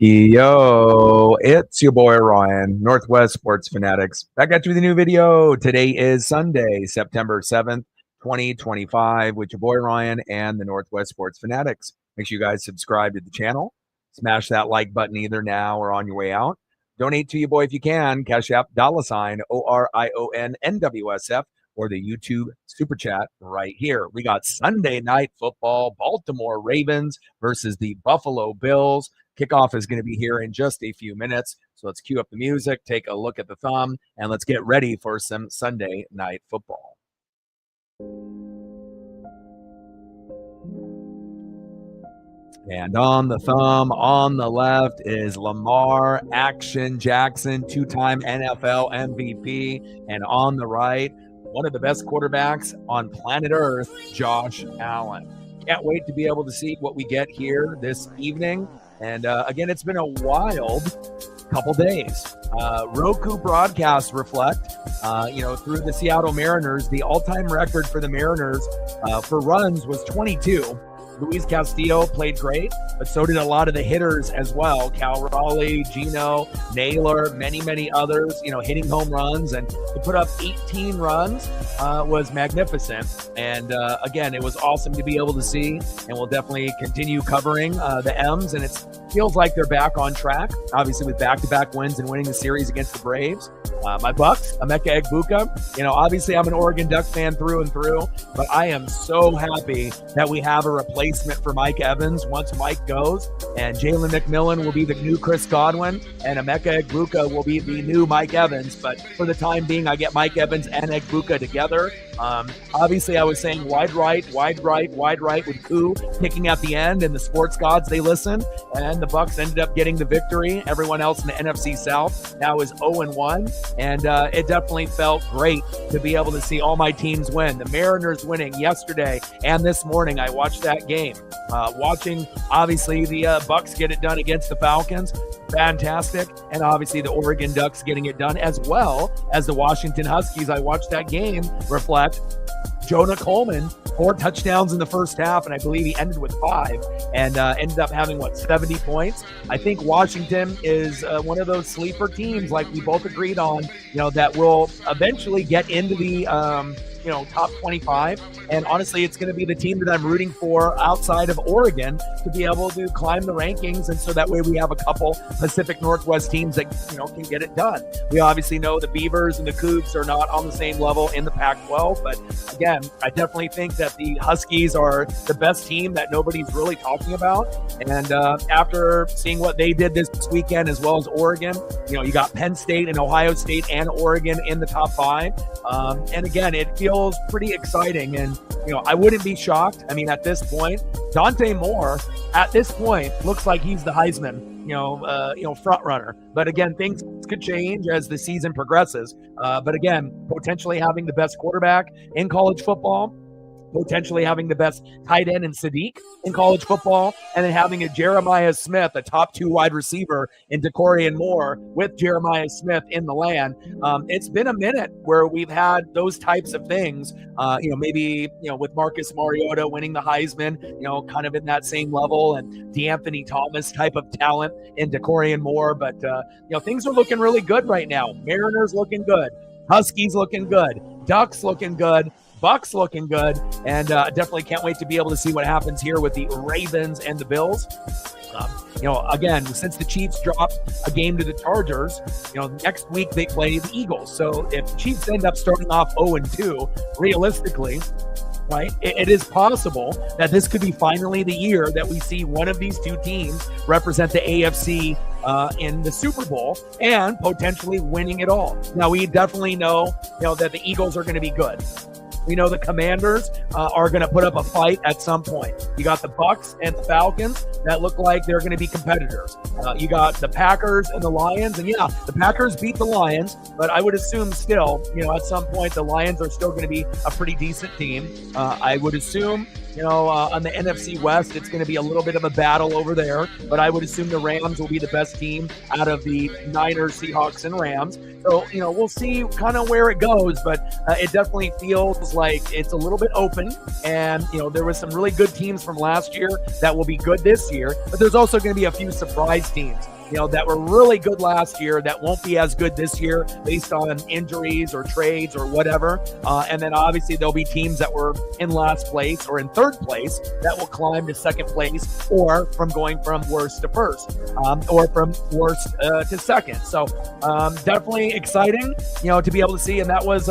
Yo, it's your boy Ryan, Northwest Sports Fanatics. Back at you with a new video. Today is Sunday, September 7th, 2025, with your boy Ryan and the Northwest Sports Fanatics. Make sure you guys subscribe to the channel. Smash that like button either now or on your way out. Donate to your boy if you can. Cash App $ORIONNWSF or the YouTube Super Chat right here. We got Sunday Night Football, Baltimore Ravens versus the Buffalo Bills. Kickoff is going to be here in just a few minutes. So let's cue up the music, take a look at the thumb, and let's get ready for some Sunday Night Football. And on the thumb, on the left is Lamar Action Jackson, two-time NFL MVP. And on the right, one of the best quarterbacks on planet Earth, Josh Allen. Can't wait to be able to see what we get here this evening. And again, it's been a wild couple days. Roku broadcasts reflect, through the Seattle Mariners, the all-time record for the Mariners for runs was 22. Luis Castillo played great, but so did a lot of the hitters as well. Cal Raleigh, Gino, Naylor, many others, hitting home runs. And to put up 18 runs was magnificent. And again, it was awesome to be able to see. And we'll definitely continue covering the M's. And it feels like they're back on track, obviously with back-to-back wins and winning the series against the Braves. My Bucs, Emeka Egbuka. Obviously I'm an Oregon Duck fan through and through, but I am so happy that we have a replacement for Mike Evans once Mike goes, and Jalen McMillan will be the new Chris Godwin, and Emeka Egbuka will be the new Mike Evans. But for the time being, I get Mike Evans and Egbuka together. Obviously, I was saying wide right with Koo kicking at the end, and the sports gods, they listened, and the Bucs ended up getting the victory. Everyone else in the NFC South now is 0-1, and it definitely felt great to be able to see all my teams win. The Mariners winning yesterday and this morning. I watched that game. Watching, obviously, the Bucs get it done against the Falcons. Fantastic. And obviously the Oregon Ducks getting it done, as well as the Washington Huskies. I watched that game reflect. Jonah Coleman, 4 touchdowns in the first half, and I believe he ended with 5, and ended up having, 70 points. I think Washington is one of those sleeper teams, like we both agreed on, that will eventually get into the top 25. And honestly, it's going to be the team that I'm rooting for outside of Oregon to be able to climb the rankings. And so that way we have a couple Pacific Northwest teams that, can get it done. We obviously know the Beavers and the Cougs are not on the same level in the Pac-12. But again, I definitely think that the Huskies are the best team that nobody's really talking about. And after seeing what they did this weekend, as well as Oregon, you got Penn State and Ohio State and Oregon in the top 5. And again, it feels pretty exciting. And, I wouldn't be shocked. I mean, at this point, Dante Moore, at this point, looks like he's the Heisman, front runner. But again, things could change as the season progresses. But again, potentially having the best quarterback in college football, potentially having the best tight end in Sadiq in college football, and then having a Jeremiah Smith, a top 2 wide receiver in Decorian Moore with Jeremiah Smith in the land. It's been a minute where we've had those types of things, maybe, with Marcus Mariota winning the Heisman, kind of in that same level, and DeAnthony Thomas type of talent in Decorian Moore. But, things are looking really good right now. Mariners looking good. Huskies looking good. Ducks looking good. Bucs looking good, and definitely can't wait to be able to see what happens here with the Ravens and the Bills. Again, since the Chiefs dropped a game to the Chargers, next week they play the Eagles. So if the Chiefs end up starting off 0-2, realistically, right, it is possible that this could be finally the year that we see one of these two teams represent the AFC in the Super Bowl and potentially winning it all. Now, we definitely know, that the Eagles are going to be good. We know the Commanders are going to put up a fight at some point. You got the Bucs and the Falcons that look like they're going to be competitors. You got the Packers and the Lions. And yeah, the Packers beat the Lions, but I would assume still, at some point the Lions are still going to be a pretty decent team. I would assume On the NFC West, it's going to be a little bit of a battle over there, but I would assume the Rams will be the best team out of the Niners, Seahawks, and Rams. So, we'll see kind of where it goes, but it definitely feels like it's a little bit open. And, there was some really good teams from last year that will be good this year, but there's also going to be a few surprise teams, that were really good last year that won't be as good this year based on injuries or trades or whatever. And then obviously there'll be teams that were in last place or in third place that will climb to second place, or from going from worst to first, or from worst to second. So definitely exciting, to be able to see. And that was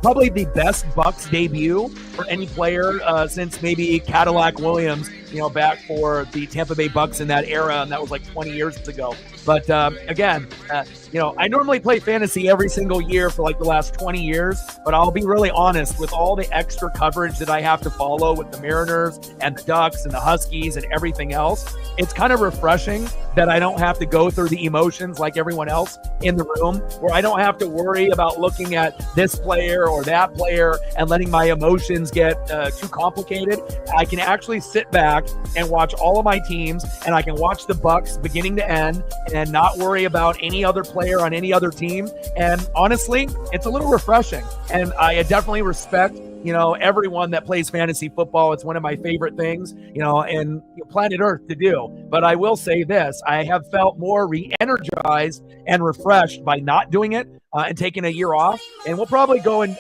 probably the best Bucs debut for any player since maybe Cadillac Williams, back for the Tampa Bay Bucs in that era, and that was like 20 years ago. But again, I normally play fantasy every single year for like the last 20 years, but I'll be really honest, with all the extra coverage that I have to follow with the Mariners and the Ducks and the Huskies and everything else, it's kind of refreshing that I don't have to go through the emotions like everyone else in the room, where I don't have to worry about looking at this player or that player and letting my emotions get too complicated. I can actually sit back and watch all of my teams, and I can watch the Bucs beginning to end and not worry about any other player on any other team. And honestly, it's a little refreshing. And I definitely respect, everyone that plays fantasy football. It's one of my favorite things, in planet Earth to do. But I will say this, I have felt more re-energized and refreshed by not doing it and taking a year off. And we'll probably go and,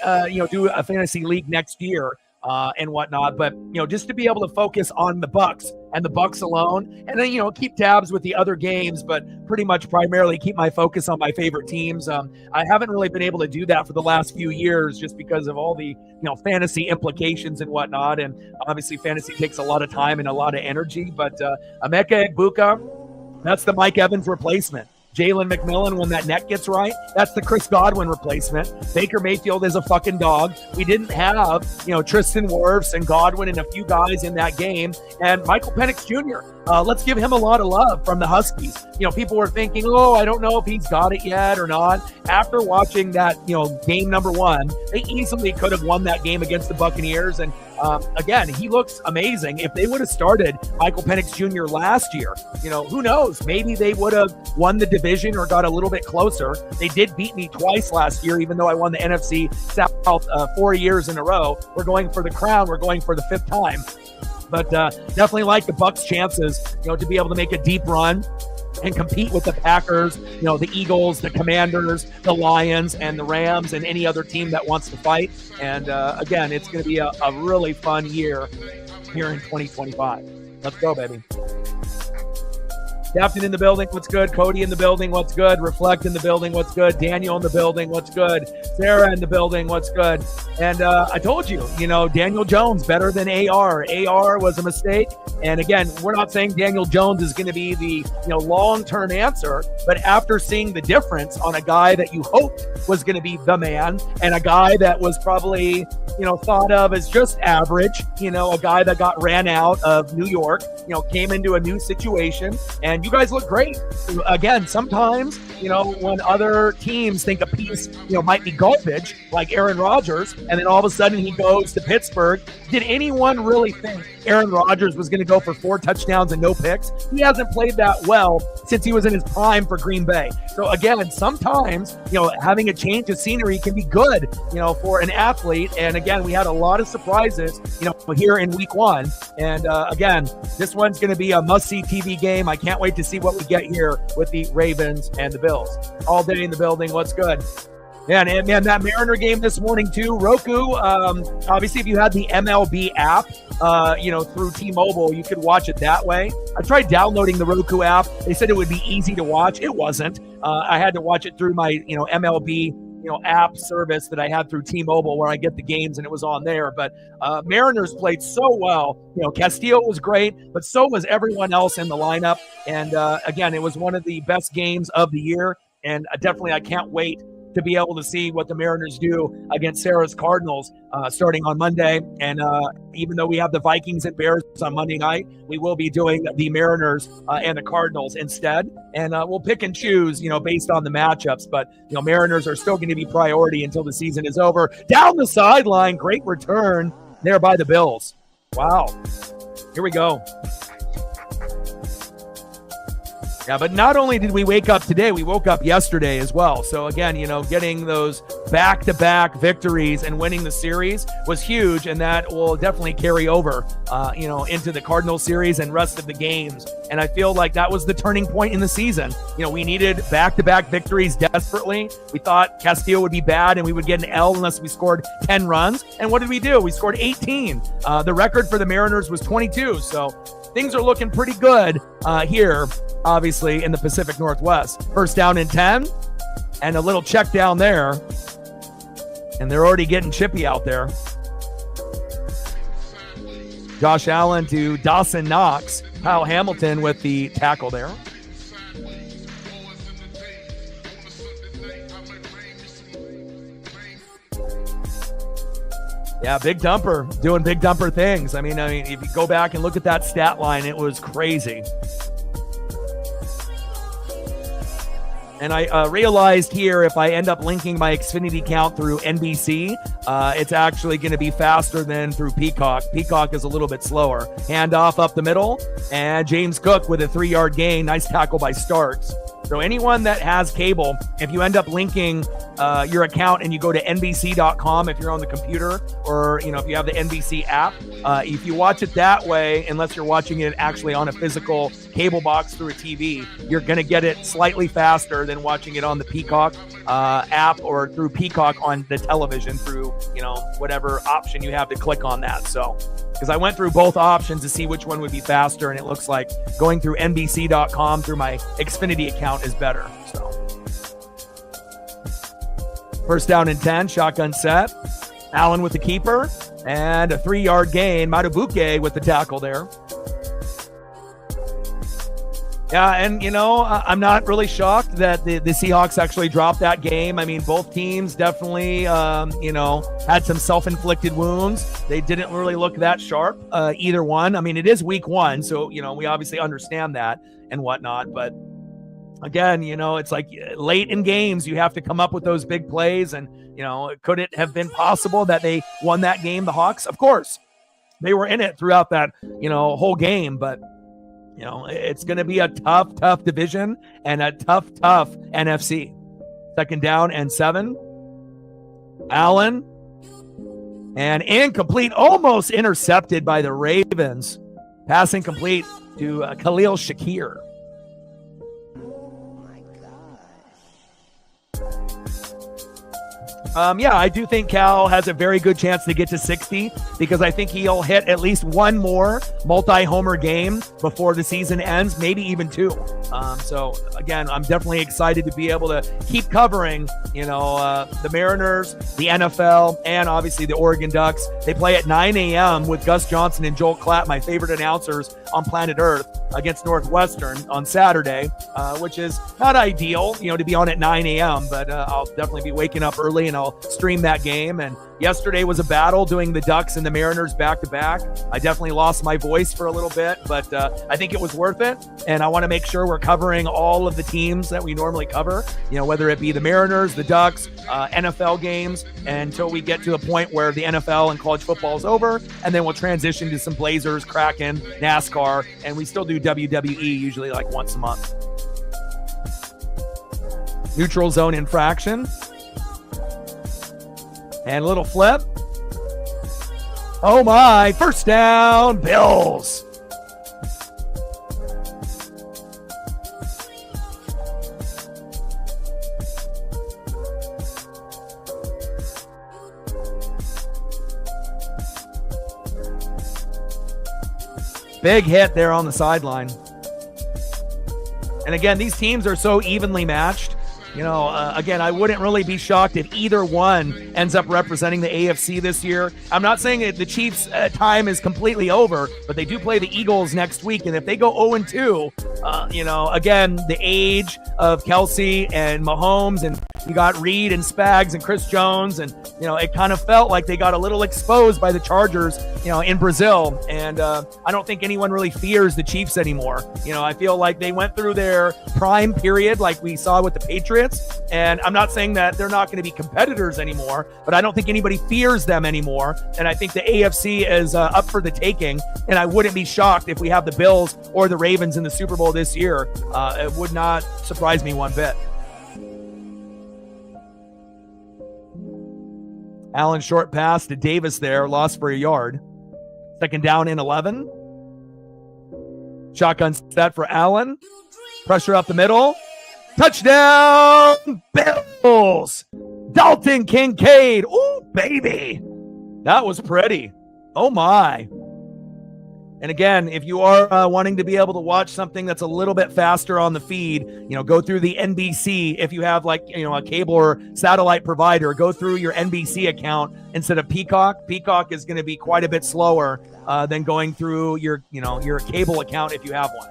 do a fantasy league next year and whatnot. But, just to be able to focus on the Bucs and the Bucs alone, and then, keep tabs with the other games, but pretty much primarily keep my focus on my favorite teams. I haven't really been able to do that for the last few years just because of all the, fantasy implications and whatnot. And obviously fantasy takes a lot of time and a lot of energy, but Emeka Egbuka, that's the Mike Evans replacement. Jalen McMillan, when that neck gets right, that's the Chris Godwin replacement. Baker Mayfield is a fucking dog. We didn't have, Tristan Wirfs and Godwin and a few guys in that game. And Michael Penix Jr., let's give him a lot of love from the Huskies. People were thinking, I don't know if he's got it yet or not. After watching that, game number one, they easily could have won that game against the Buccaneers. And again, he looks amazing. If they would have started Michael Penix Jr. last year, who knows? Maybe they would have won the division or got a little bit closer. They did beat me twice last year, even though I won the NFC South 4 years in a row. We're going for the crown. We're going for the fifth time. But definitely like the Bucs' chances, to be able to make a deep run and compete with the Packers, the Eagles, the Commanders, the Lions, and the Rams, and any other team that wants to fight. And again, it's going to be a really fun year here in 2025. Let's go, baby. Captain in the building, what's good? Cody in the building, what's good? Reflect in the building, what's good? Daniel in the building, what's good? Sarah in the building, what's good? And I told you, Daniel Jones better than AR. AR was a mistake. And again, we're not saying Daniel Jones is going to be the long-term answer, but after seeing the difference on a guy that you hoped was going to be the man and a guy that was probably, thought of as just average, a guy that got ran out of New York, came into a new situation, and you guys look great. Again, sometimes, when other teams think a piece, might be garbage, like Aaron Rodgers, and then all of a sudden he goes to Pittsburgh. Did anyone really think Aaron Rodgers was going to go for 4 touchdowns and no picks? He hasn't played that well since he was in his prime for Green Bay. So again, sometimes, having a change of scenery can be good, for an athlete. And again, we had a lot of surprises, here in week 1. And again, this one's going to be a must-see TV game. I can't wait to see what we get here with the Ravens and the Bills. All day in the building. What's good? Yeah, and man, that Mariner game this morning too. Roku, obviously, if you had the MLB app, through T-Mobile, you could watch it that way. I tried downloading the Roku app. They said it would be easy to watch. It wasn't. I had to watch it through my, MLB, app service that I had through T-Mobile, where I get the games, and it was on there. But Mariners played so well. Castillo was great, but so was everyone else in the lineup. And again, it was one of the best games of the year. And definitely, I can't wait to be able to see what the Mariners do against Sarah's Cardinals starting on Monday. And even though we have the Vikings and Bears on Monday night, we will be doing the Mariners and the Cardinals instead. And we'll pick and choose, based on the matchups. But, Mariners are still going to be priority until the season is over. Down the sideline, great return there by the Bills. Wow. Here we go. Yeah, but not only did we wake up today, we woke up yesterday as well. So again, getting those back-to-back victories and winning the series was huge, and that will definitely carry over, into the Cardinals series and rest of the games. And I feel like that was the turning point in the season. We needed back-to-back victories desperately. We thought Castillo would be bad and we would get an L unless we scored 10 runs. And what did we do? We scored 18. The record for the Mariners was 22. So things are looking pretty good here, obviously, in the Pacific Northwest. First down and 10, and a little check down there. And they're already getting chippy out there. Josh Allen to Dawson Knox. Kyle Hamilton with the tackle there. Yeah, big dumper, doing big dumper things. I mean, if you go back and look at that stat line, it was crazy. And I realized here, if I end up linking my Xfinity account through NBC, it's actually going to be faster than through Peacock. Peacock is a little bit slower. Handoff up the middle, and James Cook with a 3-yard gain. Nice tackle by Starks. So anyone that has cable, if you end up linking your account and you go to NBC.com if you're on the computer, or if you have the NBC app, if you watch it that way, unless you're watching it actually on a physical cable box through a TV, you're going to get it slightly faster than watching it on the Peacock app or through Peacock on the television through whatever option you have to click on that. So because I went through both options to see which one would be faster, and it looks like going through NBC.com through my Xfinity account is better. So first down and 10, shotgun set. Allen with the keeper, and a 3-yard gain. Madubuike with the tackle there. Yeah, and, I'm not really shocked that the Seahawks actually dropped that game. I mean, both teams definitely, had some self-inflicted wounds. They didn't really look that sharp, either one. I mean, it is week 1, so, we obviously understand that and whatnot. But, again, it's like late in games, you have to come up with those big plays. And, could it have been possible that they won that game, the Hawks? Of course. They were in it throughout that, whole game, but it's going to be a tough division and a tough NFC. Second down and 7. Allen. And incomplete, almost intercepted by the Ravens. Pass incomplete to Khalil Shakir. Yeah, I do think Cal has a very good chance to get to 60 because I think he'll hit at least one more multi-homer game before the season ends, maybe even 2. So, again, I'm definitely excited to be able to keep covering, the Mariners, the NFL, and obviously the Oregon Ducks. They play at 9 a.m. with Gus Johnson and Joel Klatt, my favorite announcers on planet Earth, against Northwestern on Saturday, which is not ideal, to be on at 9 a.m., but I'll definitely be waking up early and I'll stream that game. And yesterday was a battle doing the Ducks and the Mariners back-to-back. I definitely lost my voice for a little bit, but I think it was worth it. And I want to make sure we're covering all of the teams that we normally cover, whether it be the Mariners, the Ducks, NFL games, until we get to the point where the NFL and college football is over. And then we'll transition to some Blazers, Kraken, NASCAR, and we still do WWE usually like once a month. Neutral zone infraction. And a little flip. Oh my, first down, Bills. Big hit there on the sideline. And again, these teams are so evenly matched. Again, I wouldn't really be shocked if either one ends up representing the AFC this year. I'm not saying that the Chiefs' time is completely over, but they do play the Eagles next week. And if they go 0-2, again, the age of Kelsey and Mahomes and you got Reed and Spags and Chris Jones, and it kind of felt like they got a little exposed by the Chargers, in Brazil. And I don't think anyone really fears the Chiefs anymore. I feel like they went through their prime period, like we saw with the Patriots. And I'm not saying that they're not going to be competitors anymore, but I don't think anybody fears them anymore. And I think the AFC is up for the taking. And I wouldn't be shocked if we have the Bills or the Ravens in the Super Bowl this year. It would not surprise me one bit. Allen short pass to Davis there, lost for a yard. Second down and 11. Shotgun set for Allen. Pressure up the middle. Touchdown, Bills! Dalton Kincaid. Ooh, baby. That was pretty. Oh, my. And again, if you are wanting to be able to watch something that's a little bit faster on the feed, go through the NBC. If you have a cable or satellite provider, go through your NBC account instead of Peacock. Peacock is going to be quite a bit slower than going through your cable account if you have one.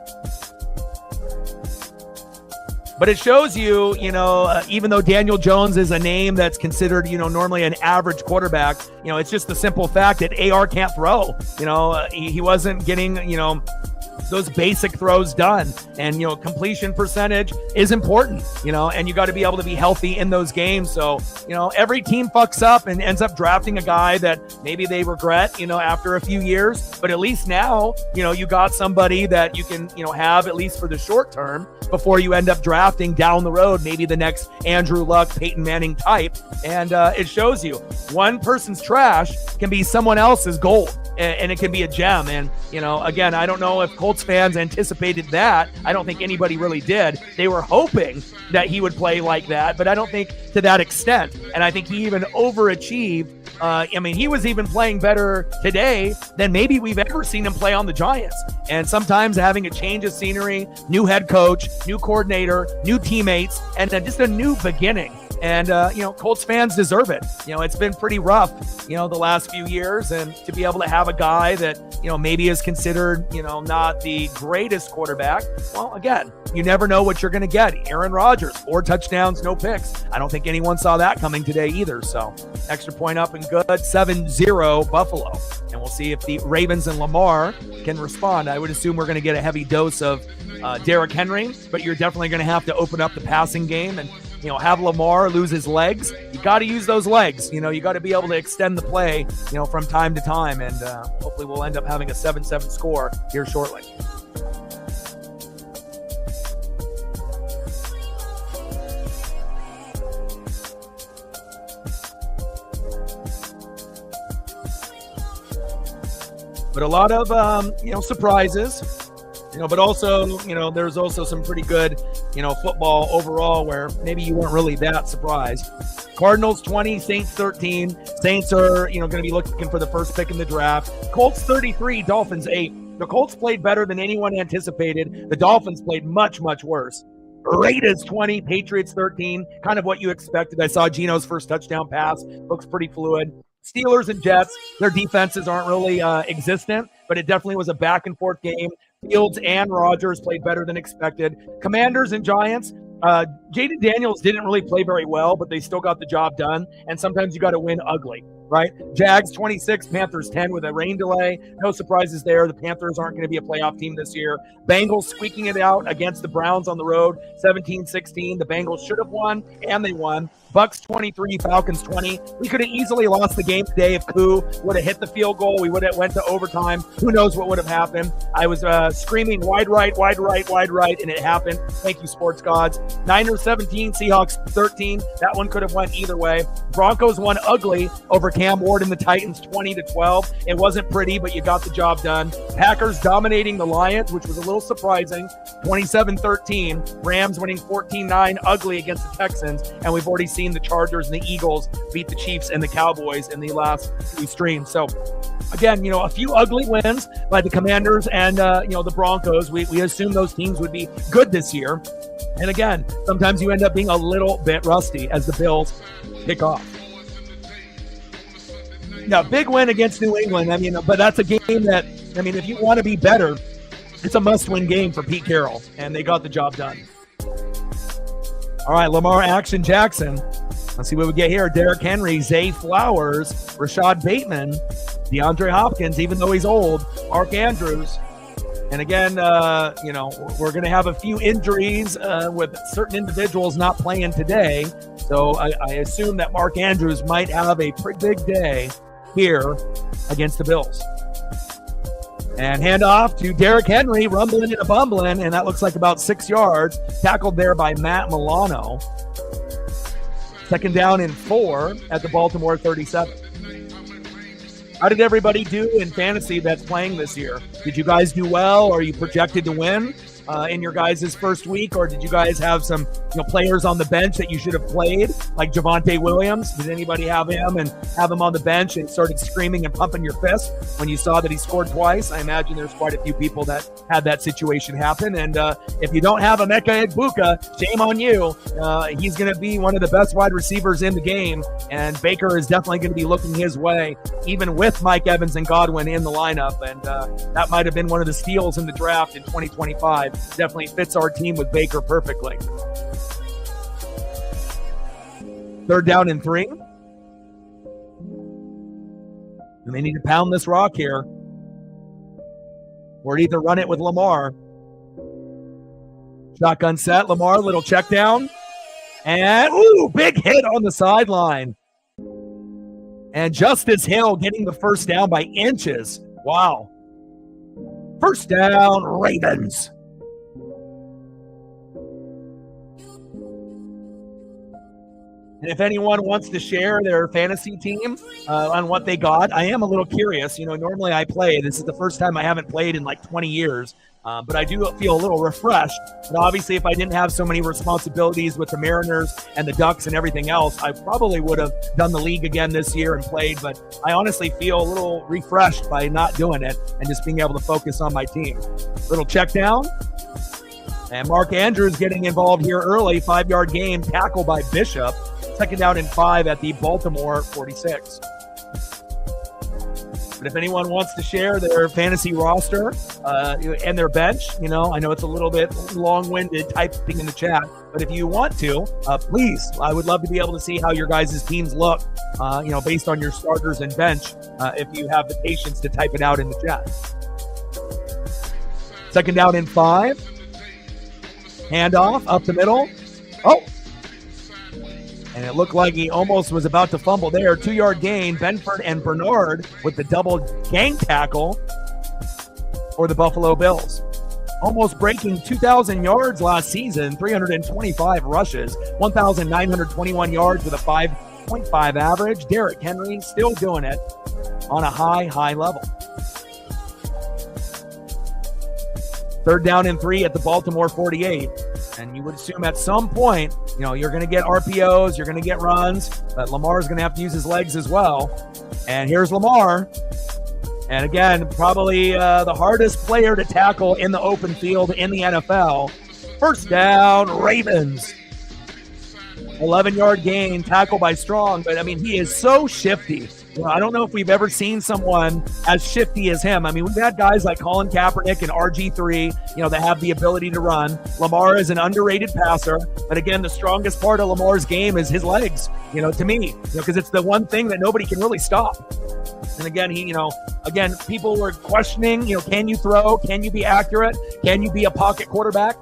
But it shows you, even though Daniel Jones is a name that's considered, normally an average quarterback, it's just the simple fact that AR can't throw. He wasn't getting, those basic throws done. And, completion percentage is important, and you got to be able to be healthy in those games. So, every team fucks up and ends up drafting a guy that maybe they regret, after a few years. But at least now, you got somebody that you can, have at least for the short term before you end up drafting down the road, maybe the next Andrew Luck, Peyton Manning type. And it shows you one person's trash can be someone else's gold. And it can be a gem. And, again, I don't know if Colts fans anticipated that. I don't think anybody really did. They were hoping that he would play like that, but I don't think to that extent. And I think he even overachieved. He was even playing better today than maybe we've ever seen him play on the Giants. And sometimes having a change of scenery, new head coach, new coordinator, new teammates, and then just a new beginning. And, Colts fans deserve it. It's been pretty rough, the last few years. And to be able to have a guy that, maybe is considered, not the greatest quarterback. Well, again, you never know what you're going to get. Aaron Rodgers, 4 touchdowns, no picks. I don't think anyone saw that coming today either. So extra point up and good, 7-0 Buffalo. And we'll see if the Ravens and Lamar can respond. I would assume we're going to get a heavy dose of Derrick Henry, but you're definitely going to have to open up the passing game and, have Lamar lose his legs. You got to use those legs. You got to be able to extend the play, from time to time. And hopefully we'll end up having a 7-7 score here shortly. But a lot of, surprises. But also, there's also some pretty good, football overall where maybe you weren't really that surprised. Cardinals 20, Saints 13. Saints are, going to be looking for the first pick in the draft. Colts 33, Dolphins 8. The Colts played better than anyone anticipated. The Dolphins played much, much worse. Raiders 20, Patriots 13. Kind of what you expected. I saw Geno's first touchdown pass. Looks pretty fluid. Steelers and Jets, their defenses aren't really existent, but it definitely was a back-and-forth game. Fields and Rodgers played better than expected. Commanders and Giants, Jaden Daniels didn't really play very well, but they still got the job done, and sometimes you got to win ugly, right? Jags 26, Panthers 10 with a rain delay. No surprises there. The Panthers aren't going to be a playoff team this year. Bengals squeaking it out against the Browns on the road, 17-16. The Bengals should have won, and they won. Bucs 23, Falcons 20. We could have easily lost the game today if Koo would have hit the field goal. We would have went to overtime. Who knows what would have happened? I was screaming wide right, and it happened. Thank you, sports gods. Niners 17, Seahawks 13. That one could have went either way. Broncos won ugly over Cam Ward and the Titans 20-12. It wasn't pretty, but you got the job done. Packers dominating the Lions, which was a little surprising, 27-13. Rams winning 14-9 ugly against the Texans, and we've already seen the Chargers and the Eagles beat the Chiefs and the Cowboys in the last few streams. So again, a few ugly wins by the Commanders and the Broncos. We assume those teams would be good this year. And again, sometimes you end up being a little bit rusty as the Bills pick off. Now, big win against New England. But that's a game that, if you want to be better, it's a must-win game for Pete Carroll, and they got the job done. All right, Lamar Action Jackson. Let's see what we get here. Derrick Henry, Zay Flowers, Rashad Bateman, DeAndre Hopkins, even though he's old, Mark Andrews. And again, we're going to have a few injuries with certain individuals not playing today. So I assume that Mark Andrews might have a pretty big day here against the Bills. And handoff to Derrick Henry, rumbling and bumbling, and that looks like about 6 yards. Tackled there by Matt Milano. Second down and 4 at the Baltimore 37. How did everybody do in fantasy that's playing this year? Did you guys do well? Are you projected to win in your guys' first week? Or did you guys have some players on the bench that you should have played, like Javonte Williams? Did anybody have him and have him on the bench and started screaming and pumping your fist when you saw that he scored twice? I imagine there's quite a few people that had that situation happen. And if you don't have Emeka Egbuka, shame on you. He's going to be one of the best wide receivers in the game, and Baker is definitely going to be looking his way, even with Mike Evans and Godwin in the lineup. And that might have been one of the steals in the draft in 2025. Definitely fits our team with Baker perfectly. Third down and 3. And they need to pound this rock here, or either run it with Lamar. Shotgun set, Lamar, little check down. And, big hit on the sideline. And Justice Hill getting the first down by inches. Wow. First down, Ravens. And if anyone wants to share their fantasy team on what they got, I am a little curious. Normally I play. This is the first time I haven't played in like 20 years. But I do feel a little refreshed. And obviously, if I didn't have so many responsibilities with the Mariners and the Ducks and everything else, I probably would have done the league again this year and played. But I honestly feel a little refreshed by not doing it and just being able to focus on my team. Little check down. And Mark Andrews getting involved here early. 5-yard gain, tackle by Bishop. Second down and 5 at the Baltimore 46. But if anyone wants to share their fantasy roster and their bench, I know it's a little bit long-winded typing in the chat, but if you want to, please, I would love to be able to see how your guys' teams look, based on your starters and bench, if you have the patience to type it out in the chat. Second down and 5. Handoff up the middle. And it looked like he almost was about to fumble there. 2-yard gain. Benford and Bernard with the double gang tackle for the Buffalo Bills. Almost breaking 2,000 yards last season. 325 rushes. 1,921 yards with a 5.5 average. Derrick Henry still doing it on a high level. Third down and 3 at the Baltimore 48. And you would assume at some point, you're going to get RPOs, you're going to get runs, but Lamar's going to have to use his legs as well. And here's Lamar. And again, probably the hardest player to tackle in the open field in the NFL. First down, Ravens. 11-yard gain, tackle by Strong. But, he is so shifty. I don't know if we've ever seen someone as shifty as him. We've had guys like Colin Kaepernick and RG3, that have the ability to run. Lamar is an underrated passer. But again, the strongest part of Lamar's game is his legs, to me, because it's the one thing that nobody can really stop. And again, people were questioning, can you throw? Can you be accurate? Can you be a pocket quarterback?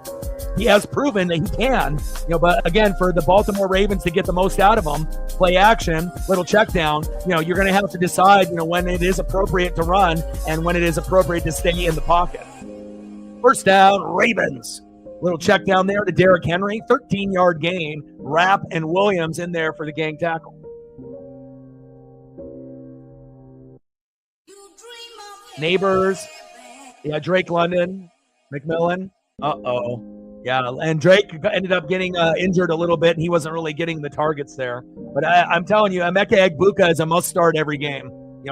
He has proven that he can, but again, for the Baltimore Ravens to get the most out of him, play action, little check down, you're going to have to decide, when it is appropriate to run and when it is appropriate to stay in the pocket. First down, Ravens. Little check down there to Derrick Henry, 13-yard gain, Rapp and Williams in there for the gang tackle. Neighbors, Drake London, McMillan, Yeah, and Drake ended up getting injured a little bit, and he wasn't really getting the targets there. But I'm telling you, Emeka Egbuka is a must-start every game.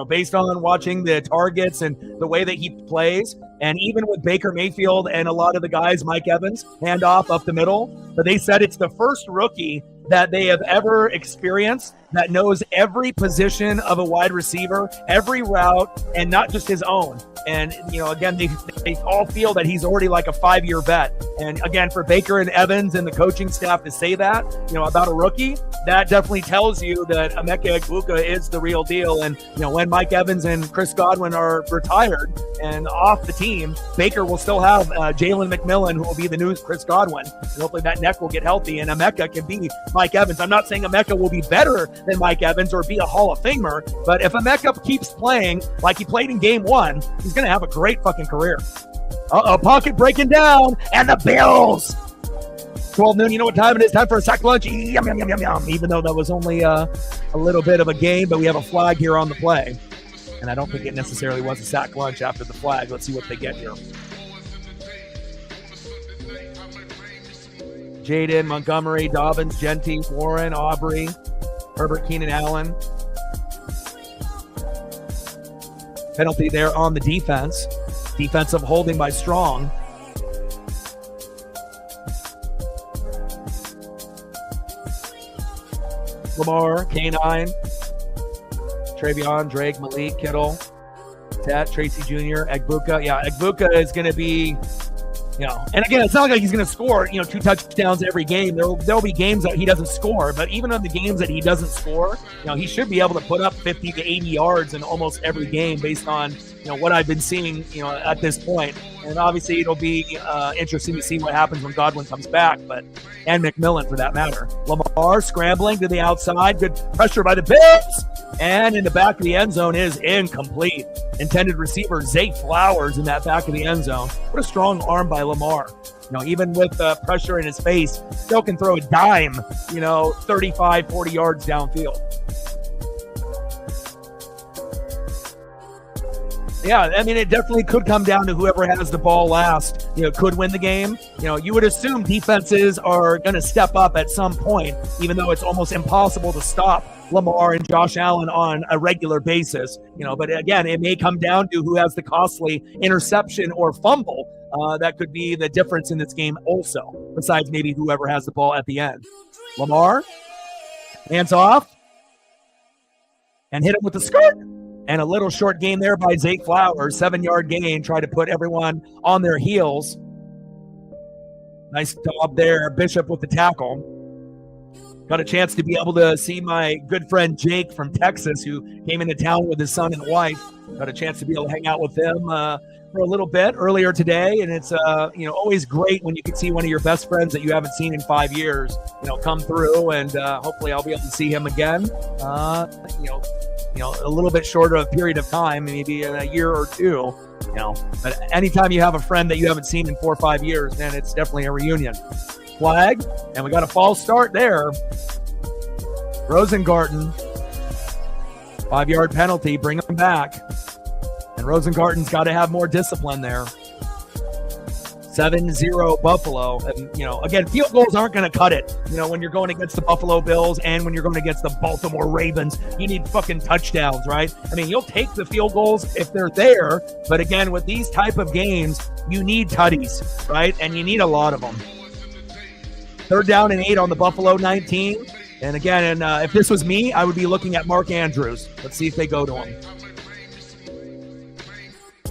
Based on watching the targets and the way that he plays, and even with Baker Mayfield and a lot of the guys, Mike Evans, handoff up the middle. But they said it's the first rookie that they have ever experienced, that knows every position of a wide receiver, every route, and not just his own. And, again, they all feel that he's already like a 5-year vet. And again, for Baker and Evans and the coaching staff to say that, about a rookie, that definitely tells you that Emeka Egbuka is the real deal. And, when Mike Evans and Chris Godwin are retired and off the team, Baker will still have Jalen McMillan, who will be the new Chris Godwin. And hopefully that neck will get healthy and Emeka can be Mike Evans. I'm not saying Emeka will be better than Mike Evans or be a Hall of Famer, but if Emeka keeps playing like he played in game 1, he's going to have a great fucking career. Pocket breaking down, and the Bills. 12 noon, you know what time it is? Time for a sack lunch. Yum, yum, yum, yum, yum. Even though that was only a little bit of a game, but we have a flag here on the play. And I don't think it necessarily was a sack lunch after the flag. Let's see what they get here. Jaden, Montgomery, Dobbins, Genty, Warren, Aubrey, Herbert, Keenan Allen. Penalty there on the defense. Defensive holding by Strong. Lamar, K9, Travion, Drake, Malik, Kittle, Tat, Tracy Jr., Egbuka. Yeah, Egbuka is going to be, and again, it's not like he's going to score, 2 touchdowns every game. There'll be games that he doesn't score, but even on the games that he doesn't score, he should be able to put up 50 to 80 yards in almost every game based on, what I've been seeing, at this point. And obviously it'll be interesting to see what happens when Godwin comes back, and McMillan for that matter. Lamar scrambling to the outside, good pressure by the Bills, and in the back of the end zone is incomplete. Intended receiver Zay Flowers in that back of the end zone. What a strong arm by Lamar. Even with pressure in his face, still can throw a dime, 35, 40 yards downfield. Yeah, I mean, it definitely could come down to whoever has the ball last, could win the game. You would assume defenses are going to step up at some point, even though it's almost impossible to stop Lamar and Josh Allen on a regular basis. But again, it may come down to who has the costly interception or fumble. That could be the difference in this game also, besides maybe whoever has the ball at the end. Lamar, hands off, and hit him with the skirt. And a little short gain there by Zay Flowers, 7-yard gain, try to put everyone on their heels. Nice job there, Bishop with the tackle. Got a chance to be able to see my good friend Jake from Texas, who came into town with his son and wife. Got a chance to be able to hang out with him for a little bit earlier today, and it's always great when you can see one of your best friends that you haven't seen in 5 years, come through, and hopefully I'll be able to see him again. A little bit shorter of a period of time, maybe in a year or two, But anytime you have a friend that you haven't seen in 4 or 5 years, man, it's definitely a reunion. Flag, and we got a false start there. Rosengarten, 5-yard penalty, bring him back. And Rosengarten's got to have more discipline there. 7-0 Buffalo. And, again, field goals aren't going to cut it. When you're going against the Buffalo Bills and when you're going against the Baltimore Ravens, you need fucking touchdowns, right? I mean, you'll take the field goals if they're there. But again, with these type of games, you need tutties, right? And you need a lot of them. 3rd down and 8 on the Buffalo 19. And again, if this was me, I would be looking at Mark Andrews. Let's see if they go to him.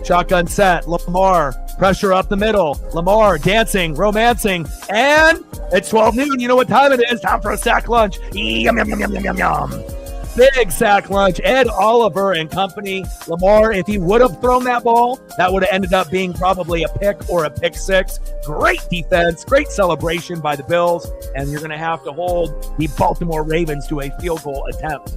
Shotgun set, Lamar, pressure up the middle. Lamar dancing, romancing, and it's 12 noon. You know what time it is? Time for a sack lunch. Yum, yum, yum, yum, yum, yum, yum. Big sack lunch. Ed Oliver and company. Lamar, if he would have thrown that ball, that would have ended up being probably a pick or a pick six. Great defense, great celebration by the Bills, and you're going to have to hold the Baltimore Ravens to a field goal attempt.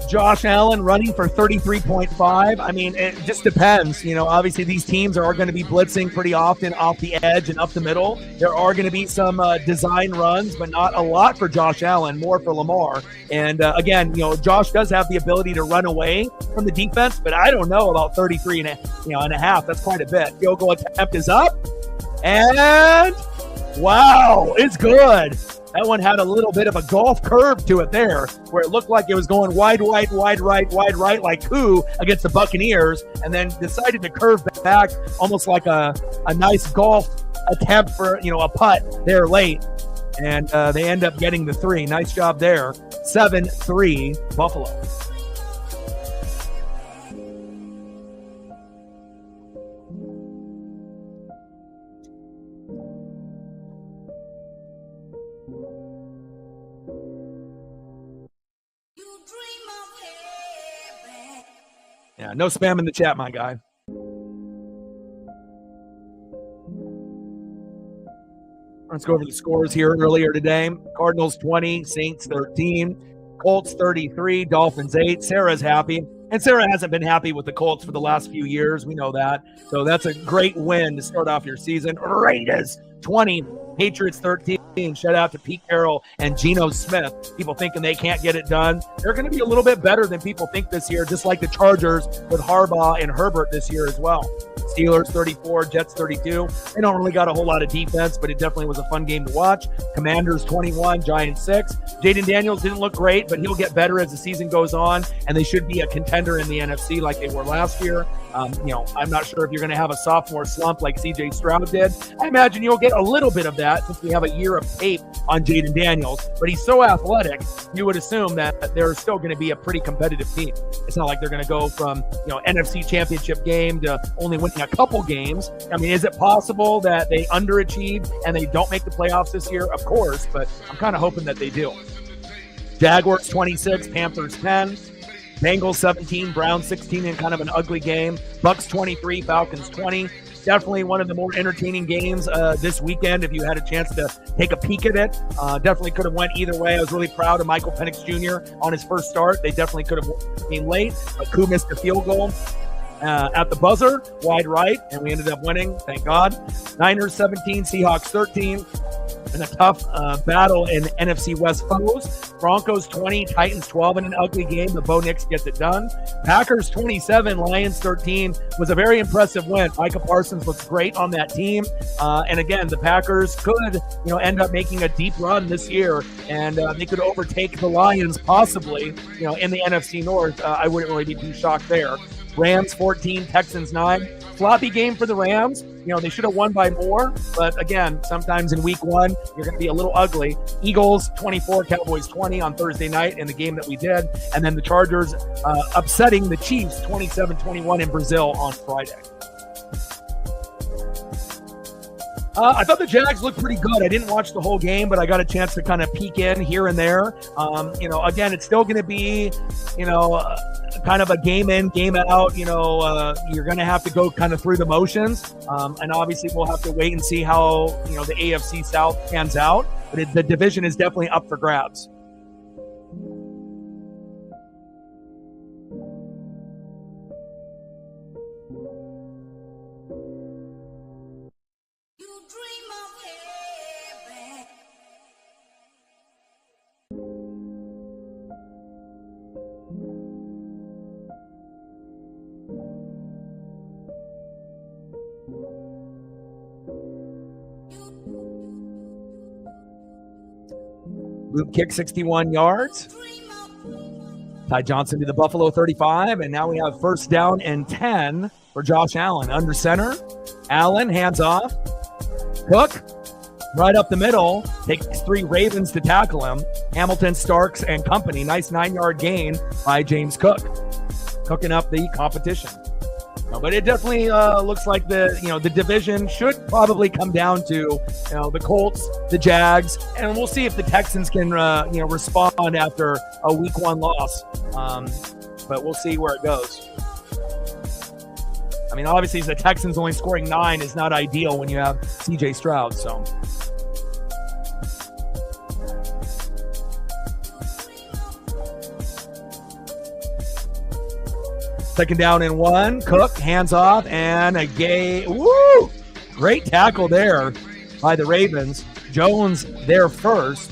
Josh Allen running for 33.5. I mean, it just depends. Obviously these teams are going to be blitzing pretty often off the edge and up the middle. There are going to be some design runs, but not a lot for Josh Allen, more for Lamar. And again, Josh does have the ability to run away from the defense, but I don't know about 33 and a half. That's quite a bit. Field goal attempt is up. And wow, it's good. That one had a little bit of a golf curve to it there, where it looked like it was going wide right, like who against the Buccaneers, and then decided to curve back, almost like a nice golf attempt for, a putt there late. And they end up getting the 3. Nice job there. 7-3 Buffalo. Yeah, no spam in the chat, my guy. Let's go over the scores here earlier today. Cardinals 20, Saints 13, Colts 33, Dolphins 8. Sarah's happy. And Sarah hasn't been happy with the Colts for the last few years. We know that. So that's a great win to start off your season. Raiders 20, Patriots 13. Shout out to Pete Carroll and Geno Smith. People thinking they can't get it done. They're going to be a little bit better than people think this year, just like the Chargers with Harbaugh and Herbert this year as well. Steelers 34, Jets 32. They don't really got a whole lot of defense, but it definitely was a fun game to watch. Commanders 21, Giants 6. Jaden Daniels didn't look great, but he'll get better as the season goes on, and they should be a contender in the NFC like they were last year. I'm not sure if you're going to have a sophomore slump like C.J. Stroud did. I imagine you'll get a little bit of that since we have a year of tape on Jaden Daniels, but he's so athletic, you would assume that they're still going to be a pretty competitive team. It's not like they're going to go from, NFC championship game to only winning a couple games. I mean, is it possible that they underachieve and they don't make the playoffs this year? Of course, but I'm kind of hoping that they do. Jaguars 26, Panthers 10. Bengals 17, Browns 16 in kind of an ugly game. Bucs 23, Falcons 20. Definitely one of the more entertaining games this weekend if you had a chance to take a peek at it. Definitely could have went either way. I was really proud of Michael Penix Jr. on his first start. They definitely could have been late. Koo missed a field goal at the buzzer, wide right, and we ended up winning, thank God. Niners 17, Seahawks 13. In a tough battle in NFC West foes. Broncos 20, Titans 12 in an ugly game. The Bo Nix gets it done. Packers 27, Lions 13 was a very impressive win. Micah Parsons looks great on that team. And again, the Packers could, end up making a deep run this year, and they could overtake the Lions possibly, in the NFC North. I wouldn't really be too shocked there. Rams 14, Texans 9. Sloppy game for the Rams. They should have won by more, but again, sometimes in week one, you're going to be a little ugly. Eagles 24, Cowboys 20 on Thursday night in the game that we did. And then the Chargers upsetting the Chiefs 27-21 in Brazil on Friday. I thought the Jags looked pretty good. I didn't watch the whole game, but I got a chance to kind of peek in here and there. Again, it's still going to be, kind of a game in, game out. You're going to have to go kind of through the motions. And obviously we'll have to wait and see how, the AFC South pans out. But the division is definitely up for grabs. Luke kick 61 yards. Ty Johnson to the Buffalo 35, and now we have first down and 10 for Josh Allen. Under center, Allen, hands off. Cook, right up the middle, takes 3 Ravens to tackle him. Hamilton, Starks, and company. Nice 9-yard gain by James Cook, cooking up the competition. But it definitely looks like the division should probably come down to the Colts, the Jags, and we'll see if the Texans can respond after a week 1 loss. But we'll see where it goes. I mean, obviously the Texans only scoring 9 is not ideal when you have C.J. Stroud. So. Second down and 1. Cook, hands off, and a great tackle there by the Ravens. Jones there first.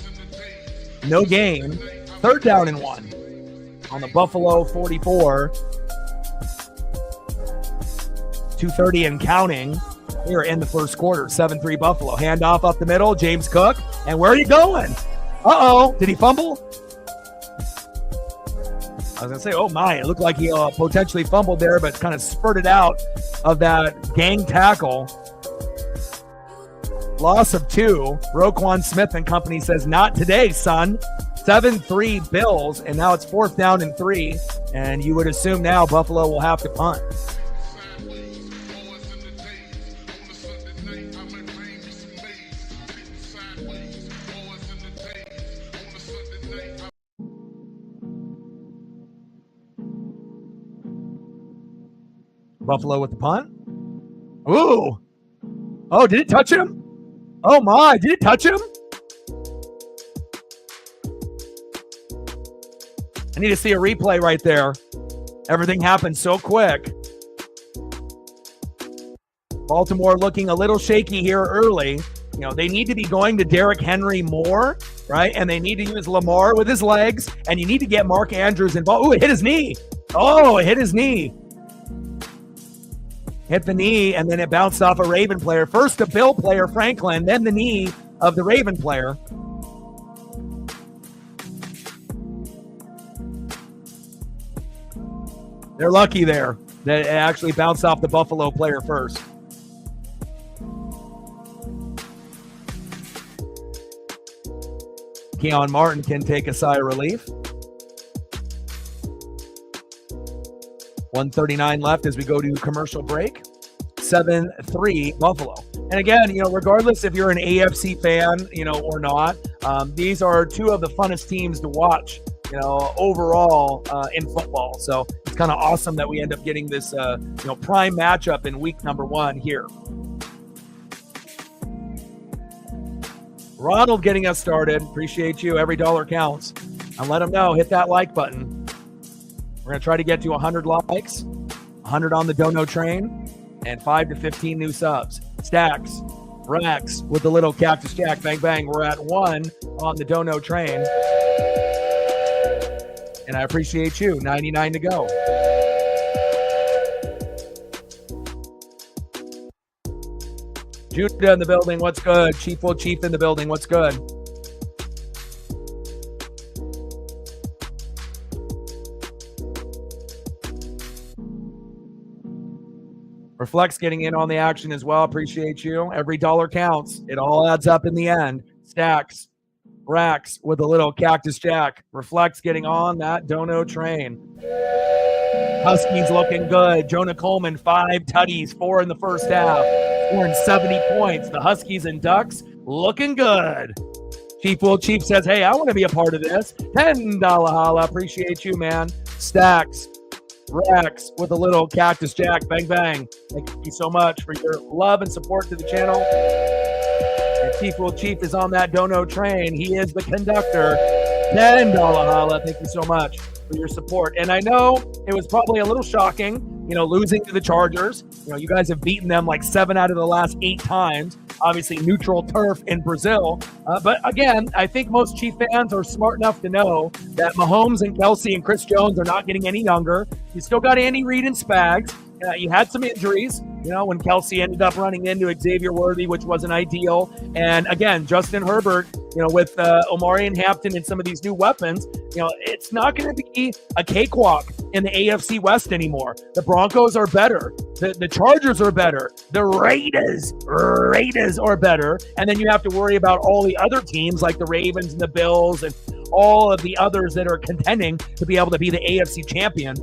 No gain. Third down and 1 on the Buffalo 44. 2:30 and counting here in the first quarter. 7-3 Buffalo. Handoff up the middle. James Cook. And where are you going? Uh-oh. Did he fumble? was going to say, oh my, it looked like he potentially fumbled there, but kind of spurted out of that gang tackle. Loss of 2. Roquan Smith and company says, not today, son. 7-3 Bills, and now it's 4th down and 3, and you would assume now Buffalo will have to punt. Buffalo with the punt. Ooh. Oh, did it touch him? Oh my, did it touch him? I need to see a replay right there. Everything happened so quick. Baltimore looking a little shaky here early. You know, they need to be going to Derrick Henry more, right? And they need to use Lamar with his legs, and you need to get Mark Andrews involved. Ooh, it hit his knee. Oh, it hit his knee. Hit the knee, and then it bounced off a Raven player. First a Bill player, Franklin, then the knee of the Raven player. They're lucky there that it actually bounced off the Buffalo player first. Keon Martin can take a sigh of relief. 1:39 left as we go to commercial break. 7-3 Buffalo. And again, you know, regardless if you're an AFC fan, you know, or not, these are two of the funnest teams to watch, you know, overall in football. So it's kind of awesome that we end up getting this, you know, prime matchup in week number 1 here. Ronald getting us started. Appreciate you. Every dollar counts. And let them know, hit that like button. We're going to try to get to 100 likes, 100 on the Dono train, and 5 to 15 new subs. Stacks, Rex with the little Cactus Jack. Bang, bang. We're at 1 on the Dono train. And I appreciate you. 99 to go. Judah in the building. What's good? Chief Will Chief in the building. What's good? Reflex getting in on the action as well. Appreciate you. Every dollar counts. It all adds up in the end. Stacks, Rax with a little Cactus Jack. Reflex getting on that Dono train. Huskies looking good. Jonah Coleman, 5 tutties, 4 in the first half. Scoring 70 points. The Huskies and Ducks looking good. Chief Will Chief says, hey, I want to be a part of this. $10 holla. Appreciate you, man. Stacks. Rex with a little Cactus Jack. Bang, bang. Thank you so much for your love and support to the channel. And Chief Will Chief is on that Dono train. He is the conductor. $10 holla. Thank you so much for your support. And I know it was probably a little shocking, you know, losing to the Chargers. You know, you guys have beaten them like 7 out of the last 8 times. Obviously, neutral turf in Brazil. But again, I think most Chief fans are smart enough to know that Mahomes and Kelsey and Chris Jones are not getting any younger. You still got Andy Reid and Spags. You had some injuries, you know, when Kelsey ended up running into Xavier Worthy, which wasn't ideal. And again, Justin Herbert, you know, with Omari and Hampton and some of these new weapons, you know, it's not going to be a cakewalk in the AFC West anymore. The Broncos are better. The Chargers are better. The Raiders are better. And then you have to worry about all the other teams like the Ravens and the Bills and all of the others that are contending to be able to be the AFC champion.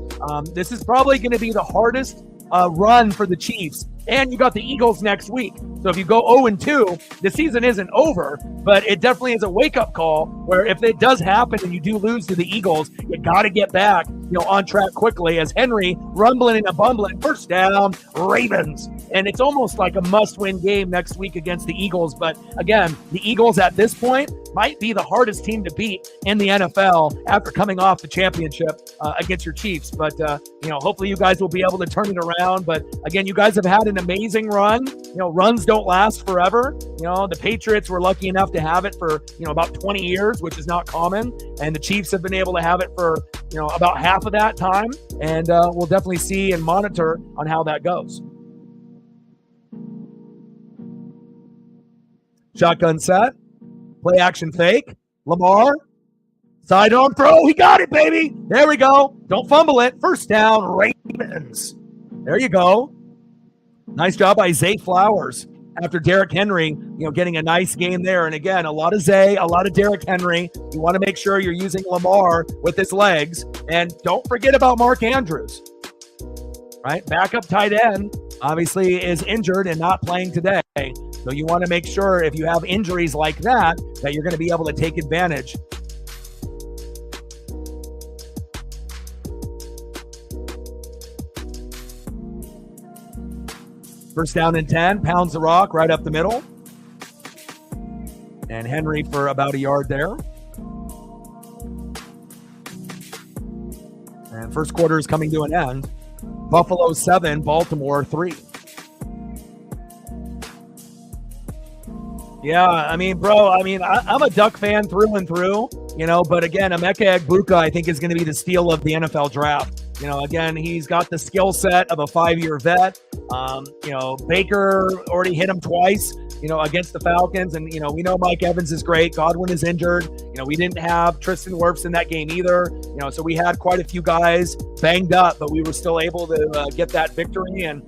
This is probably going to be the hardest run for the Chiefs. And you got the Eagles next week. So if you go 0-2, the season isn't over, but it definitely is a wake-up call where if it does happen and you do lose to the Eagles, you got to get back, you know, on track quickly as Henry rumbling and a bumbling. First down, Ravens. And it's almost like a must-win game next week against the Eagles. But again, the Eagles at this point might be the hardest team to beat in the NFL after coming off the championship against your Chiefs. But, you know, hopefully you guys will be able to turn it around. But again, you guys have had an amazing run. You know, runs don't last forever. You know, the Patriots were lucky enough to have it for, you know, about 20 years, which is not common. And the Chiefs have been able to have it for, you know, about half of that time. And we'll definitely see and monitor on how that goes. Shotgun set. Play action fake. Lamar Sidearm throw. He got it, baby. There we go. Don't fumble it. First down, Ravens. There you go. Nice job by Zay Flowers after Derrick Henry, getting a nice game there. And again, a lot of Zay, a lot of Derrick Henry. You want to make sure you're using Lamar with his legs. And don't forget about Mark Andrews, right? Backup tight end, obviously, is injured and not playing today. So you want to make sure if you have injuries like that you're going to be able to take advantage. First down and 10, pounds the rock right up the middle. And Henry for about a yard there. And first quarter is coming to an end. Buffalo 7, Baltimore 3. Yeah, I'm a Duck fan through and through, but again, Emeka Egbuka, I think, is going to be the steal of the NFL draft. Again, he's got the skill set of a 5-year vet. Baker already hit him twice, against the Falcons. And, we know Mike Evans is great. Godwin is injured. We didn't have Tristan Wirfs in that game either. So we had quite a few guys banged up, but we were still able to get that victory. And,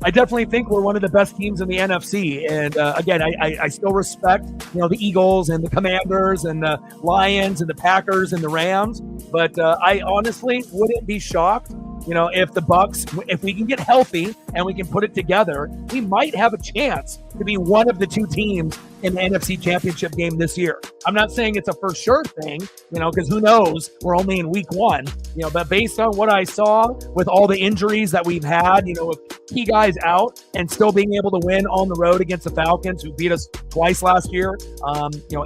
I definitely think we're one of the best teams in the NFC. And again, I still respect, the Eagles and the Commanders and the Lions and the Packers and the Rams. But I honestly wouldn't be shocked, if the Bucs, if we can get healthy and we can put it together, we might have a chance to be one of the two teams in the NFC Championship game this year. I'm not saying it's a for sure thing, because who knows? We're only in week 1, but based on what I saw with all the injuries that we've had, with key guys out and still being able to win on the road against the Falcons, who beat us twice last year.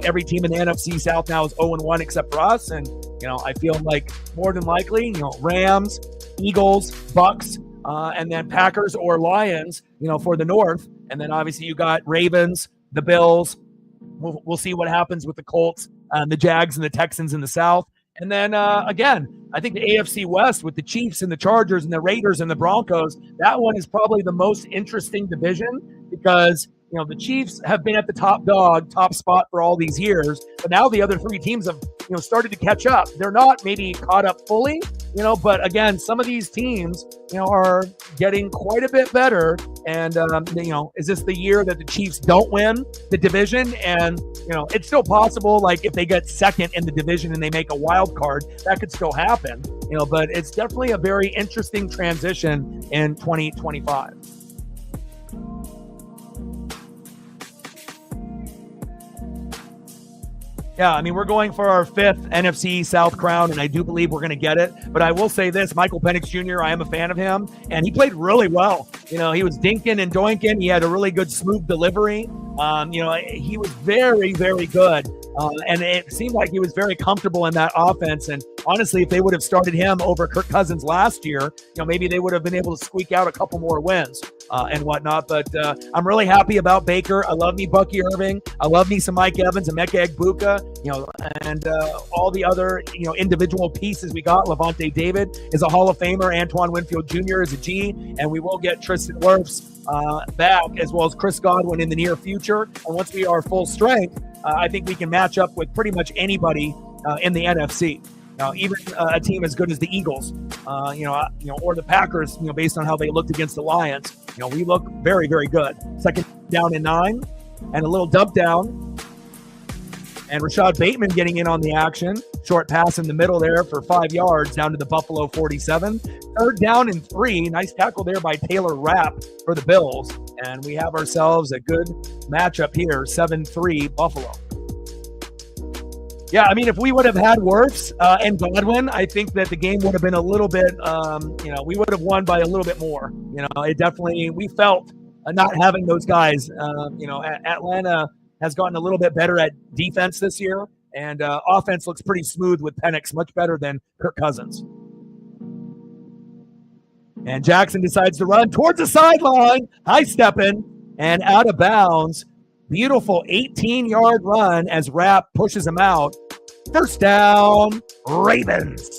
Every team in the NFC South now is 0-1 except for us. And, I feel like more than likely, Rams, Eagles, Bucs, and then Packers or Lions, for the North. And then obviously you got Ravens, the Bills. We'll see what happens with the Colts, the Jags, and the Texans in the South. And then, again, I think the AFC West with the Chiefs and the Chargers and the Raiders and the Broncos, that one is probably the most interesting division because, the Chiefs have been at the top spot for all these years. But now the other 3 teams have, started to catch up. They're not maybe caught up fully, but again, some of these teams, are getting quite a bit better. And, is this the year that the Chiefs don't win the division? And, it's still possible, like if they get second in the division and they make a wild card, that could still happen, but it's definitely a very interesting transition in 2025. Yeah, we're going for our 5th NFC South crown, and I do believe we're going to get it. But I will say this, Michael Penix Jr., I am a fan of him, and he played really well. He was dinking and doinking. He had a really good, smooth delivery. He was very, very good. And it seemed like he was very comfortable in that offense. And honestly, if they would have started him over Kirk Cousins last year, maybe they would have been able to squeak out a couple more wins and whatnot. But I'm really happy about Baker. I love me Bucky Irving. I love me some Mike Evans and Emeka Egbuka, and all the other, individual pieces we got. Levante David is a Hall of Famer. Antoine Winfield Jr. is a G. And we will get Tristan Wirfs back, as well as Chris Godwin in the near future. And once we are full strength, I think we can match up with pretty much anybody in the NFC. Even a team as good as the Eagles, or the Packers, based on how they looked against the Lions. We look very, very good. Second down and 9, and a little dump down. And Rashad Bateman getting in on the action. Short pass in the middle there for 5 yards down to the Buffalo 47. Third down and 3. Nice tackle there by Taylor Rapp for the Bills. And we have ourselves a good matchup here, 7-3 Buffalo. Yeah, if we would have had Wirfs and Godwin, I think that the game would have been a little bit, we would have won by a little bit more. It definitely, we felt not having those guys. Atlanta has gotten a little bit better at defense this year, and offense looks pretty smooth with Penix, much better than Kirk Cousins. And Jackson decides to run towards the sideline, high stepping, and out of bounds. Beautiful 18-yard run as Rapp pushes him out. First down, Ravens.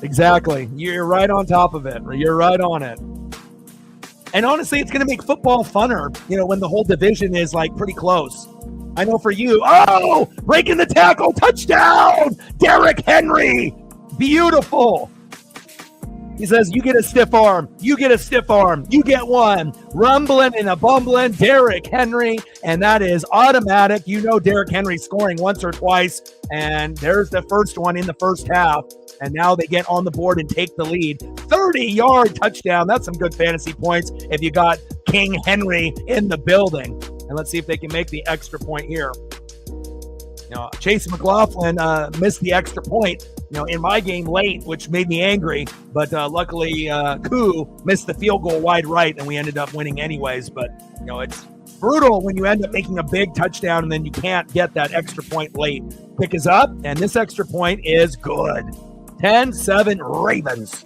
Exactly. You're right on top of it. You're right on it. And honestly, it's going to make football funner, when the whole division is like pretty close. I know for you. Oh, breaking the tackle, touchdown, Derrick Henry. Beautiful. He says, you get a stiff arm. You get a stiff arm. You get one. Rumbling and a bumbling, Derrick Henry. And that is automatic. Derrick Henry scoring once or twice. And there's the first one in the first half. And now they get on the board and take the lead. 30-yard touchdown. That's some good fantasy points if you got King Henry in the building. And let's see if they can make the extra point here. Chase McLaughlin missed the extra point, in my game late, which made me angry. But luckily, Koo missed the field goal wide right, and we ended up winning anyways. But, it's brutal when you end up making a big touchdown and then you can't get that extra point late. Pick is up, and this extra point is good. 10-7 Ravens.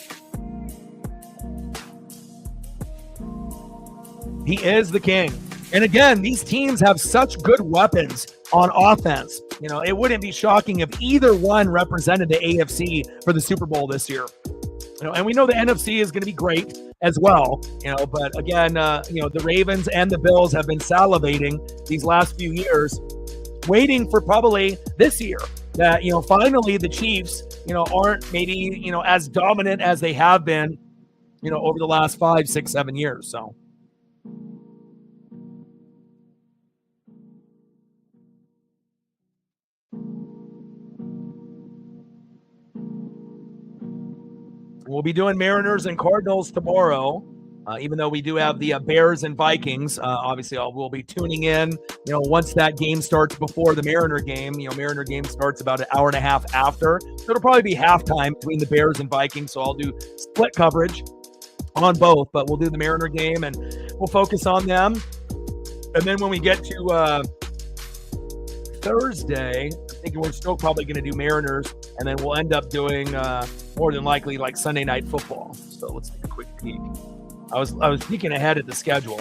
He is the king. And again, these teams have such good weapons on offense. It wouldn't be shocking if either one represented the AFC for the Super Bowl this year. And we know the NFC is going to be great as well. But again, the Ravens and the Bills have been salivating these last few years, waiting for probably this year that, finally the Chiefs, aren't maybe, as dominant as they have been, over the last 5, 6, 7 years. So. We'll be doing Mariners and Cardinals tomorrow, even though we do have the Bears and Vikings. Obviously, we'll be tuning in, once that game starts before the Mariner game. Mariner game starts about an hour and a half after. So it'll probably be halftime between the Bears and Vikings. So I'll do split coverage on both, but we'll do the Mariner game and we'll focus on them. And then when we get to Thursday, I think we're still probably going to do Mariners, and then we'll end up doing more than likely like Sunday Night Football. So let's take a quick peek. I was peeking ahead at the schedule,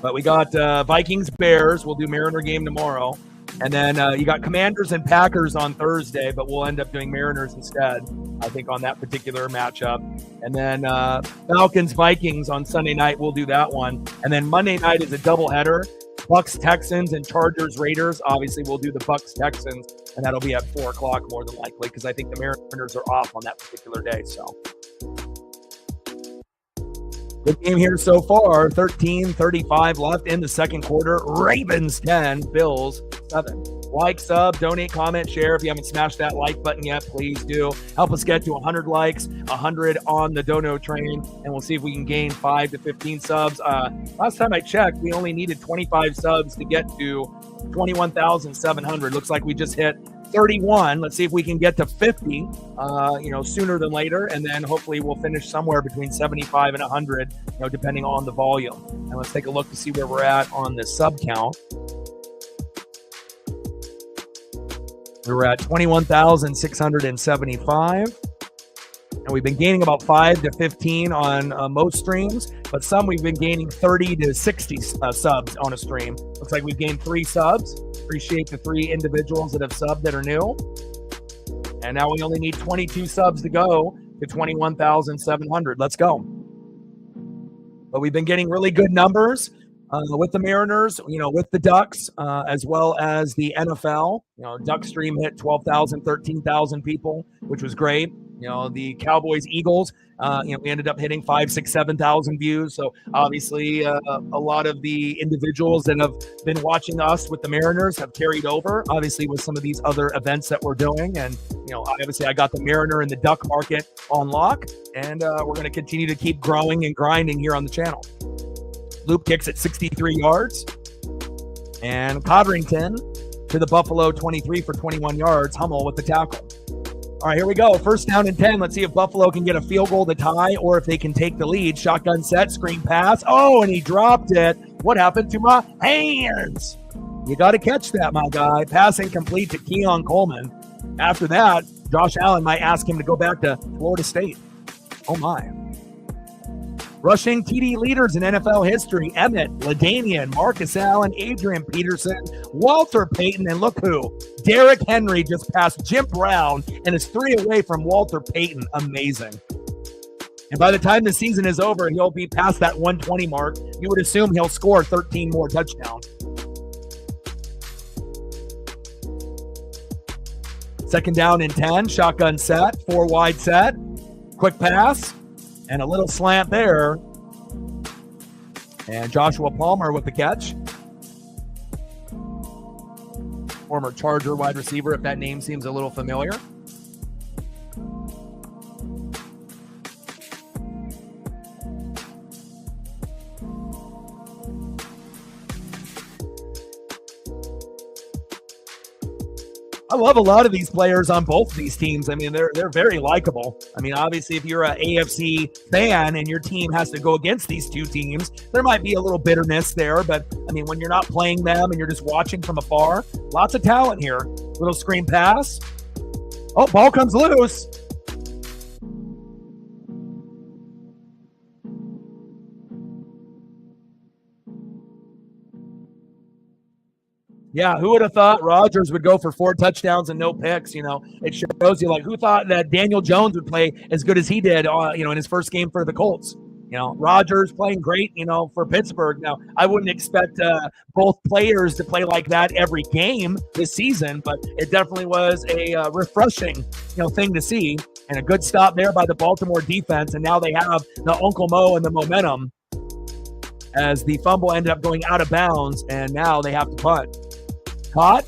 but we got Vikings Bears. We'll do Mariner game tomorrow, and then you got Commanders and Packers on Thursday, but we'll end up doing Mariners instead, I think, on that particular matchup. And then Falcons Vikings on Sunday night. We'll do that one, and then Monday night is a doubleheader. Bucs Texans and Chargers Raiders. Obviously, we'll do the Bucs Texans, and that'll be at 4 o'clock more than likely, because I think the Mariners are off on that particular day. So, good game here so far. 13:35 left in the second quarter. Ravens 10, Bills 7. Like, sub, donate, comment, share. If you haven't smashed that like button yet, please do. Help us get to 100 likes, 100 on the dono train, and we'll see if we can gain 5 to 15 subs. Last time I checked, we only needed 25 subs to get to 21,700. Looks like we just hit 31. Let's see if we can get to 50, sooner than later, and then hopefully we'll finish somewhere between 75 and 100, depending on the volume. And let's take a look to see where we're at on the sub count. We were at 21,675, and we've been gaining about 5 to 15 on most streams, but some we've been gaining 30 to 60 subs on a stream. Looks like we've gained 3 subs. Appreciate the 3 individuals that have subbed that are new. And now we only need 22 subs to go to 21,700. Let's go. But we've been getting really good numbers with the Mariners, with the Ducks, as well as the NFL. Duck stream hit 12,000, 13,000 people, which was great. The Cowboys, Eagles, we ended up hitting 5, 6, 7,000 views. So obviously a lot of the individuals that have been watching us with the Mariners have carried over, obviously, with some of these other events that we're doing. And, obviously I got the Mariner and the Duck market on lock, and we're going to continue to keep growing and grinding here on the channel. Loop kicks at 63 yards. And Codrington to the Buffalo 23 for 21 yards. Hummel with the tackle. All right, here we go. First down and 10. Let's see if Buffalo can get a field goal to tie or if they can take the lead. Shotgun set, screen pass. Oh, and he dropped it. What happened to my hands? You got to catch that, my guy. Pass incomplete to Keon Coleman. After that, Josh Allen might ask him to go back to Florida State. Oh, my. Rushing TD leaders in NFL history, Emmett, LaDainian, Marcus Allen, Adrian Peterson, Walter Payton, and look who. Derrick Henry just passed Jim Brown and is 3 away from Walter Payton. Amazing. And by the time the season is over, he'll be past that 120 mark. You would assume he'll score 13 more touchdowns. Second down and 10, shotgun set, 4 wide set, quick pass, and a little slant there. And Joshua Palmer with the catch. Former Charger wide receiver, if that name seems a little familiar. I love a lot of these players on both of these teams. I mean, they're very likable. I mean, obviously, if you're an AFC fan and your team has to go against these two teams, there might be a little bitterness there. But, I mean, when you're not playing them and you're just watching from afar, lots of talent here. Little screen pass. Oh, ball comes loose. Yeah, who would have thought Rodgers would go for 4 touchdowns and no picks? You know, it shows you, like, who thought that Daniel Jones would play as good as he did, in his first game for the Colts. You know, Rodgers playing great, for Pittsburgh. Now, I wouldn't expect both players to play like that every game this season, but it definitely was a refreshing, thing to see. And a good stop there by the Baltimore defense. And now they have the Uncle Mo and the momentum as the fumble ended up going out of bounds, and now they have to punt. Caught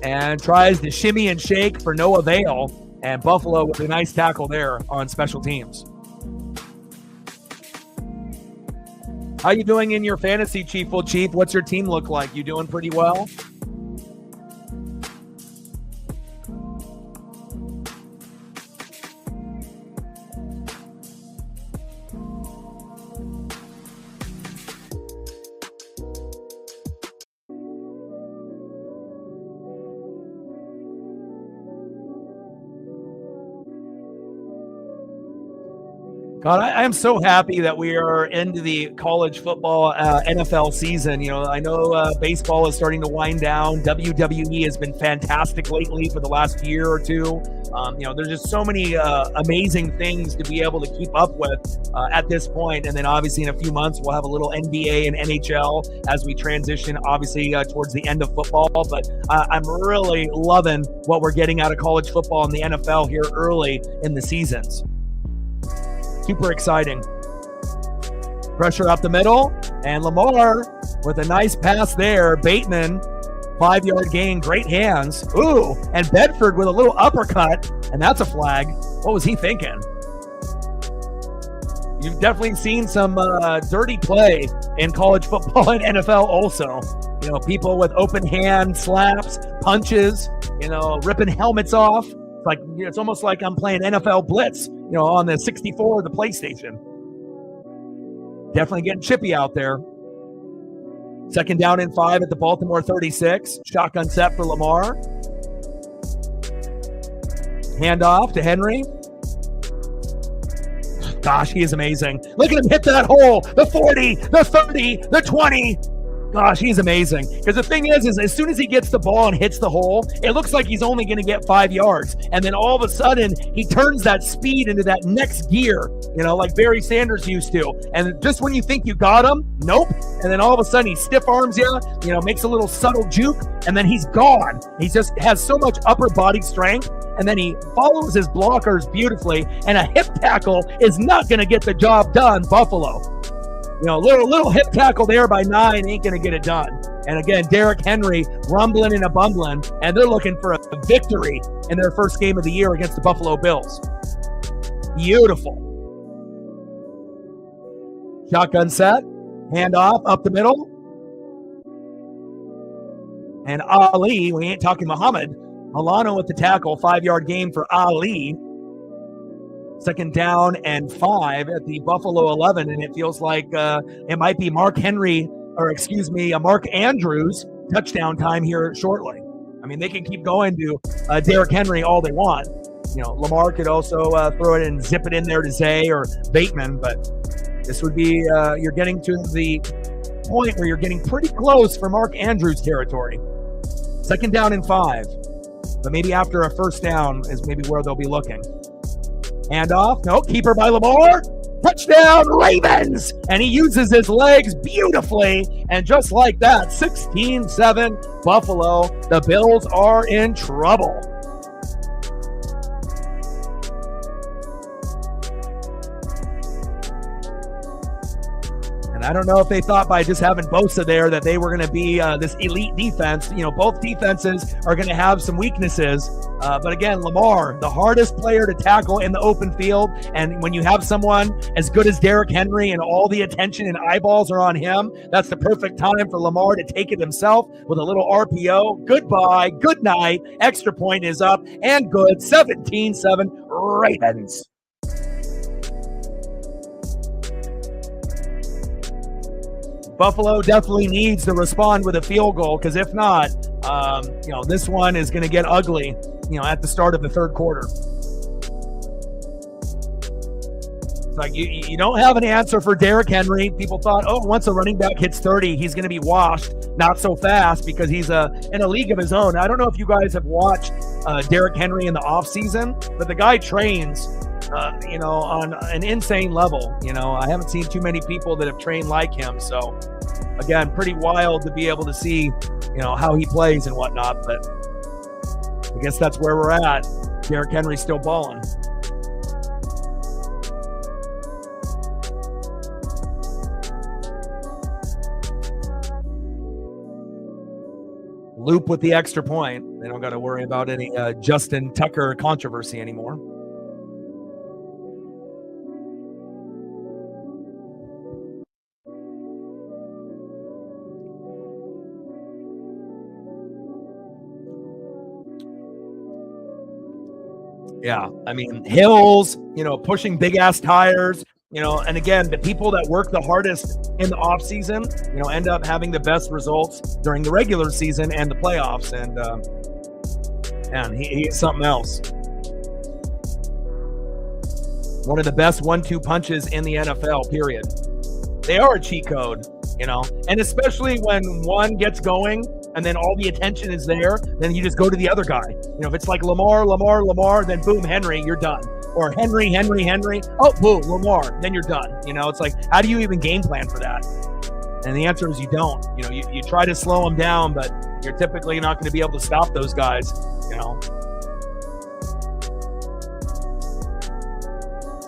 and tries to shimmy and shake for no avail, and Buffalo with a nice tackle there on special teams. How you doing in your fantasy, Chief? Well, Chief, what's your team look like? You doing pretty well? God, I am so happy that we are into the college football NFL season. I know baseball is starting to wind down. WWE has been fantastic lately for the last year or two. There's just so many amazing things to be able to keep up with at this point. And then obviously in a few months, we'll have a little NBA and NHL as we transition, obviously, towards the end of football. But I'm really loving what we're getting out of college football and the NFL here early in the seasons. Super exciting. Pressure up the middle, and Lamar with a nice pass there. Bateman, 5-yard gain, great hands. Ooh, and Bedford with a little uppercut, and that's a flag. What was he thinking? You've definitely seen some dirty play in college football and NFL also. People with open hand slaps, punches, ripping helmets off. It's almost like I'm playing NFL Blitz, on the 64 of the PlayStation. Definitely getting chippy out there. Second down and 5 at the Baltimore 36. Shotgun set for Lamar. Handoff to Henry. Gosh, he is amazing. Look at him hit that hole. The 40, the 30, the 20. Gosh, he's amazing. Because the thing is as soon as he gets the ball and hits the hole, it looks like he's only going to get 5 yards. And then all of a sudden, he turns that speed into that next gear, like Barry Sanders used to. And just when you think you got him, nope. And then all of a sudden, he stiff arms you, makes a little subtle juke, and then he's gone. He just has so much upper body strength. And then he follows his blockers beautifully. And a hip tackle is not going to get the job done, Buffalo. Little hip tackle there by 9 ain't going to get it done. And again, Derrick Henry rumbling and a bumbling, and they're looking for a victory in their first game of the year against the Buffalo Bills. Beautiful. Shotgun set, handoff up the middle. And Ali, we ain't talking Muhammad. Milano with the tackle, 5-yard gain for Ali. Second down and 5 at the Buffalo 11, and it feels like it might be Mark Andrews touchdown time here shortly. I mean, they can keep going to Derrick Henry all they want. Lamar could also throw it and zip it in there to Zay or Bateman, but this would be, you're getting to the point where you're getting pretty close for Mark Andrews territory. 2nd down and 5, but maybe after a 1st down is maybe where they'll be looking. Handoff, no, keeper by Lamar. Touchdown, Ravens! And he uses his legs beautifully. And just like that, 16-7 Buffalo. The Bills are in trouble. And I don't know if they thought by just having Bosa there that they were going to be this elite defense. Both defenses are going to have some weaknesses. But again, Lamar, the hardest player to tackle in the open field. And when you have someone as good as Derrick Henry and all the attention and eyeballs are on him, that's the perfect time for Lamar to take it himself with a little RPO. Goodbye, good night. Extra point is up and good. 17-7 Ravens. Buffalo definitely needs to respond with a field goal, because if not, this one is going to get ugly, at the start of the 3rd quarter. It's like you don't have an answer for Derrick Henry. People thought, once a running back hits 30, he's going to be washed. Not so fast, because he's in a league of his own. I don't know if you guys have watched Derrick Henry in the offseason, but the guy trains on an insane level. I haven't seen too many people that have trained like him. So, again, pretty wild to be able to see, how he plays and whatnot. But I guess that's where we're at. Derrick Henry's still balling. Loop with the extra point. They don't got to worry about any Justin Tucker controversy anymore. Yeah, I mean, hills, pushing big-ass tires, and again, the people that work the hardest in the offseason, end up having the best results during the regular season and the playoffs. And he is something else. One of the best 1-2 punches in the NFL, period. They are a cheat code, and especially when one gets going and then all the attention is there, then you just go to the other guy. If it's like Lamar, then boom, Henry, you're done. Or Henry, oh, boom, Lamar, then you're done. It's like, how do you even game plan for that? And the answer is you don't. You try to slow them down, but you're typically not going to be able to stop those guys,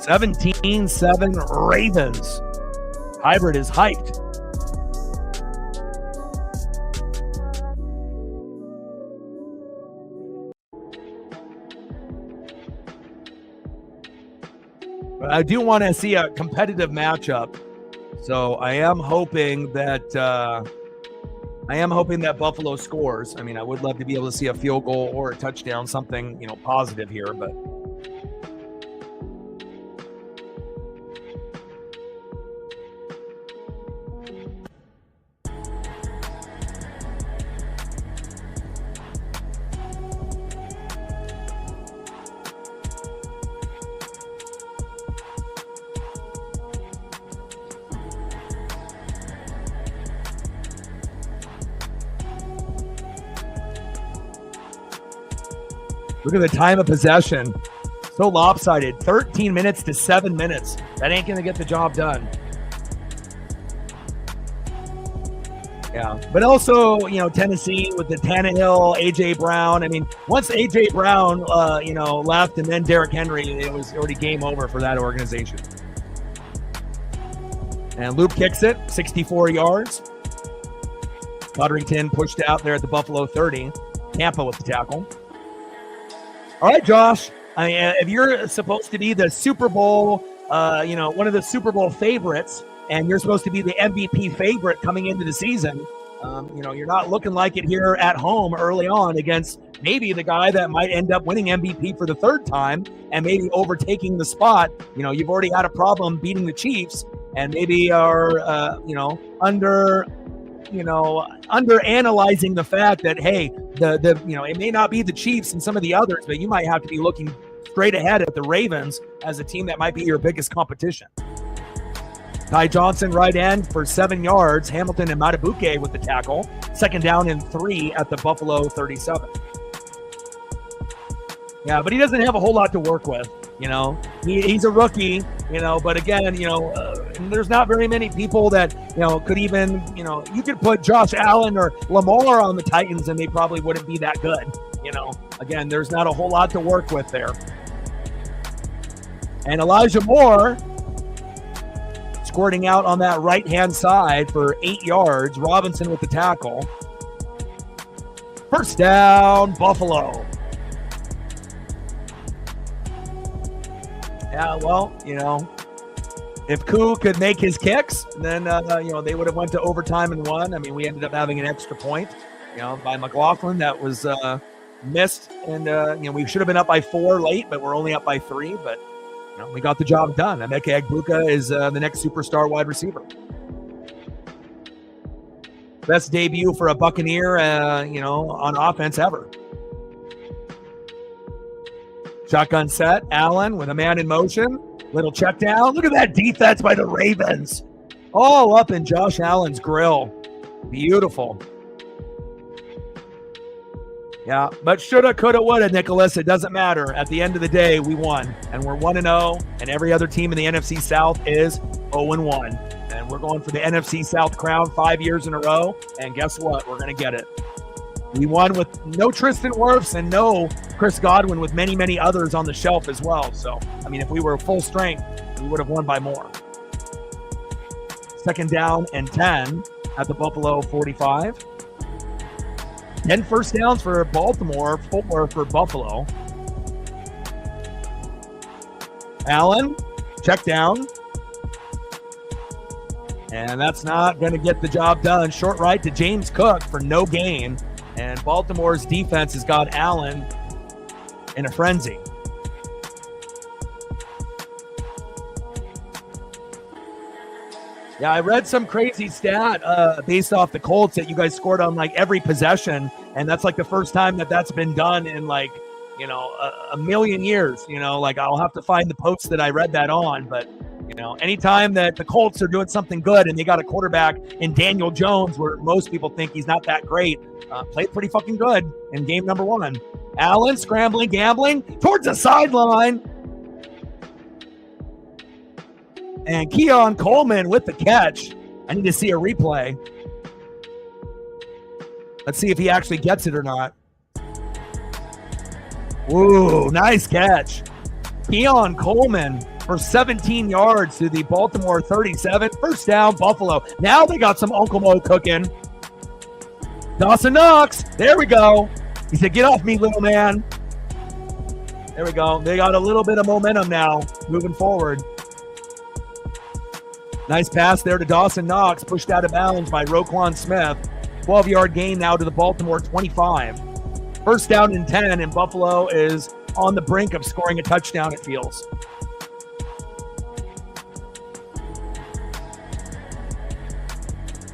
17-7 Ravens. Hybrid is hyped. But I do want to see a competitive matchup, so I am hoping that Buffalo scores. I mean, I would love to be able to see a field goal or a touchdown, something positive here, but. Look at the time of possession. So lopsided. 13 minutes to 7 minutes. That ain't going to get the job done. Yeah. But also, Tennessee with the Tannehill, A.J. Brown. I mean, once A.J. Brown, left and then Derrick Henry, it was already game over for that organization. And Loop kicks it, 64 yards. Codrington pushed out there at the Buffalo 30. Tampa with the tackle. All right, Josh, if you're supposed to be the Super Bowl, one of the Super Bowl favorites, and you're supposed to be the MVP favorite coming into the season, you're not looking like it here at home early on against maybe the guy that might end up winning MVP for the 3rd time and maybe overtaking the spot. You've already had a problem beating the Chiefs and maybe are, under analyzing the fact that, hey, it may not be the Chiefs and some of the others, but you might have to be looking straight ahead at the Ravens as a team that might be your biggest competition. Ty Johnson, right end for 7 yards. Hamilton and Matabuke with the tackle. Second down and 3 at the Buffalo 37. Yeah, but he doesn't have a whole lot to work with. He's a rookie, but again, there's not very many people that, could even, you could put Josh Allen or Lamar on the Titans and they probably wouldn't be that good. Again, there's not a whole lot to work with there. And Elijah Moore squirting out on that right-hand side for 8 yards. Robinson with the tackle. First down, Buffalo. Yeah, well, if Koo could make his kicks, then, they would have went to overtime and won. I mean, we ended up having an extra point, by McLaughlin that was missed. And, we should have been up by 4 late, but we're only up by 3. But, we got the job done. Emeka Egbuka is the next superstar wide receiver. Best debut for a Buccaneer, on offense ever. Shotgun set, Allen with a man in motion. Little check down. Look at that defense by the Ravens. All up in Josh Allen's grill. Beautiful. Yeah, but shoulda, coulda, woulda, Nicholas. It doesn't matter. At the end of the day, we won. And we're 1-0, and every other team in the NFC South is 0-1. And we're going for the NFC South crown 5 years in a row. And guess what? We're going to get it. We won with no Tristan Wirfs and no Chris Godwin, with many, many others on the shelf as well. So, I mean, if we were full strength, we would have won by more. Second down and 10 at the Buffalo 45. 10 first downs for Baltimore, 4 for Buffalo. Allen, check down. And that's not going to get the job done. Short right to James Cook for no gain. And Baltimore's defense has got Allen in a frenzy. Yeah, I read some crazy stat based off the Colts that you guys scored on like every possession. And that's like the first time that that's been done in like, a million years. Like I'll have to find the post that I read that on. But, anytime that the Colts are doing something good and they got a quarterback in Daniel Jones, where most people think he's not that great, played pretty fucking good in game number 1. Allen scrambling, gambling towards the sideline. And Keon Coleman with the catch. I need to see a replay. Let's see if he actually gets it or not. Ooh, nice catch. Keon Coleman for 17 yards to the Baltimore 37. First down, Buffalo. Now they got some Uncle Mo cooking. Dawson Knox. There we go. He said, get off me, little man. There we go. They got a little bit of momentum now moving forward. Nice pass there to Dawson Knox. Pushed out of bounds by Roquan Smith. 12-yard gain now to the Baltimore 25. First down and 10, and Buffalo is on the brink of scoring a touchdown, it feels.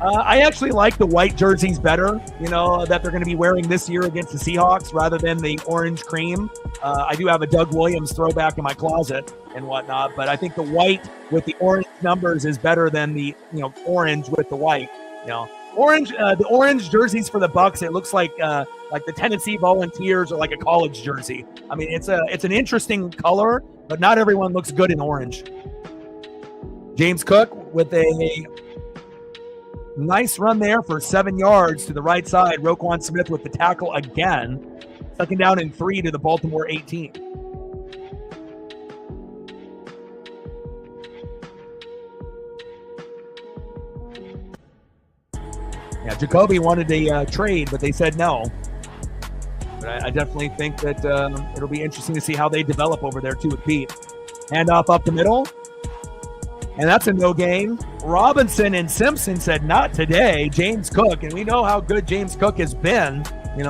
I actually like the white jerseys better, that they're going to be wearing this year against the Seahawks rather than the orange cream. I do have a Doug Williams throwback in my closet and whatnot, but I think the white with the orange numbers is better than the, orange with the white. Orange, the orange jerseys for the Bucs, it looks like the Tennessee Volunteers or like a college jersey. I mean, it's an interesting color, but not everyone looks good in orange. James Cook with a nice run there for 7 yards to the right side. Roquan Smith with the tackle again. Second down and 3 to the Baltimore 18. Yeah, Jacoby wanted a trade, but they said no. But I definitely think that it'll be interesting to see how they develop over there too with Pete. Handoff up the middle. And that's a no gain. Robinson and Simpson said not today. James Cook, and we know how good James Cook has been,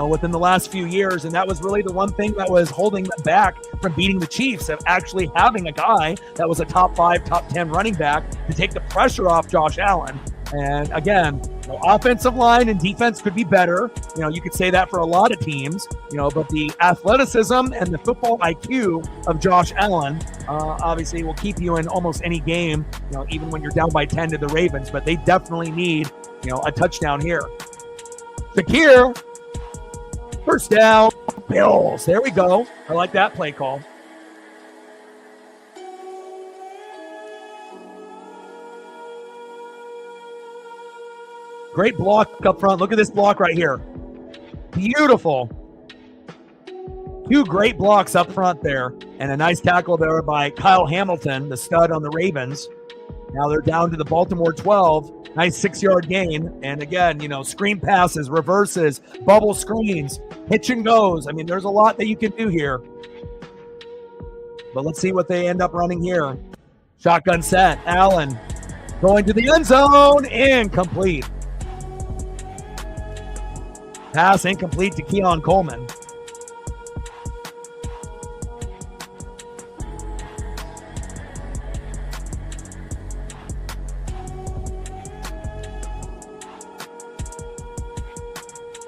within the last few years. And that was really the one thing that was holding them back from beating the Chiefs, of actually having a guy that was a top 5, top 10 running back to take the pressure off Josh Allen. And again, offensive line and defense could be better. You could say that for a lot of teams, but the athleticism and the football IQ of Josh Allen obviously will keep you in almost any game, even when you're down by 10 to the Ravens. But they definitely need, a touchdown here. Shakir, first down, Bills. There we go. I like that play call. Great block up front. Look at this block right here. Beautiful. 2 great blocks up front there. And a nice tackle there by Kyle Hamilton, the stud on the Ravens. Now they're down to the Baltimore 12. Nice 6-yard gain. And again, screen passes, reverses, bubble screens, hitch and goes. I mean, there's a lot that you can do here. But let's see what they end up running here. Shotgun set. Allen going to the end zone. Incomplete. Pass incomplete to Keon Coleman.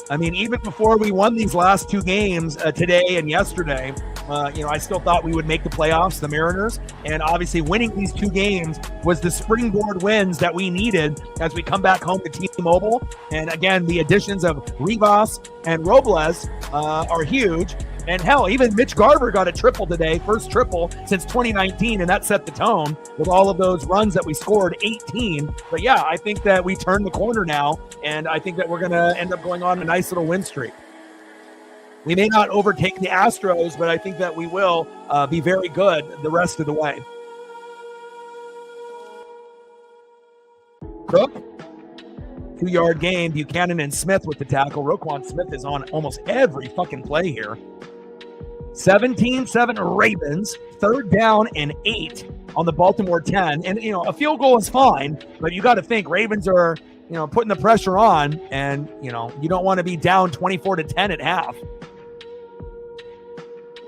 I mean, even before we won these last 2 games, today and yesterday, I still thought we would make the playoffs, the Mariners. And obviously winning these 2 games was the springboard wins that we needed as we come back home to T-Mobile. And again, the additions of Rivas and Robles are huge. And hell, even Mitch Garver got a triple today, first triple since 2019, and that set the tone with all of those runs that we scored, 18. But yeah, I think that we turned the corner now, and I think that we're going to end up going on a nice little win streak. We may not overtake the Astros, but I think that we will be very good the rest of the way. Cook, 2-yard gain. Buchanan and Smith with the tackle. Roquan Smith is on almost every fucking play here. 17-7 Ravens, 3rd down and 8 on the Baltimore 10. And, a field goal is fine, but you got to think Ravens are, putting the pressure on, and, you don't want to be down 24-10 at half.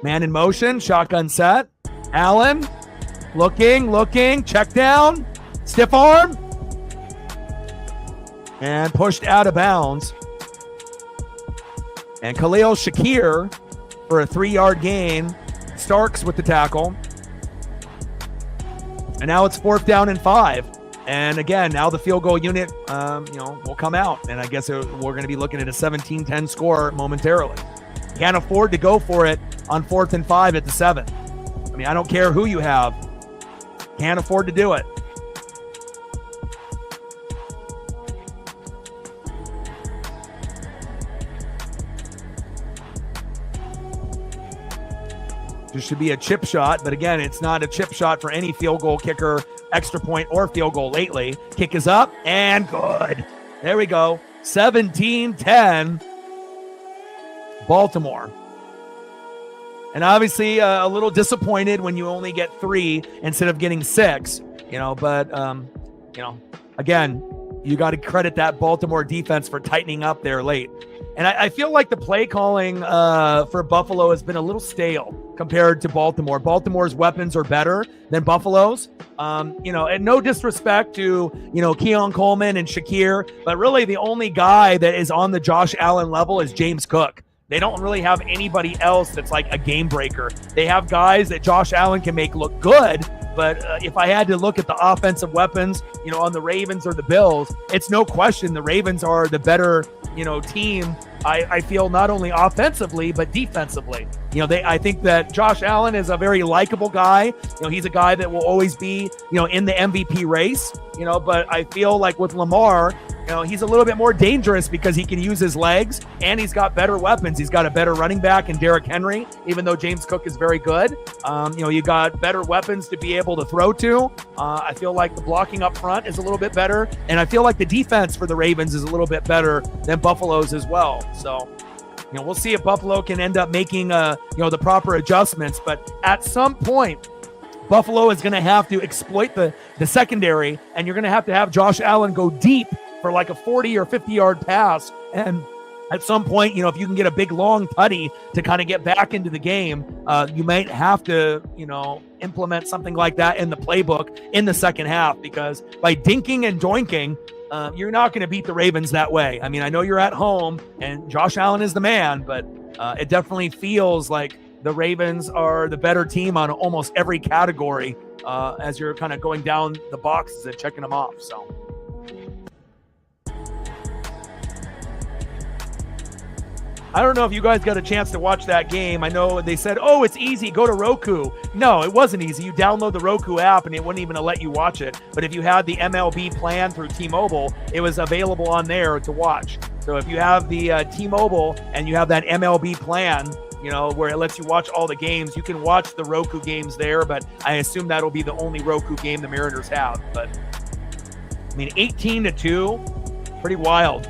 Man in motion, shotgun set. Allen, looking, check down, stiff arm, and pushed out of bounds. And Khalil Shakir for a 3-yard gain. Starks with the tackle. And now it's 4th down and 5. And again, now the field goal unit, will come out. And I guess we're going to be looking at a 17-10 score momentarily. Can't afford to go for it on 4th and 5 at the 7. I mean, I don't care who you have. Can't afford to do it. This should be a chip shot, but again, it's not a chip shot for any field goal kicker, extra point, or field goal lately. Kick is up and good. There we go. 17-10 Baltimore. And obviously a little disappointed when you only get 3 instead of getting 6, but again, you got to credit that Baltimore defense for tightening up there late. And I feel like the play calling for Buffalo has been a little stale compared to Baltimore. Baltimore's weapons are better than Buffalo's. And no disrespect to, Keon Coleman and Shakir, but really the only guy that is on the Josh Allen level is James Cook. They don't really have anybody else that's like a game breaker. They have guys that Josh Allen can make look good, but if I had to look at the offensive weapons, on the Ravens or the Bills, it's no question the Ravens are the better, team. I feel not only offensively, but defensively. I think that Josh Allen is a very likable guy. He's a guy that will always be, in the MVP race, but I feel like with Lamar, he's a little bit more dangerous because he can use his legs and he's got better weapons. He's got a better running back in Derrick Henry, even though James Cook is very good. You got better weapons to be able to throw to. I feel like the blocking up front is a little bit better. And I feel like the defense for the Ravens is a little bit better than Buffalo's as well. So, we'll see if Buffalo can end up making, the proper adjustments. But at some point, Buffalo is going to have to exploit the secondary, and you're going to have Josh Allen go deep for like a 40 or 50-yard pass. And at some point, if you can get a big, long tutty to kind of get back into the game, you might have to, implement something like that in the playbook in the second half, because by dinking and doinking, you're not going to beat the Ravens that way. I mean, I know you're at home and Josh Allen is the man, but it definitely feels like the Ravens are the better team on almost every category as you're kind of going down the boxes and checking them off. So. I don't know if you guys got a chance to watch that game. I know they said, oh, it's easy, go to Roku. No, it wasn't easy. You download the Roku app and it wouldn't even let you watch it. But if you had the MLB plan through T-Mobile, it was available on there to watch. So if you have the T-Mobile and you have that MLB plan, you know, where it lets you watch all the games, you can watch the Roku games there, but I assume that'll be the only Roku game the Mariners have. But, I mean, 18-2, pretty wild.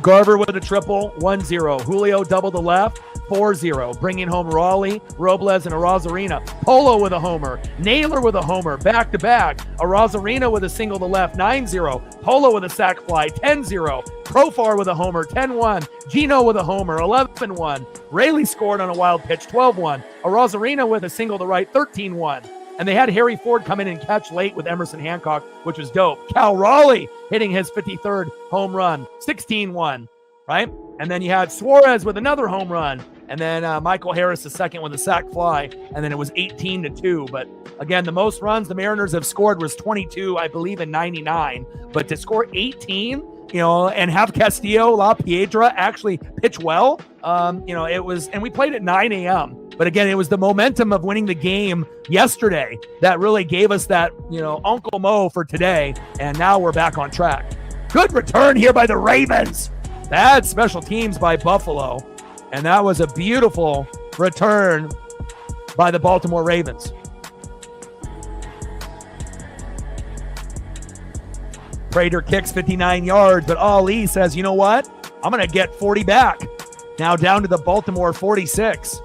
Garver with a triple, 1-0. Julio double the left, 4-0. Bringing home Raleigh, Robles, and Arozarena. Polo with a homer. Naylor with a homer, back-to-back. Arozarena with a single to left, 9-0. Polo with a sac fly, 10-0. Profar with a homer, 10-1. Gino with a homer, 11-1. Raley scored on a wild pitch, 12-1. Arozarena with a single to right, 13-1. And they had Harry Ford come in and catch late with Emerson Hancock, which was dope. Cal Raleigh hitting his 53rd home run, 16-1, right? And then you had Suarez with another home run. And then Michael Harris the second with a sac fly. And then it was 18-2. But again, the most runs the Mariners have scored was 22, I believe, in 99. But to score 18, you know, and have Castillo, La Piedra actually pitch well, you know, it was, and we played at 9 a.m. But again, it was the momentum of winning the game yesterday that really gave us that, you know, Uncle Mo for today. And now we're back on track. Good return here by the Ravens. Bad special teams by Buffalo. And that was a beautiful return by the Baltimore Ravens. Prater kicks 59 yards, but Ali says, you know what? I'm going to get 40 back. Now down to the Baltimore 46.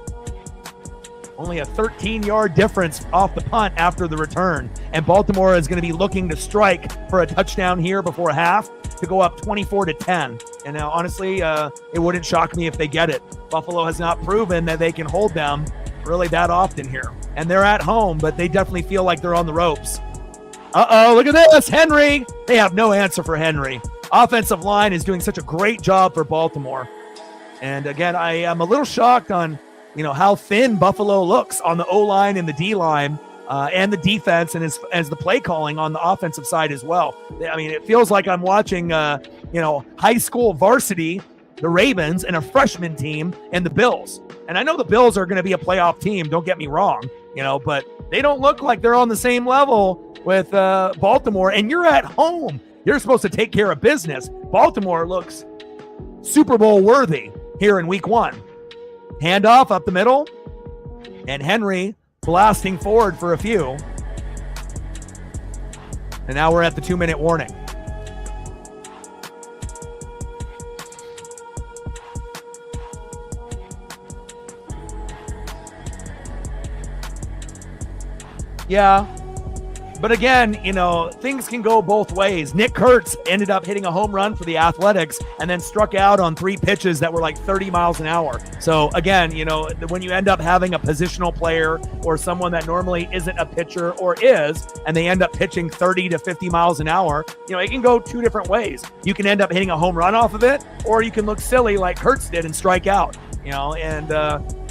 Only a 13-yard difference off the punt after the return. And Baltimore is going to be looking to strike for a touchdown here before half to go up 24-10. And now, honestly, it wouldn't shock me if they get it. Buffalo has not proven that they can hold them really that often here. And they're at home, but they definitely feel like they're on the ropes. Uh-oh, look at this. Henry. They have no answer for Henry. Offensive line is doing such a great job for Baltimore. And again, I am a little shocked on, you know, how thin Buffalo looks on the O-line and the D-line and the defense and as the play calling on the offensive side as well. I mean, it feels like I'm watching, you know, high school varsity, the Ravens, and a freshman team and the Bills. And I know the Bills are going to be a playoff team, don't get me wrong, you know, but they don't look like they're on the same level with Baltimore. And you're at home. You're supposed to take care of business. Baltimore looks Super Bowl worthy here in week 1. Handoff up the middle, and Henry blasting forward for a few. And now we're at the 2-minute warning. Yeah. But again, you know, things can go both ways. Nick Kurtz ended up hitting a home run for the Athletics and then struck out on 3 pitches that were like 30 miles an hour. So again, you know, when you end up having a positional player or someone that normally isn't a pitcher or is, and they end up pitching 30 to 50 miles an hour, you know, it can go 2 different ways. You can end up hitting a home run off of it, or you can look silly like Kurtz did and strike out. You know, and,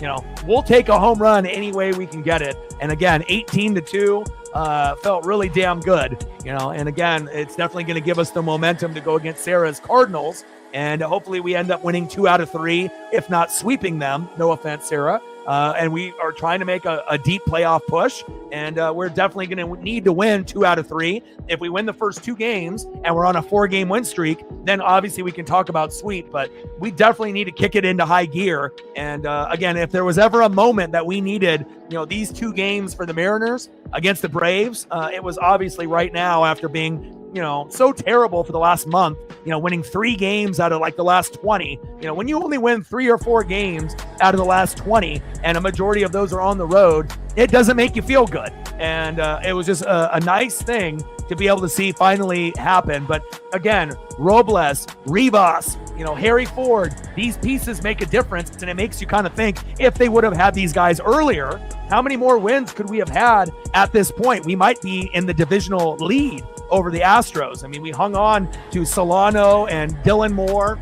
you know, we'll take a home run any way we can get it. And again, 18-2 felt really damn good, you know, and again, it's definitely going to give us the momentum to go against Sarah's Cardinals. And hopefully we end up winning 2 out of 3, if not sweeping them. No offense, Sarah. And we are trying to make a deep playoff push. And we're definitely going to need to win 2 out of 3. If we win the first 2 games and we're on a 4-game win streak, then obviously we can talk about sweep. But we definitely need to kick it into high gear. And again, if there was ever a moment that we needed, you know, these 2 games for the Mariners against the Braves, it was obviously right now after being, you know, so terrible for the last month, you know, winning 3 games out of like the last 20. You know, when you only win 3 or 4 games out of the last 20 and a majority of those are on the road, it doesn't make you feel good. And it was just a nice thing to be able to see finally happen. But again, Robles, Rivas, you know, Harry Ford, these pieces make a difference. And it makes you kind of think, if they would have had these guys earlier, how many more wins could we have had at this point? We might be in the divisional lead over the Astros. I mean, we hung on to Solano and Dylan Moore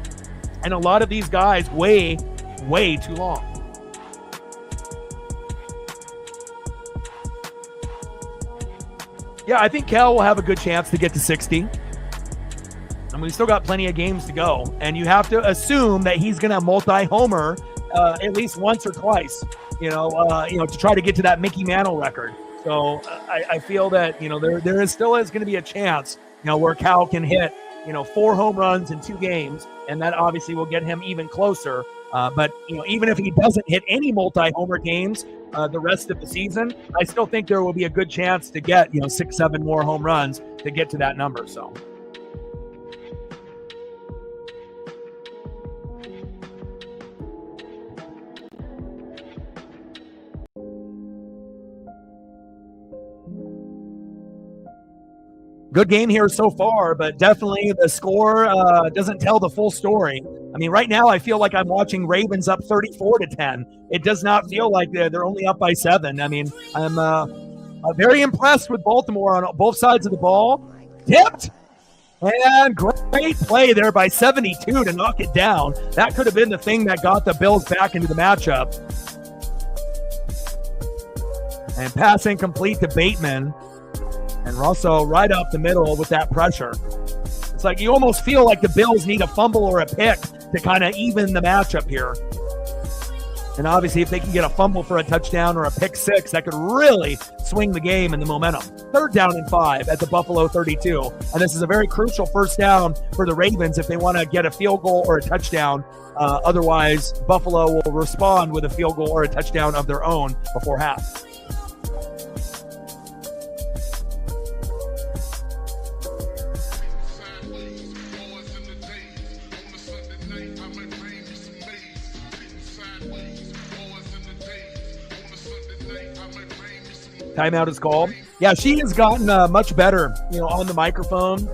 and a lot of these guys way too long. Yeah, I think Cal will have a good chance to get to 60. I mean, we still got plenty of games to go, and you have to assume that he's going to multi-homer at least once or twice, to try to get to that Mickey Mantle record. So I feel that, there still is going to be a chance, where Cal can hit, 4 home runs in 2 games, and that obviously will get him even closer. But even if he doesn't hit any multi-homer games the rest of the season, I still think there will be a good chance to get 6-7 more home runs to get to that number. So. Good game here so far, but definitely the score doesn't tell the full story. I mean, right now I feel like I'm watching Ravens up 34-10. It does not feel like they're only up by 7. I mean, I'm very impressed with Baltimore on both sides of the ball. Tipped, and great play there by 72 to knock it down. That could have been the thing that got the Bills back into the matchup. And pass incomplete to Bateman. And Russo right up the middle with that pressure. It's like you almost feel like the Bills need a fumble or a pick to kind of even the matchup here. And obviously, if they can get a fumble for a touchdown or a pick 6, that could really swing the game and the momentum. 3rd down and 5 at the Buffalo 32. And this is a very crucial first down for the Ravens if they want to get a field goal or a touchdown. Otherwise, Buffalo will respond with a field goal or a touchdown of their own before half. Timeout is called. Yeah, she has gotten much better, on the microphone.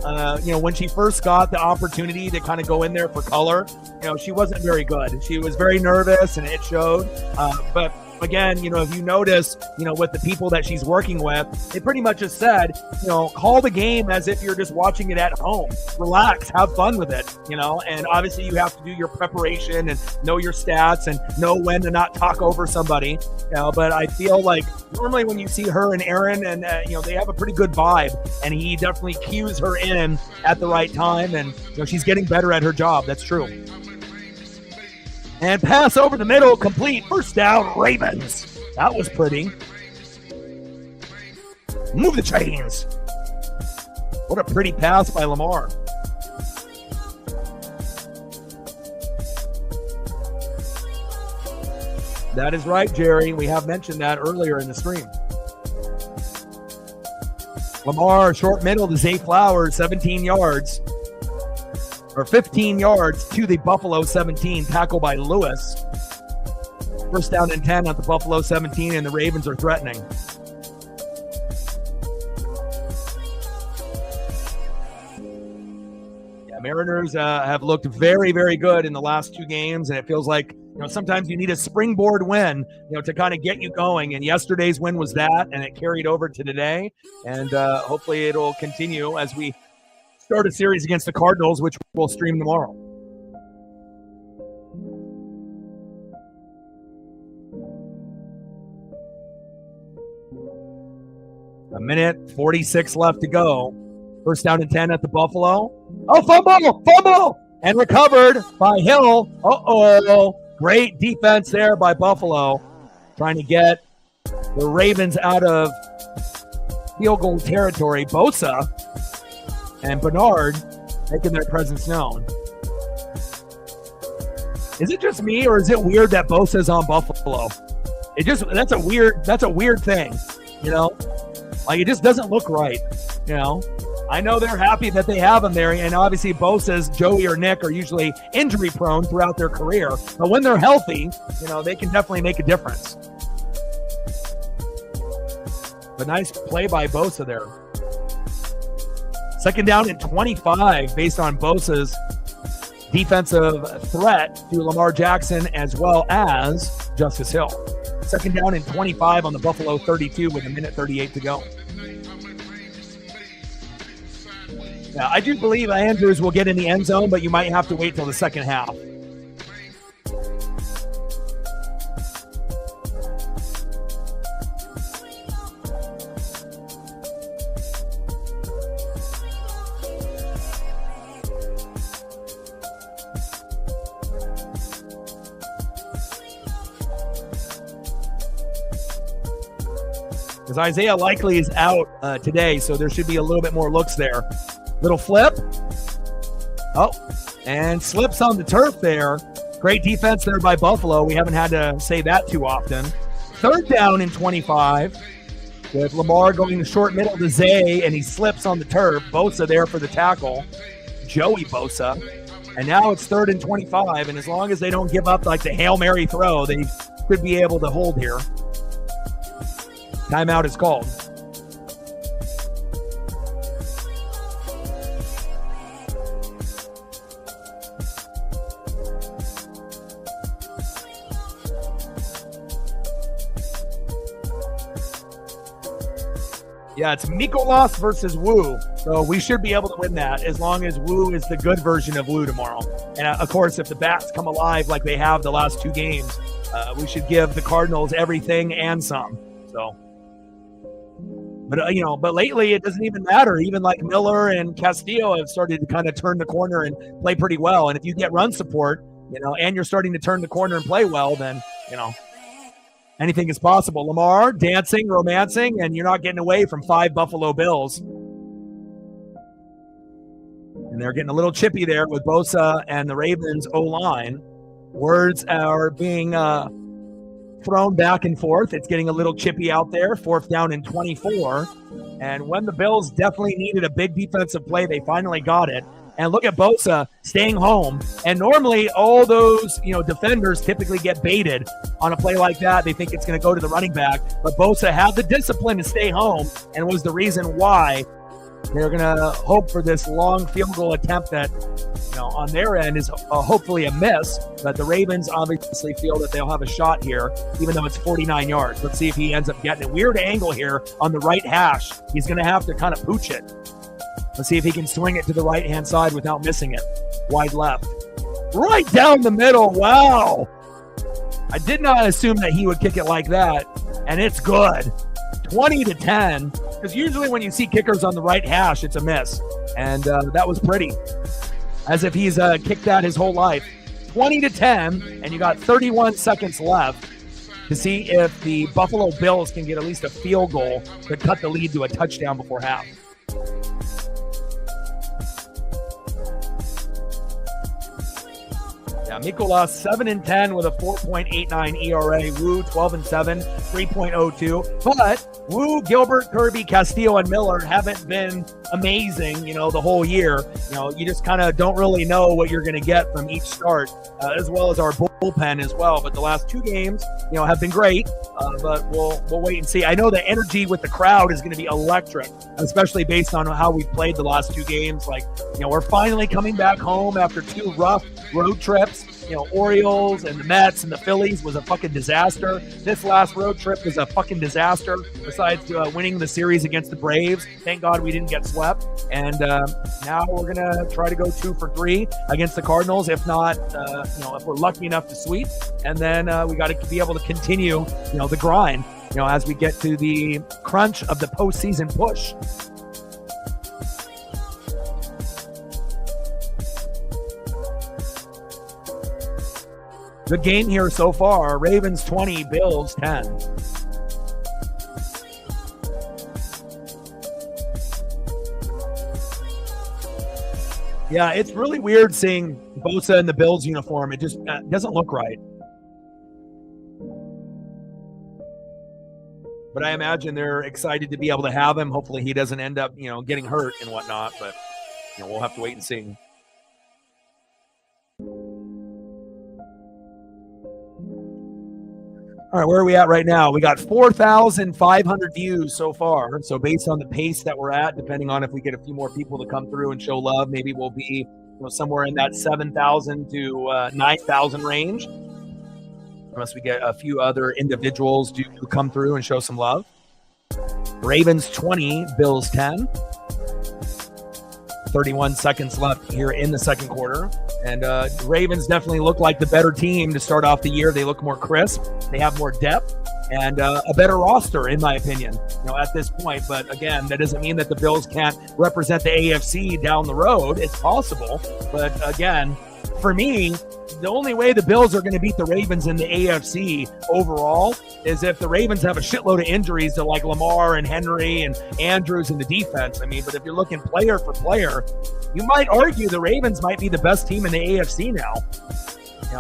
When she first got the opportunity to kind of go in there for color, she wasn't very good. She was very nervous, and it showed. But again, if you notice, with the people that she's working with, they pretty much just said, call the game as if you're just watching it at home. Relax, have fun with it, and obviously you have to do your preparation and know your stats and know when to not talk over somebody, but I feel like normally when you see her and Aaron and, they have a pretty good vibe, and he definitely cues her in at the right time, and, she's getting better at her job. That's true. And pass over the middle, complete. First down, Ravens. That was pretty. Move the chains. What a pretty pass by Lamar. That is right, Jerry. We have mentioned that earlier in the stream. Lamar, short middle to Zay Flowers, 17 yards. Or 15 yards to the Buffalo 17, tackle by Lewis. First down and 10 at the Buffalo 17, and the Ravens are threatening. Yeah, Mariners have looked very, very good in the last 2 games, and it feels like sometimes you need a springboard win, to kind of get you going. And yesterday's win was that, and it carried over to today. And hopefully it'll continue as we start a series against the Cardinals, which we'll stream tomorrow. A minute 46 left to go. First down and 10 at the Buffalo. Oh, fumble, and recovered by Hill. Great defense there by Buffalo, trying to get the Ravens out of field goal territory. Bosa and Bernard making their presence known. Is it just me, or is it weird that Bosa's on Buffalo? That's a weird thing, Like, it just doesn't look right, I know they're happy that they have him there, and obviously Bosa's, Joey or Nick are usually injury prone throughout their career, but when they're healthy, they can definitely make a difference. But nice play by Bosa there. Second down and 25 based on Bosa's defensive threat to Lamar Jackson as well as Justice Hill. Second down and 25 on the Buffalo 32 with a minute 38 to go. Yeah, I do believe Andrews will get in the end zone, but you might have to wait till the second half. Because Isaiah Likely is out today, so there should be a little bit more looks there. Little flip. Oh, and slips on the turf there. Great defense there by Buffalo. We haven't had to say that too often. Third down and 25 with Lamar going the short middle to Zay, and he slips on the turf. Bosa there for the tackle. Joey Bosa. And now it's 3rd and 25, and as long as they don't give up like the Hail Mary throw, they could be able to hold here. Timeout is called. Yeah, it's Mikolas versus Wu. So we should be able to win that as long as Wu is the good version of Wu tomorrow. And of course, if the Bats come alive like they have the last 2 games, we should give the Cardinals everything and some. So, but lately it doesn't even matter. Even like Miller and Castillo have started to kind of turn the corner and play pretty well. And if you get run support, and you're starting to turn the corner and play well, then, anything is possible. Lamar dancing, romancing, and you're not getting away from 5 Buffalo Bills. And they're getting a little chippy there with Bosa and the Ravens O-line. Words are being thrown back and forth. It's getting a little chippy out there. 4th down and 24. And when the Bills definitely needed a big defensive play, they finally got it. And look at Bosa staying home. And normally all those, defenders typically get baited on a play like that. They think it's going to go to the running back. But Bosa had the discipline to stay home and was the reason why they're going to hope for this long field goal attempt that, on their end is hopefully a miss. But the Ravens obviously feel that they'll have a shot here, even though it's 49 yards. Let's see if he ends up getting a weird angle here on the right hash. He's going to have to kind of pooch it. Let's see if he can swing it to the right-hand side without missing it. Wide left. Right down the middle. Wow. I did not assume that he would kick it like that. And it's good. 20-10. Because usually when you see kickers on the right hash, it's a miss. And that was pretty. As if he's kicked that his whole life. 20-10. And you got 31 seconds left to see if the Buffalo Bills can get at least a field goal to cut the lead to a touchdown before half. Yeah, Mikolas 7-10 with a 4.89 ERA. Wu 12-7, 3.02. But Wu, Gilbert, Kirby, Castillo, and Miller haven't been amazing, the whole year. You just kind of don't really know what you're going to get from each start, as well as our bullpen as well. But the last 2 games, have been great. But we'll wait and see. I know the energy with the crowd is going to be electric, especially based on how we've played the last 2 games. We're finally coming back home after 2 rough road trips. Orioles and the Mets and the Phillies was a fucking disaster. This last road trip was a fucking disaster. Besides winning the series against the Braves, thank God we didn't get swept. And now we're gonna try to go 2 for 3 against the Cardinals. If not, if we're lucky enough to sweep, and then we got to be able to continue, the grind, as we get to the crunch of the postseason push. Good game here so far. Ravens 20, Bills 10. Yeah, it's really weird seeing Bosa in the Bills uniform. It just doesn't look right. But I imagine they're excited to be able to have him. Hopefully he doesn't end up, getting hurt and whatnot. But, we'll have to wait and see. All right, where are we at right now? We got 4,500 views so far. So based on the pace that we're at, depending on if we get a few more people to come through and show love, maybe we'll be somewhere in that 7,000 to 9,000 range. Unless we get a few other individuals to come through and show some love. Ravens 20, Bills 10. 31 seconds left here in the second quarter. And the Ravens definitely look like the better team to start off the year. They look more crisp. They have more depth and a better roster, in my opinion, at this point. But again, that doesn't mean that the Bills can't represent the AFC down the road. It's possible. But again, for me, the only way the Bills are going to beat the Ravens in the AFC overall is if the Ravens have a shitload of injuries to like Lamar and Henry and Andrews in the defense. I mean, but if you're looking player for player, you might argue the Ravens might be the best team in the AFC now.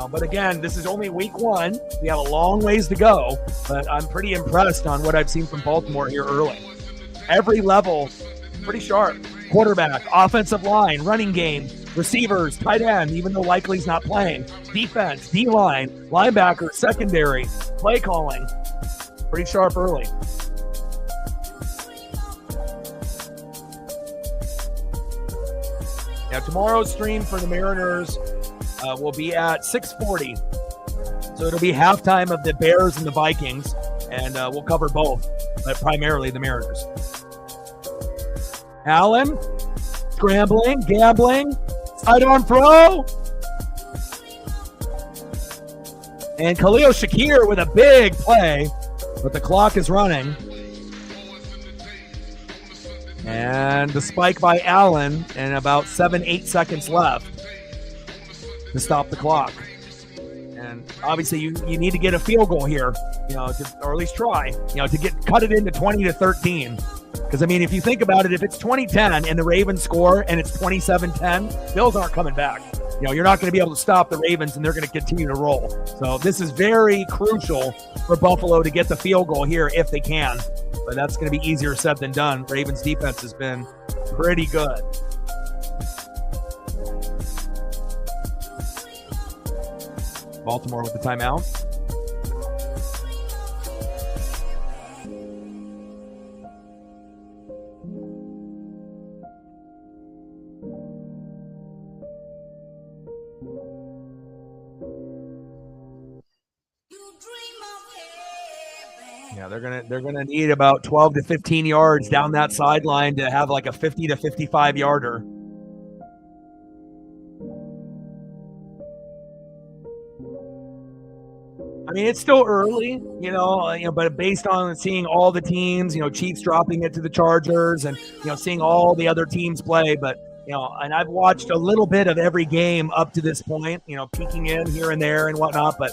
But again, this is only week 1. We have a long ways to go, but I'm pretty impressed on what I've seen from Baltimore here early. Every level, pretty sharp. Quarterback, offensive line, running game, receivers, tight end, even though Likely's not playing, defense, D-line, linebacker, secondary, play calling. Pretty sharp early. Now, tomorrow's stream for the Mariners will be at 6:40. So it'll be halftime of the Bears and the Vikings, and we'll cover both, but primarily the Mariners. Allen, scrambling, gambling, sidearm throw. And Khalil Shakir with a big play, but the clock is running. And the spike by Allen, and about 7-8 seconds left to stop the clock. And obviously you need to get a field goal here, or at least try, to cut it into 20-13. Because, I mean, if you think about it, if it's 20-10 and the Ravens score and it's 27-10, Bills aren't coming back. You're not going to be able to stop the Ravens, and they're going to continue to roll. So this is very crucial for Buffalo to get the field goal here if they can. But that's going to be easier said than done. Ravens defense has been pretty good. Baltimore with the timeout. Yeah, they're gonna need about 12 to 15 yards down that sideline to have like a 50 to 55 yarder. I mean, it's still early, but based on seeing all the teams, Chiefs dropping it to the Chargers, and seeing all the other teams play, but and I've watched a little bit of every game up to this point, peeking in here and there and whatnot. But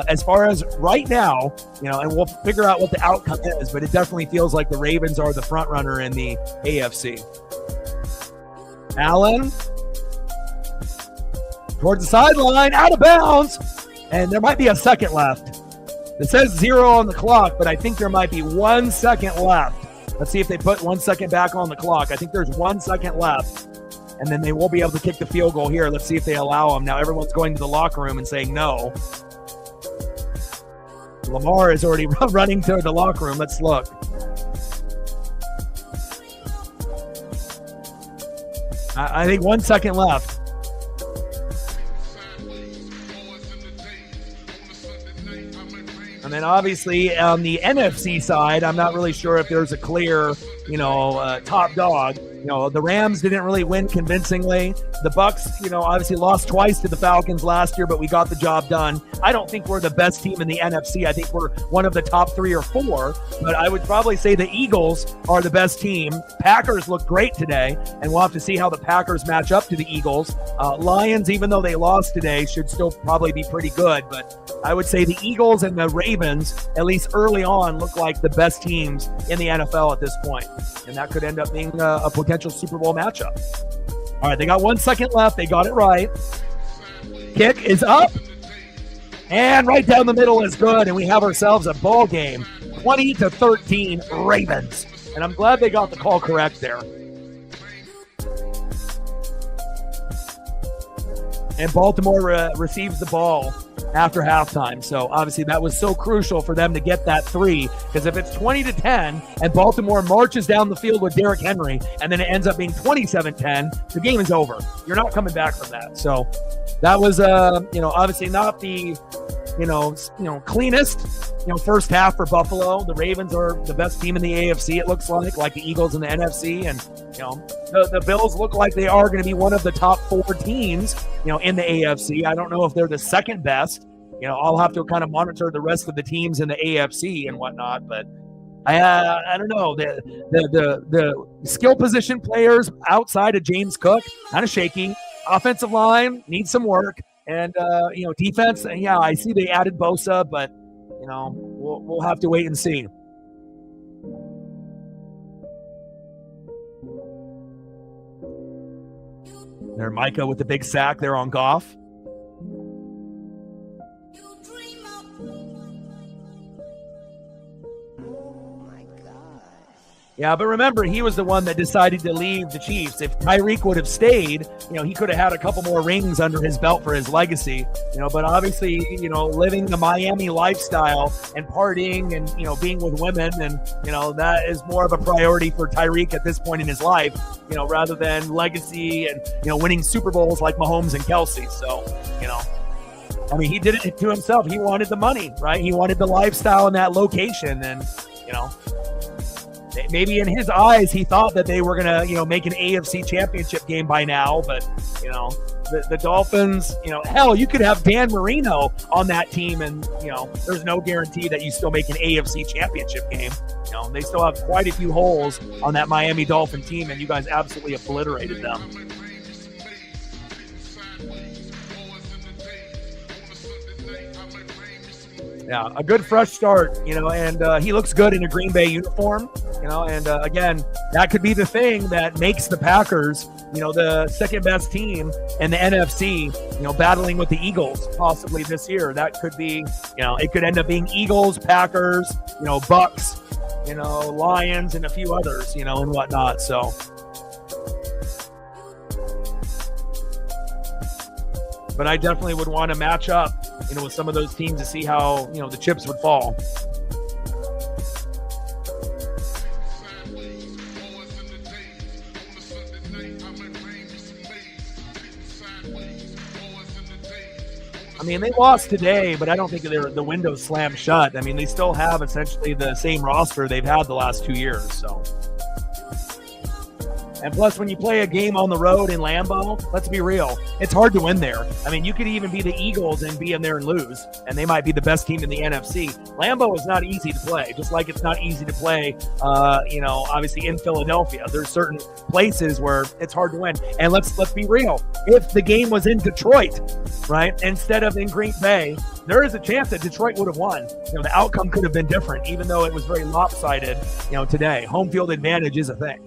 as far as right now, and we'll figure out what the outcome is, but it definitely feels like the Ravens are the front runner in the AFC. Allen towards the sideline, out of bounds, and there might be a second left. It says 0 on the clock, but I think there might be 1 second left. Let's see if they put 1 second back on the clock. I think there's 1 second left. And then they will be able to kick the field goal here. Let's see if they allow them. Now everyone's going to the locker room and saying no. Lamar is already running to the locker room. Let's look. I think 1 second left. And then obviously on the NFC side, I'm not really sure if there's a clear, top dog. The Rams didn't really win convincingly. The Bucs, obviously lost twice to the Falcons last year, but we got the job done. I don't think we're the best team in the NFC. I think we're one of the top 3 or 4, but I would probably say the Eagles are the best team. Packers look great today, and we'll have to see how the Packers match up to the Eagles. Lions, even though they lost today, should still probably be pretty good, but I would say the Eagles and the Ravens, at least early on, look like the best teams in the NFL at this point, and that could end up being a potential Super Bowl matchup. All right, they got 1 second left. They got it right. Kick is up, and right down the middle is good, and we have ourselves a ball game, 20-13 Ravens. And I'm glad they got the call correct there. And Baltimore receives the ball after halftime. So obviously that was so crucial for them to get that 3, because if it's 20-10 and Baltimore marches down the field with Derrick Henry and then it ends up being 27-10, the game is over. You're not coming back from that. So that was, obviously not the cleanest, first half for Buffalo. The Ravens are the best team in the AFC, it looks like the Eagles in the NFC. And, the Bills look like they are going to be one of the top 4 teams, in the AFC. I don't know if they're the second best. I'll have to kind of monitor the rest of the teams in the AFC and whatnot, but I don't know. The skill position players outside of James Cook, kind of shaky. Offensive line needs some work. And, defense, I see they added Bosa, but, we'll have to wait and see. There, Micah with the big sack there on Goff. Yeah, but remember, he was the one that decided to leave the Chiefs. If Tyreek would have stayed, he could have had a couple more rings under his belt for his legacy. But obviously, living the Miami lifestyle and partying and, being with women and, that is more of a priority for Tyreek at this point in his life, rather than legacy and, winning Super Bowls like Mahomes and Kelsey. So, he did it to himself. He wanted the money, right? He wanted the lifestyle in that location. And, maybe in his eyes, he thought that they were going to, make an AFC championship game by now. But, the Dolphins, hell, you could have Dan Marino on that team and, there's no guarantee that you still make an AFC championship game. They still have quite a few holes on that Miami Dolphin team, and you guys absolutely obliterated them. Yeah, a good fresh start, and he looks good in a Green Bay uniform, and again, that could be the thing that makes the Packers, the second best team in the NFC, battling with the Eagles possibly this year. That could be, it could end up being Eagles, Packers, Bucs, Lions, and a few others, and whatnot. So, but I definitely would want to match up, with some of those teams to see how, the chips would fall. They lost today, but I don't think the window's slammed shut. They still have essentially the same roster they've had the last 2 years. So, and plus, when you play a game on the road in Lambeau, let's be real, it's hard to win there. You could even be the Eagles and be in there and lose, and they might be the best team in the NFC. Lambeau is not easy to play, just like it's not easy to play, obviously in Philadelphia. There's certain places where it's hard to win. And let's be real. If the game was in Detroit, right, instead of in Green Bay, there is a chance that Detroit would have won. The outcome could have been different, even though it was very lopsided, today. Home field advantage is a thing.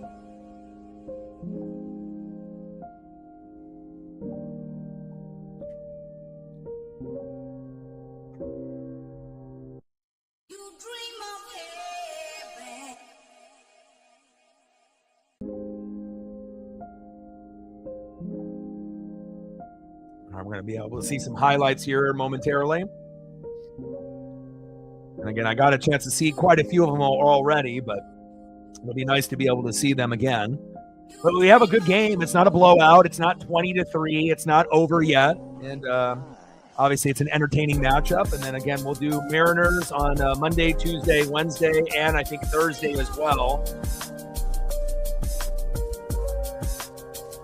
I'm going to be able to see some highlights here momentarily. And again, I got a chance to see quite a few of them already, but it'll be nice to be able to see them again. But we have a good game. It's not a blowout. It's not 20-3. It's not over yet. And obviously, it's an entertaining matchup. And then again, we'll do Mariners on Monday, Tuesday, Wednesday, and I think Thursday as well.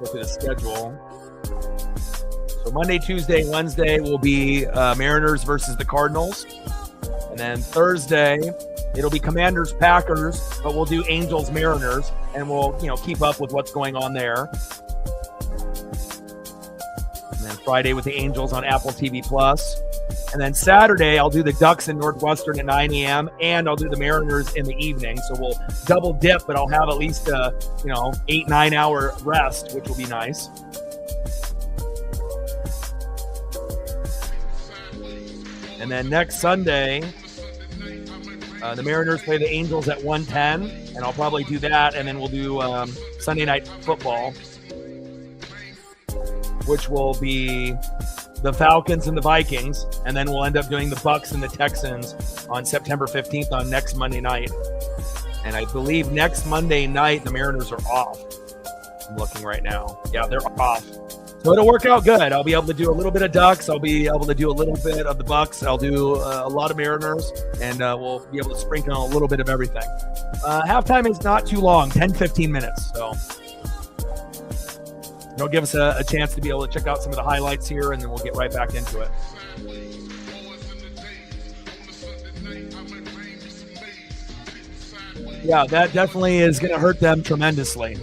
Look at the schedule. So Monday, Tuesday, Wednesday will be Mariners versus the Cardinals. And then Thursday, it'll be Commanders, Packers, but we'll do Angels, Mariners, and we'll, keep up with what's going on there. And then Friday with the Angels on Apple TV Plus. And then Saturday, I'll do the Ducks and Northwestern at 9 a.m., and I'll do the Mariners in the evening. So we'll double dip, but I'll have at least a, 8-9 hour rest, which will be nice. And then next Sunday, the Mariners play the Angels at 1:10, and I'll probably do that, and then we'll do Sunday Night Football, which will be the Falcons and the Vikings, and then we'll end up doing the Bucs and the Texans on September 15th on next Monday night. And I believe next Monday night, the Mariners are off. I'm looking right now. Yeah, they're off. So it'll work out good. I'll be able to do a little bit of Ducks. I'll be able to do a little bit of the Bucs. I'll do a lot of Mariners, and we'll be able to sprinkle on a little bit of everything. Halftime is not too long, 10, 15 minutes. So it'll give us a chance to be able to check out some of the highlights here, and then we'll get right back into it. Yeah, that definitely is going to hurt them tremendously.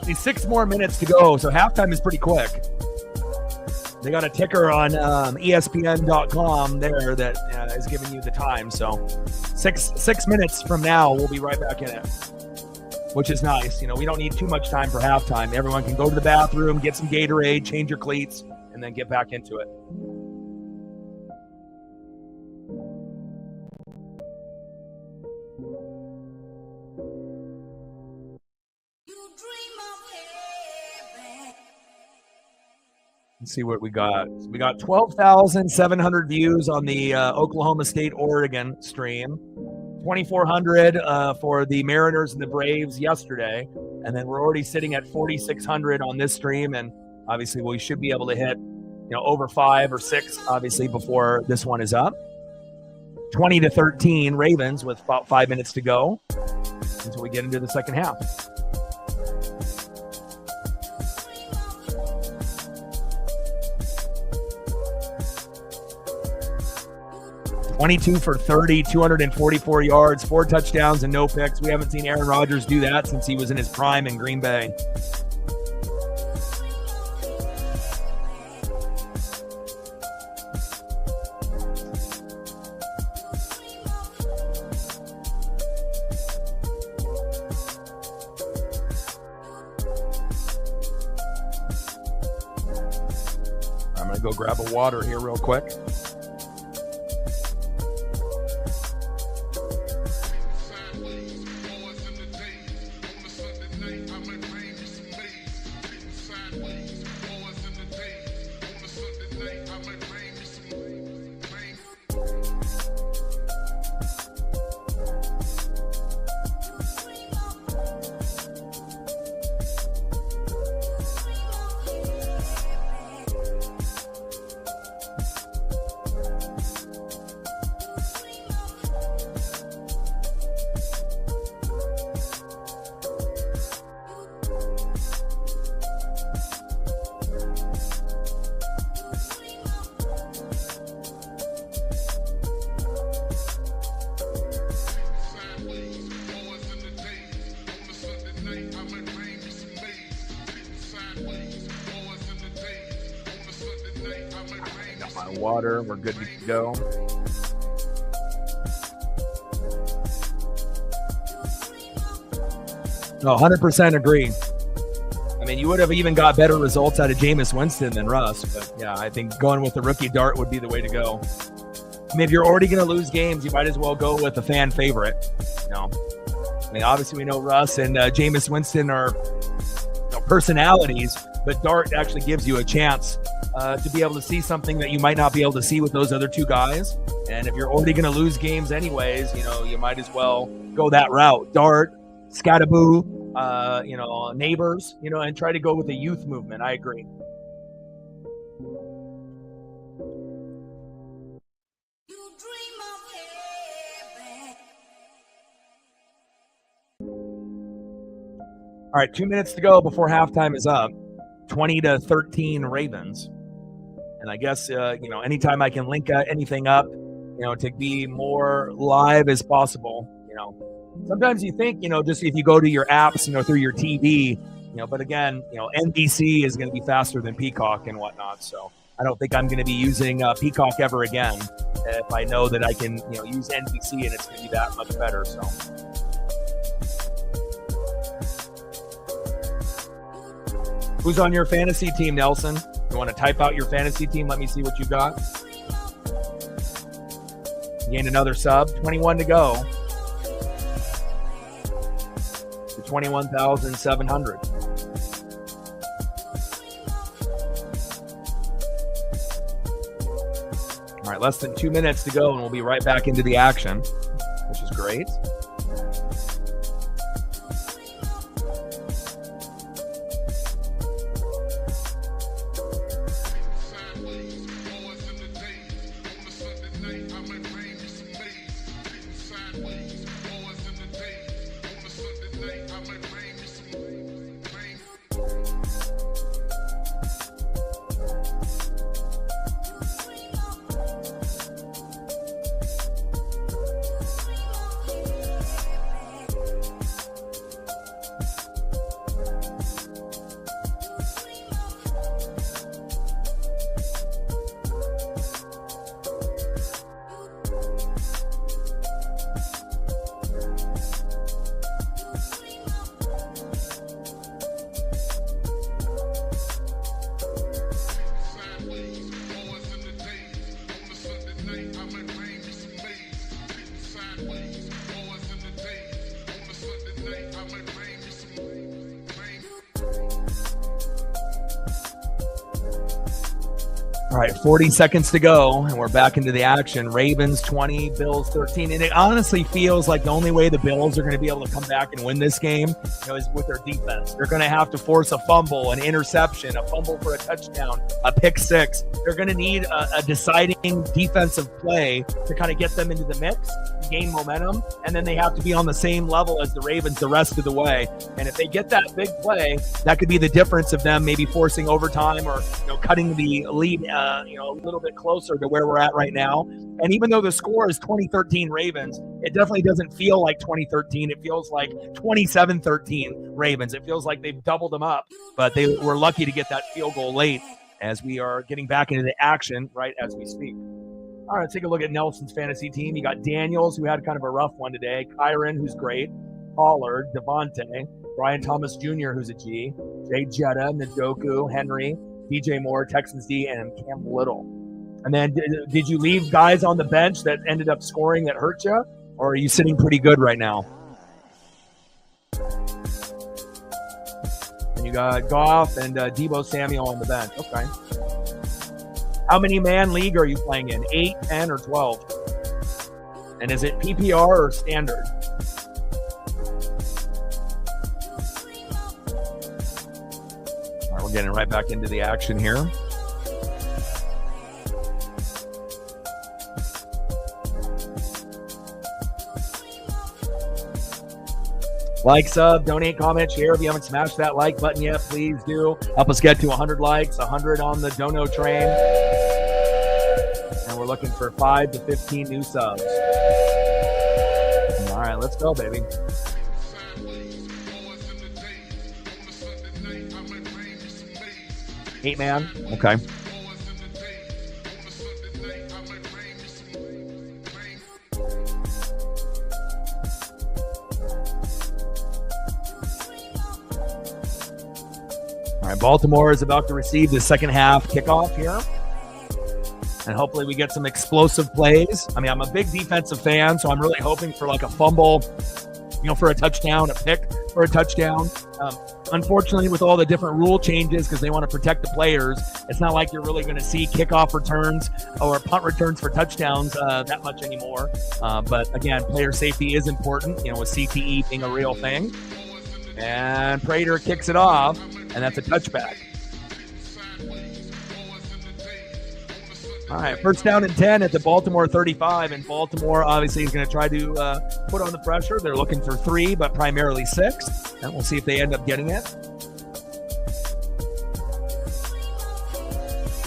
These 6 more minutes to go, so halftime is pretty quick. They got a ticker on ESPN.com there that is giving you the time. So 6 minutes from now, we'll be right back in it, which is nice. We don't need too much time for halftime. Everyone can go to the bathroom, get some Gatorade, change your cleats, and then get back into it. Let's see what we got. We got 12,700 views on the Oklahoma State-Oregon stream, 2,400 for the Mariners and the Braves yesterday, and then we're already sitting at 4,600 on this stream, and obviously we should be able to hit over 5 or 6 obviously before this one is up. 20-13 Ravens with about 5 minutes to go until we get into the second half. $22 for 30, 244 yards, 4 touchdowns and no picks. We haven't seen Aaron Rodgers do that since he was in his prime in Green Bay. I'm going to go grab a water here real quick. Water, we're good to go. No, 100% agree. I mean, you would have even got better results out of Jameis Winston than Russ, but yeah, I think going with the rookie dart would be the way to go. I mean, if you're already going to lose games, you might as well go with a fan favorite. I mean, obviously we know Russ and Jameis Winston are personalities, but dart actually gives you a chance to be able to see something that you might not be able to see with those other two guys. And if you're already going to lose games anyways, you might as well go that route. Dart, Scataboo, neighbors, and try to go with the youth movement. I agree. All right, 2 minutes to go before halftime is up. 20-13 Ravens. And I guess, anytime I can link anything up, to be more live as possible, sometimes you think, just if you go to your apps, through your TV, but again, NBC is going to be faster than Peacock and whatnot. So I don't think I'm going to be using Peacock ever again if I know that I can, use NBC and it's going to be that much better. So. Who's on your fantasy team, Nelson? You want to type out your fantasy team? Let me see what you got. Gained another sub. 21 to go. to 21,700. All right, less than 2 minutes to go, and we'll be right back into the action, which is great. All right, 40 seconds to go, and we're back into the action. Ravens 20, Bills 13. And it honestly feels like the only way the Bills are going to be able to come back and win this game, is with their defense. They're going to have to force a fumble, an interception, a fumble for a touchdown, a pick six. They're going to need a deciding defensive play to kind of get them into the mix, gain momentum, and then they have to be on the same level as the Ravens the rest of the way. And if they get that big play, that could be the difference of them maybe forcing overtime or cutting the lead a little bit closer to where we're at right now. And even though the score is 2013 Ravens, it definitely doesn't feel like 2013. It feels like 27-13 Ravens. It feels like they've doubled them up, but they were lucky to get that field goal late as we are getting back into the action right as we speak. All right, let's take a look at Nelson's fantasy team. You got Daniels, who had kind of a rough one today. Kyron, who's great. Pollard, Devontae, Brian Thomas Jr., who's a G. Jay Jetta, Njoku, Henry, DJ Moore, Texans D, and Cam Little. And then did you leave guys on the bench that ended up scoring that hurt you, or are you sitting pretty good right now? And you got Goff and Deebo Samuel on the bench. Okay. How many man league are you playing in? 8, 10, or 12? And is it PPR or standard? All right, we're getting right back into the action here. Like, sub, donate, comment, share. If you haven't smashed that like button yet, please do. Help us get to 100 likes, 100 on the dono train. And we're looking for 5 to 15 new subs. All right, let's go, baby. Eight man. Okay. All right, Baltimore is about to receive the second half kickoff here. And hopefully we get some explosive plays. I mean, I'm a big defensive fan, so I'm really hoping for like a fumble, for a touchdown, a pick for a touchdown. Unfortunately, with all the different rule changes, because they want to protect the players, it's not like you're really going to see kickoff returns or punt returns for touchdowns that much anymore. But again, player safety is important, with CTE being a real thing. And Prater kicks it off, and that's a touchback. All right, first down and 10 at the Baltimore 35, and Baltimore obviously is going to try to put on the pressure. They're looking for 3, but primarily 6, and we'll see if they end up getting it.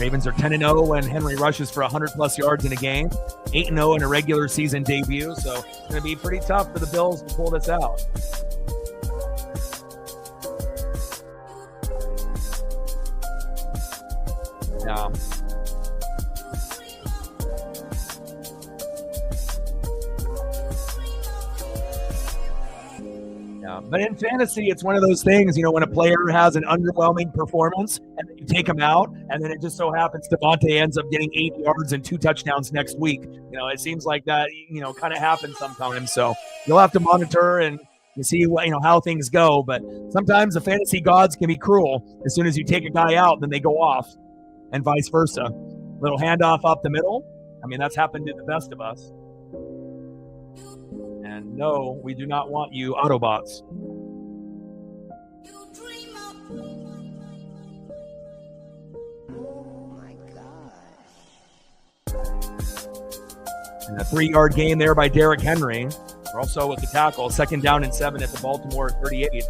Ravens are 10-0 when Henry rushes for 100-plus yards in a game, 8-0 in a regular season debut, so it's going to be pretty tough for the Bills to pull this out. Yeah. But in fantasy, it's one of those things, when a player has an underwhelming performance and then you take him out, and then it just so happens Devontae ends up getting 8 yards and 2 touchdowns next week. It seems like that, kind of happens sometimes. So you'll have to monitor and, You see what, how things go, but sometimes the fantasy gods can be cruel. As soon as you take a guy out, then they go off, and vice versa. Little handoff up the middle. I mean, that's happened to the best of us. And no, we do not want you Autobots. And a 3-yard gain there by Derrick Henry. Also with the tackle, 2nd down and 7 at the Baltimore 38.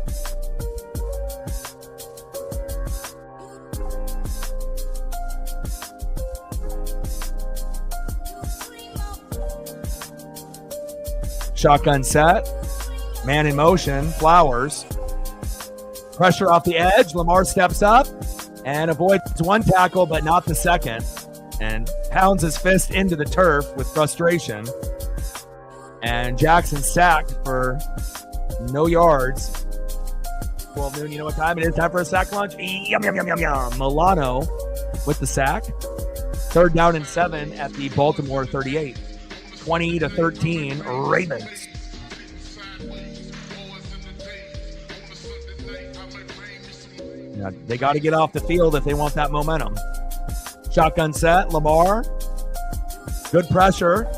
Shotgun set, man in motion, Flowers. Pressure off the edge, Lamar steps up and avoids one tackle, but not the second, and pounds his fist into the turf with frustration. And Jackson sacked for no yards. 12 noon, you know what time it is? Time for a sack lunch? Yum, yum, yum, yum, yum. Milano with the sack. 3rd down and 7 at the Baltimore 38. 20-13, Ravens. Yeah, they got to get off the field if they want that momentum. Shotgun set, Lamar. Good pressure.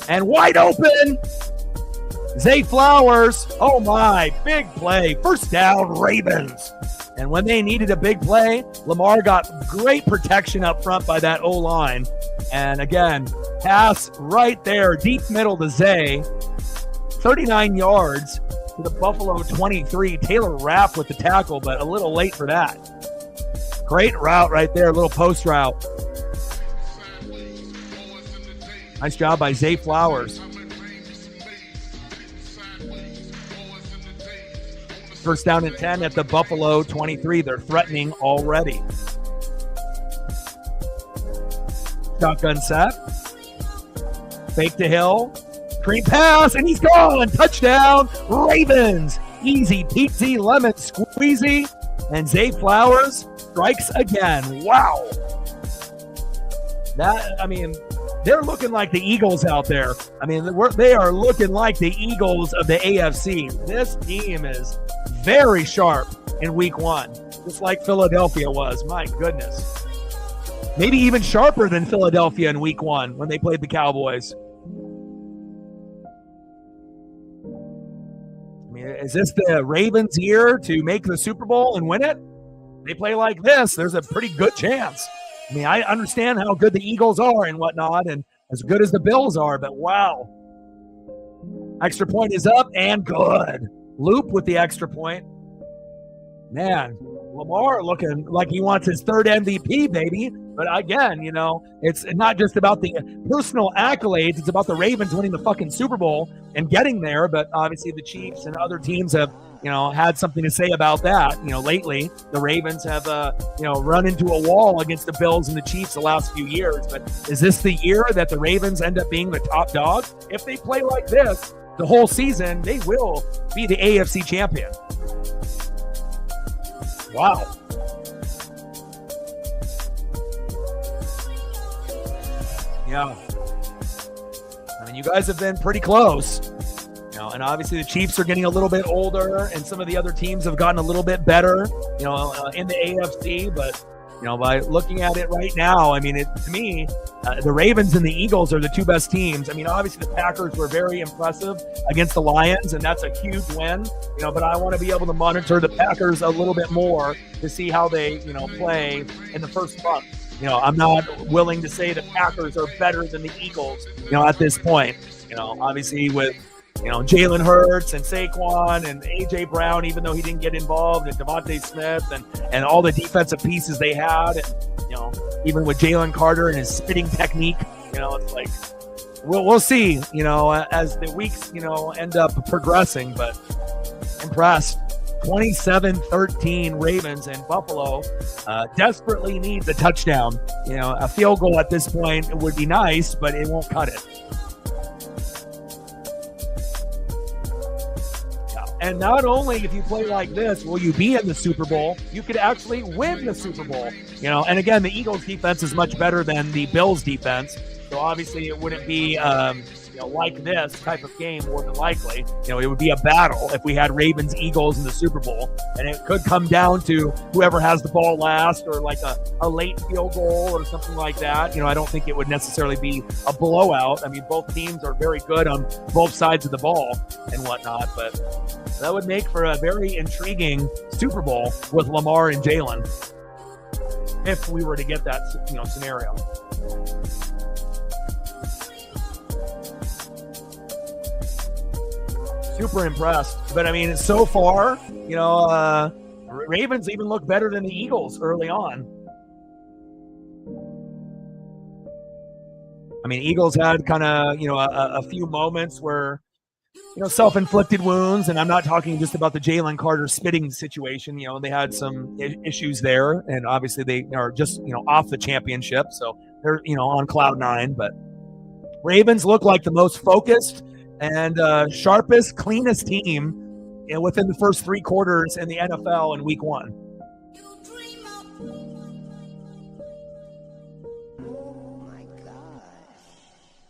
And wide open, Zay Flowers. Oh my, big play. 1st down, Ravens. And when they needed a big play, Lamar got great protection up front by that O-line. And again, pass right there, deep middle to Zay. 39 yards to the Buffalo 23. Taylor Rapp with the tackle, but a little late for that. Great route right there, little post route. Nice job by Zay Flowers. 1st down and 10 at the Buffalo 23. They're threatening already. Shotgun set. Fake to Hill. Screen pass, and he's gone. Touchdown, Ravens. Easy peasy lemon squeezy. And Zay Flowers strikes again. Wow. They're looking like the Eagles out there. They are looking like the Eagles of the AFC. This team is very sharp in week 1, just like Philadelphia was. My goodness. Maybe even sharper than Philadelphia in week 1 when they played the Cowboys. Is this the Ravens' year to make the Super Bowl and win it? They play like this, there's a pretty good chance. I understand how good the Eagles are and whatnot, and as good as the Bills are, but wow. Extra point is up and good. Loop with the extra point. Man, Lamar looking like he wants his 3rd MVP, baby. But again, it's not just about the personal accolades. It's about the Ravens winning the fucking Super Bowl and getting there. But obviously the Chiefs and other teams have, had something to say about that. Lately the Ravens have, run into a wall against the Bills and the Chiefs the last few years. But is this the year that the Ravens end up being the top dog? If they play like this the whole season, they will be the AFC champion. Wow. Yeah. You guys have been pretty close. And obviously the Chiefs are getting a little bit older, and some of the other teams have gotten a little bit better, in the AFC. But, by looking at it right now, to me, the Ravens and the Eagles are the 2 best teams. Obviously the Packers were very impressive against the Lions, and that's a huge win, but I want to be able to monitor the Packers a little bit more to see how they, play in the first month. I'm not willing to say the Packers are better than the Eagles, at this point. Obviously with, Jalen Hurts and Saquon and A.J. Brown, even though he didn't get involved, and Devontae Smith and all the defensive pieces they had. And, even with Jalen Carter and his spitting technique, it's like, we'll see, as the weeks, end up progressing, but impressed. 27-13 Ravens, and Buffalo desperately needs a touchdown. A field goal at this point would be nice, but it won't cut it. And not only if you play like this will you be in the Super Bowl, you could actually win the Super Bowl. And again, the Eagles defense is much better than the Bills defense. So obviously it wouldn't be like this type of game more than likely. It would be a battle if we had Ravens Eagles in the Super Bowl, and it could come down to whoever has the ball last, or like a late field goal or something like that. I don't think it would necessarily be a blowout. I mean, both teams are very good on both sides of the ball and whatnot, but that would make for a very intriguing Super Bowl with Lamar and Jalen, if we were to get that scenario. Super impressed. But I mean, so far, Ravens even look better than the Eagles early on. I mean, Eagles had kind of, a few moments where, self-inflicted wounds, and I'm not talking just about the Jalen Carter spitting situation. They had some issues there, and obviously they are just, off the championship, so they're, on cloud nine. But Ravens look like the most focused and sharpest, cleanest team within the first 3 quarters in the NFL in week 1.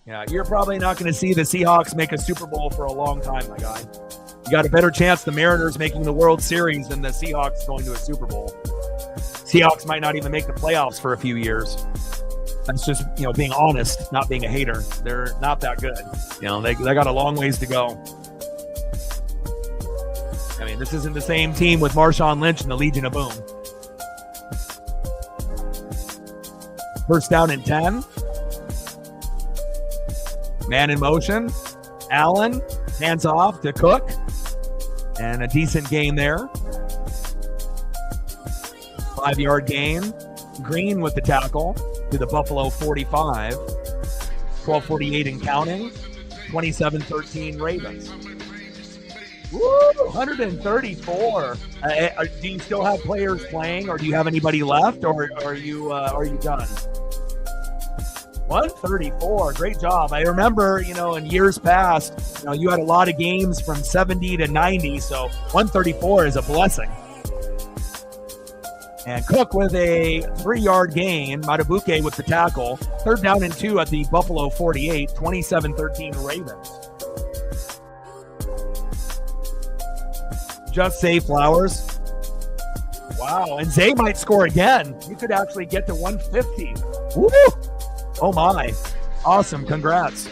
Yeah, you're probably not going to see the Seahawks make a Super Bowl for a long time, my guy. You got a better chance the Mariners making the World Series than the Seahawks going to a Super Bowl. Seahawks might not even make the playoffs for a few years. That's just, being honest, not being a hater. They're not that good. They got a long ways to go. I mean, this isn't the same team with Marshawn Lynch and the Legion of Boom. First down and 10. Man in motion. Allen, hands off to Cook. And a decent gain there. 5-yard gain. Green with the tackle to the Buffalo 45. 12:48 and counting. 27-13 Ravens. Woo! 134. Do you still have players playing, or do you have anybody left, or are you done? 134. Great job. I remember, in years past, you had a lot of games from 70 to 90, so 134 is a blessing. And Cook with a 3-yard gain. Matabuke with the tackle. 3rd down and 2 at the Buffalo 48. 27-13 Ravens. Just say Flowers. Wow. And Zay might score again. You could actually get to 150. Woo! Oh my. Awesome. Congrats.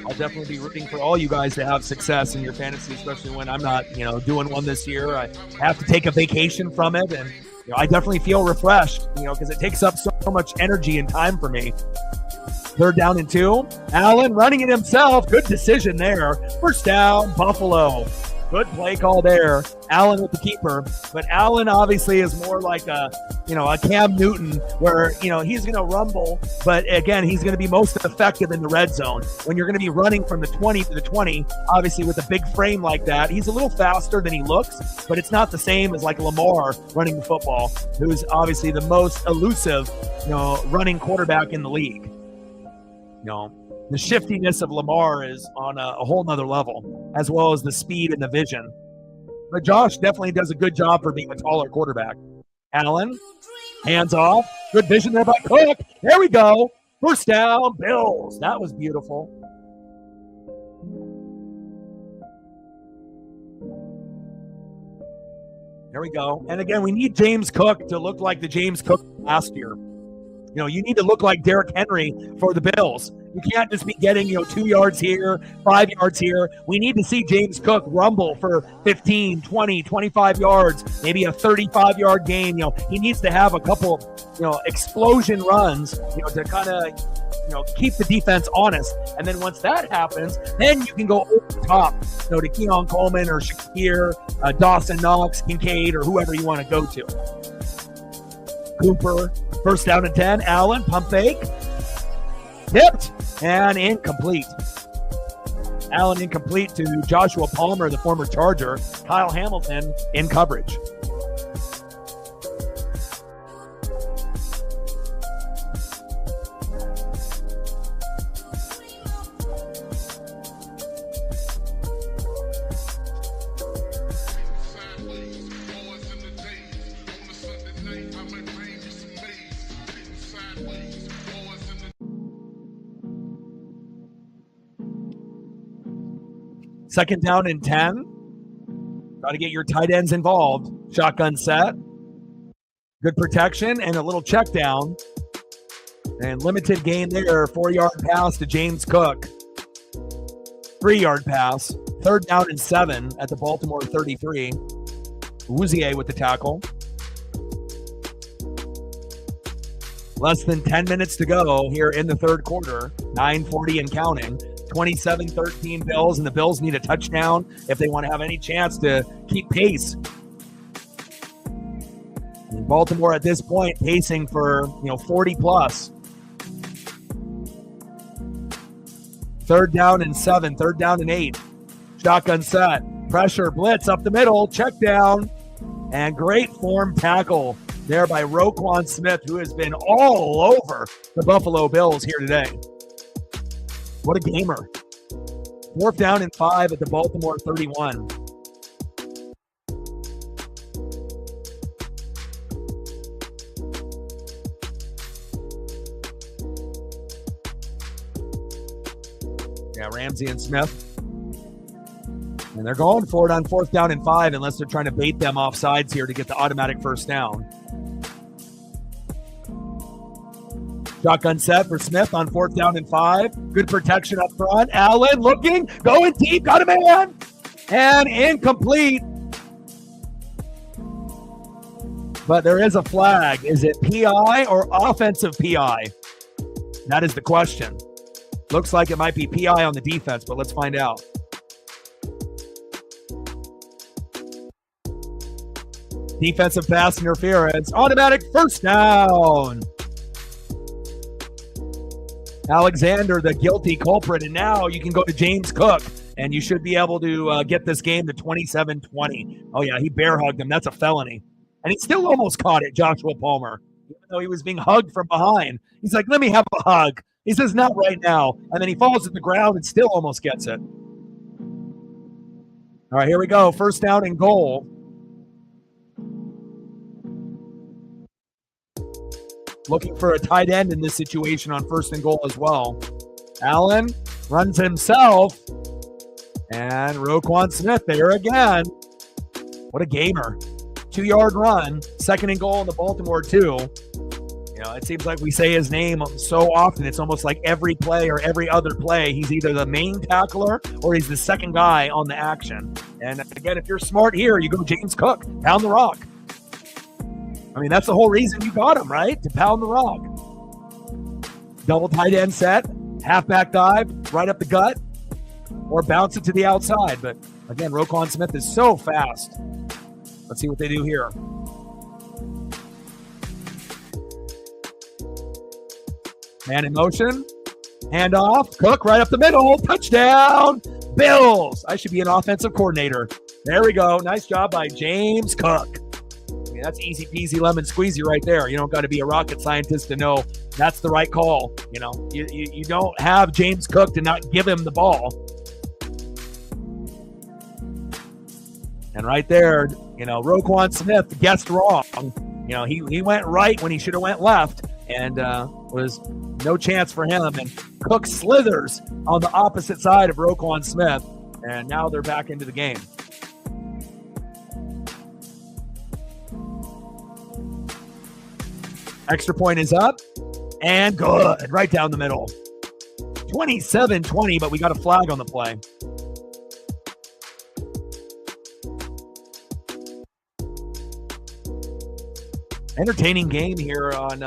I'll definitely be rooting for all you guys to have success in your fantasy, especially when I'm not, doing one this year. I have to take a vacation from it, and I definitely feel refreshed, because it takes up so much energy and time for me. 3rd down and 2. Allen running it himself. Good decision there. First down, Buffalo. Good play call there. Allen with the keeper. But Allen obviously is more like a Cam Newton, where, he's going to rumble. But again, he's going to be most effective in the red zone. When you're going to be running from the 20 to the 20, obviously with a big frame like that, he's a little faster than he looks, but it's not the same as like Lamar running the football, who's obviously the most elusive, running quarterback in the league. The shiftiness of Lamar is on a whole nother level, as well as the speed and the vision. But Josh definitely does a good job for being a taller quarterback. Allen, hands off. Good vision there by Cook. There we go. First down, Bills. That was beautiful. There we go. And again, we need James Cook to look like the James Cook last year. You need to look like Derrick Henry for the Bills. You can't just be getting, 2 yards here, 5 yards here. We need to see James Cook rumble for 15, 20, 25 yards, maybe a 35-yard gain. He needs to have a couple, explosion runs, to kind of, keep the defense honest. And then once that happens, then you can go over the top, to Keon Coleman or Shakir, Dawson Knox, Kincaid, or whoever you want to go to. Cooper, first down and 10. Allen, pump fake. Tipped and incomplete. Allen incomplete to Joshua Palmer, the former Charger. Kyle Hamilton in coverage. Second down and 10. Got to get your tight ends involved. Shotgun set. Good protection and a little check down. And limited gain there. 4-yard pass to James Cook. 3-yard pass. Third down and 7 at the Baltimore 33. Ouzier with the tackle. Less than 10 minutes to go here in the third quarter. 9:40 and counting. 27-13 Bills, and the Bills need a touchdown if they want to have any chance to keep pace. And Baltimore at this point pacing for 40 plus. Third down and 7, third down and 8. Shotgun set, pressure, blitz up the middle, check down, and great form tackle there by Roquan Smith, who has been all over the Buffalo Bills here today. What a gamer. Fourth down and 5 at the Baltimore 31. Yeah, Ramsey and Smith. And they're going for it on fourth down and 5 unless they're trying to bait them off sides here to get the automatic first down. Shotgun set for Smith on fourth down and 5. Good protection up front. Allen looking, going deep, got a man, and incomplete. But there is a flag. Is it PI or offensive PI? That is the question. Looks like it might be PI on the defense, but let's find out. Defensive pass interference. Automatic first down. Alexander, the guilty culprit. And now you can go to James Cook, and you should be able to get this game to 27-20. Oh, yeah, he bear hugged him. That's a felony. And he still almost caught it, Joshua Palmer, even though he was being hugged from behind. He's like, let me have a hug. He says, not right now. And then he falls at the ground and still almost gets it. All right, here we go. First down and goal. Looking for a tight end in this situation on first and goal as well. Allen runs himself. And Roquan Smith there again. What a gamer. 2-yard run. Second and goal in the Baltimore 2. It seems like we say his name so often. It's almost like every play or every other play, he's either the main tackler or he's the second guy on the action. And again, if you're smart here, you go James Cook, pound the rock. I mean, that's the whole reason you got him, right? To pound the rock. Double tight end set, halfback dive, right up the gut, or bounce it to the outside. But again, Roquan Smith is so fast. Let's see what they do here. Man in motion, hand off, Cook right up the middle, touchdown, Bills. I should be an offensive coordinator. There we go. Nice job by James Cook. I mean, that's easy peasy lemon squeezy right there. You don't got to be a rocket scientist to know that's the right call. You don't have James Cook to not give him the ball. And right there, Roquan Smith guessed wrong. He went right when he should have went left, and was no chance for him. And Cook slithers on the opposite side of Roquan Smith, and now they're back into the game. Extra point is up, and good, right down the middle. 27-20, but we got a flag on the play. Entertaining game here on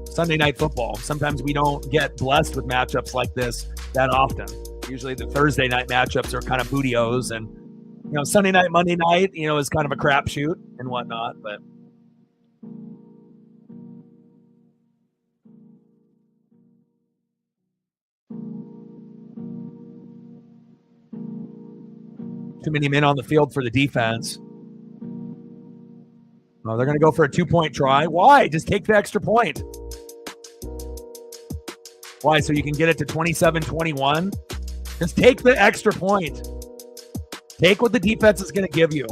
Sunday Night Football. Sometimes we don't get blessed with matchups like this that often. Usually the Thursday night matchups are kind of booty-os, and Sunday night, Monday night, is kind of a crapshoot and whatnot. But too many men on the field for the defense. Oh, they're going to go for a 2-point try. Why? Just take the extra point. Why? So you can get it to 27-21? Just take the extra point. Take what the defense is going to give you.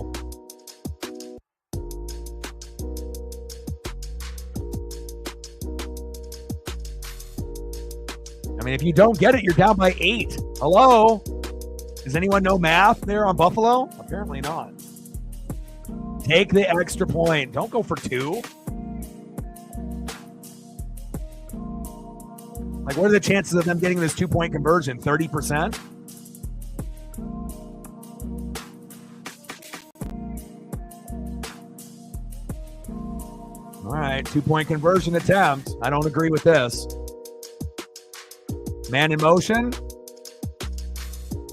I mean, if you don't get it, you're down by 8. Hello? Does anyone know math there on Buffalo? Apparently not. Take the extra point. Don't go for 2. Like, what are the chances of them getting this 2-point conversion? 30%? All right, 2-point conversion attempt. I don't agree with this. Man in motion.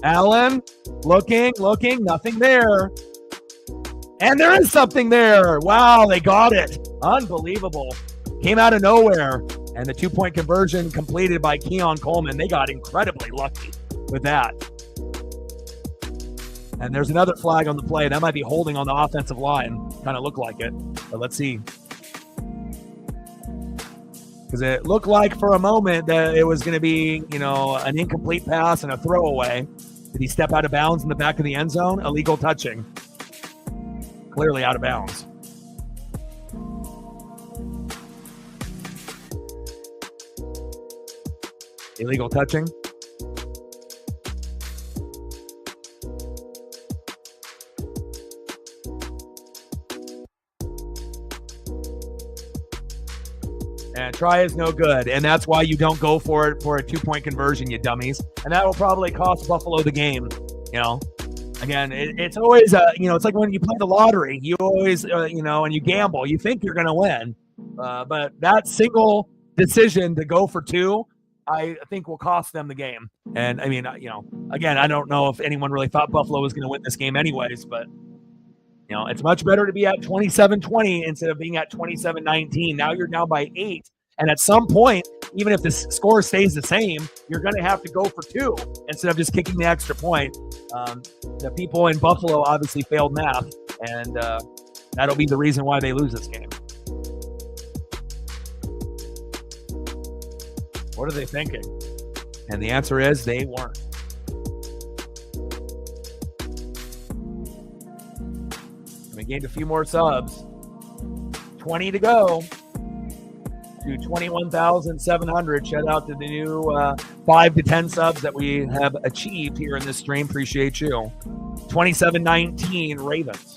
Allen, looking, nothing there. And there is something there. Wow, they got it. Unbelievable. Came out of nowhere. And the 2-point conversion completed by Keon Coleman. They got incredibly lucky with that. And there's another flag on the play. That might be holding on the offensive line. Kind of looked like it. But let's see. Because it looked like for a moment that it was going to be, an incomplete pass and a throwaway. Did he step out of bounds in the back of the end zone? Illegal touching. Clearly out of bounds. Illegal touching. And try is no good. And that's why you don't go for it for a 2-point conversion, you dummies. And that will probably cost Buffalo the game. Again, it's always, it's like when you play the lottery. You always, and you gamble. You think you're going to win. But that single decision to go for 2, I think will cost them the game. And, again, I don't know if anyone really thought Buffalo was going to win this game anyways. But, it's much better to be at 27-20 instead of being at 27-19. Now you're down by 8. And at some point, even if the score stays the same, you're going to have to go for 2 instead of just kicking the extra point. The people in Buffalo obviously failed math, and that'll be the reason why they lose this game. What are they thinking? And the answer is they weren't. We gained a few more subs. 20 to go. To 21,700. Shout out to the new 5 to 10 subs that we have achieved here in this stream. Appreciate you. 27-19 Ravens.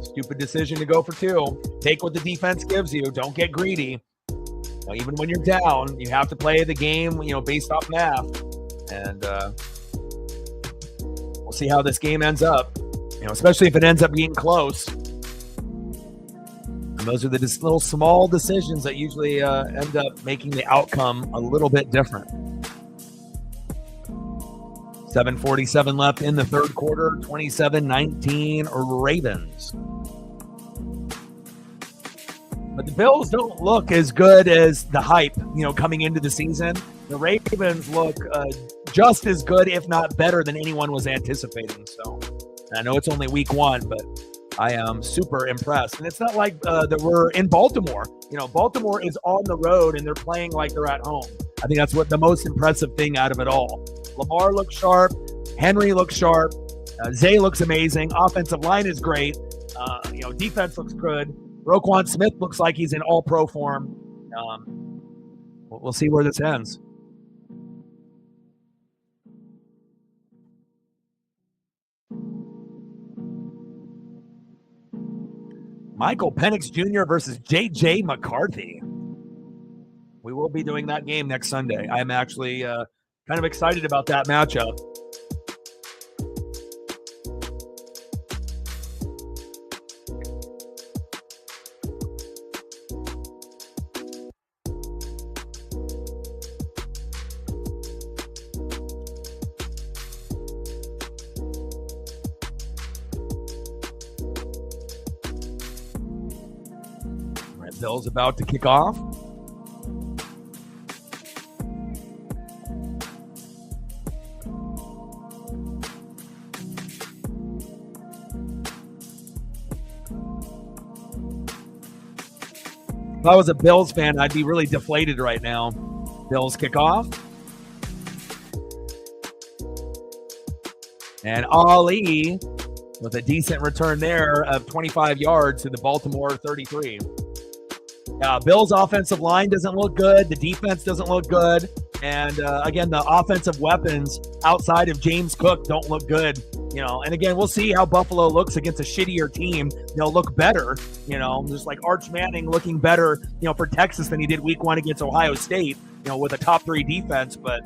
Stupid decision to go for 2. Take what the defense gives you. Don't get greedy. Even when you're down, you have to play the game, based off math. And we'll see how this game ends up, especially if it ends up being close. And those are the little small decisions that usually end up making the outcome a little bit different. 7:47 left in the third quarter, 27-19 Ravens. But the Bills don't look as good as the hype, coming into the season. The Ravens look just as good, if not better, than anyone was anticipating. So I know it's only week 1, but I am super impressed. And it's not like that we're in Baltimore. Baltimore is on the road, and they're playing like they're at home. I think that's what the most impressive thing out of it all. Lamar looks sharp. Henry looks sharp. Zay looks amazing. Offensive line is great. Defense looks good. Roquan Smith looks like he's in all-pro form. We'll see where this ends. Michael Penix Jr. versus J.J. McCarthy. We will be doing that game next Sunday. I'm actually kind of excited about that matchup. Bill's about to kick off. If I was a Bills fan, I'd be really deflated right now. Bills kick off. And Ali with a decent return there of 25 yards to the Baltimore 33. Bills' offensive line doesn't look good. The defense doesn't look good. And again, the offensive weapons outside of James Cook don't look good. And again, we'll see how Buffalo looks against a shittier team. They'll look better, just like Arch Manning looking better, for Texas than he did week 1 against Ohio State, with a top 3 defense. But,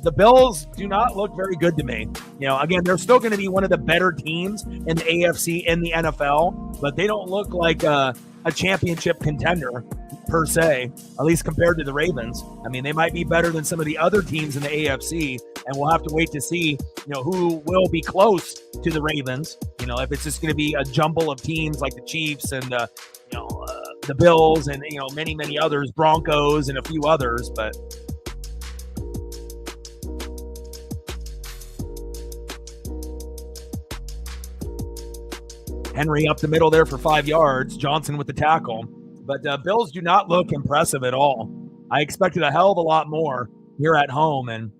the Bills do not look very good to me. Again, they're still going to be one of the better teams in the AFC in the NFL, but they don't look like a championship contender per se, at least compared to the Ravens. I mean, they might be better than some of the other teams in the AFC, and we'll have to wait to see, who will be close to the Ravens. If it's just going to be a jumble of teams like the Chiefs and the Bills and many, many others, Broncos and a few others, but Henry up the middle there for 5 yards. Johnson with the tackle. But Bills do not look impressive at all. I expected a hell of a lot more here at home. And,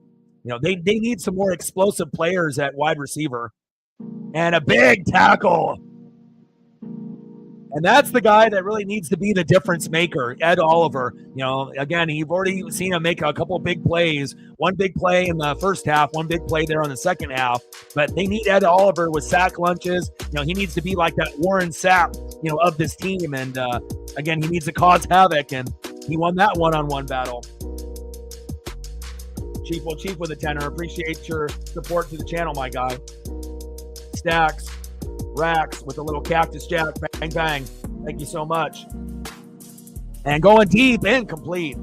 they need some more explosive players at wide receiver. And a big tackle. And that's the guy that really needs to be the difference maker, Ed Oliver. Again, you've already seen him make a couple of big plays. One big play in the first half, one big play there in the second half. But they need Ed Oliver with sack lunches. He needs to be like that Warren Sapp, of this team. And, again, he needs to cause havoc. And he won that one-on-one battle. Chief with a tenner. Appreciate your support to the channel, my guy. Stacks. Racks with a little cactus jack. Bang, bang. Thank you so much. And going deep, incomplete.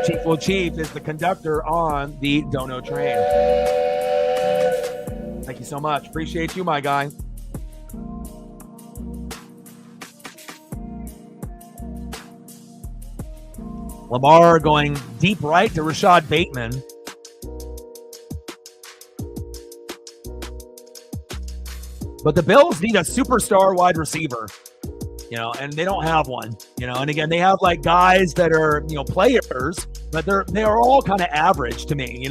Chief is the conductor on the Dono train. Thank you so much. Appreciate you, my guy. Lamar going deep right to Rashad Bateman. But the Bills need a superstar wide receiver, and they don't have one, and again, they have like guys that are, players, but they are all kind of average to me,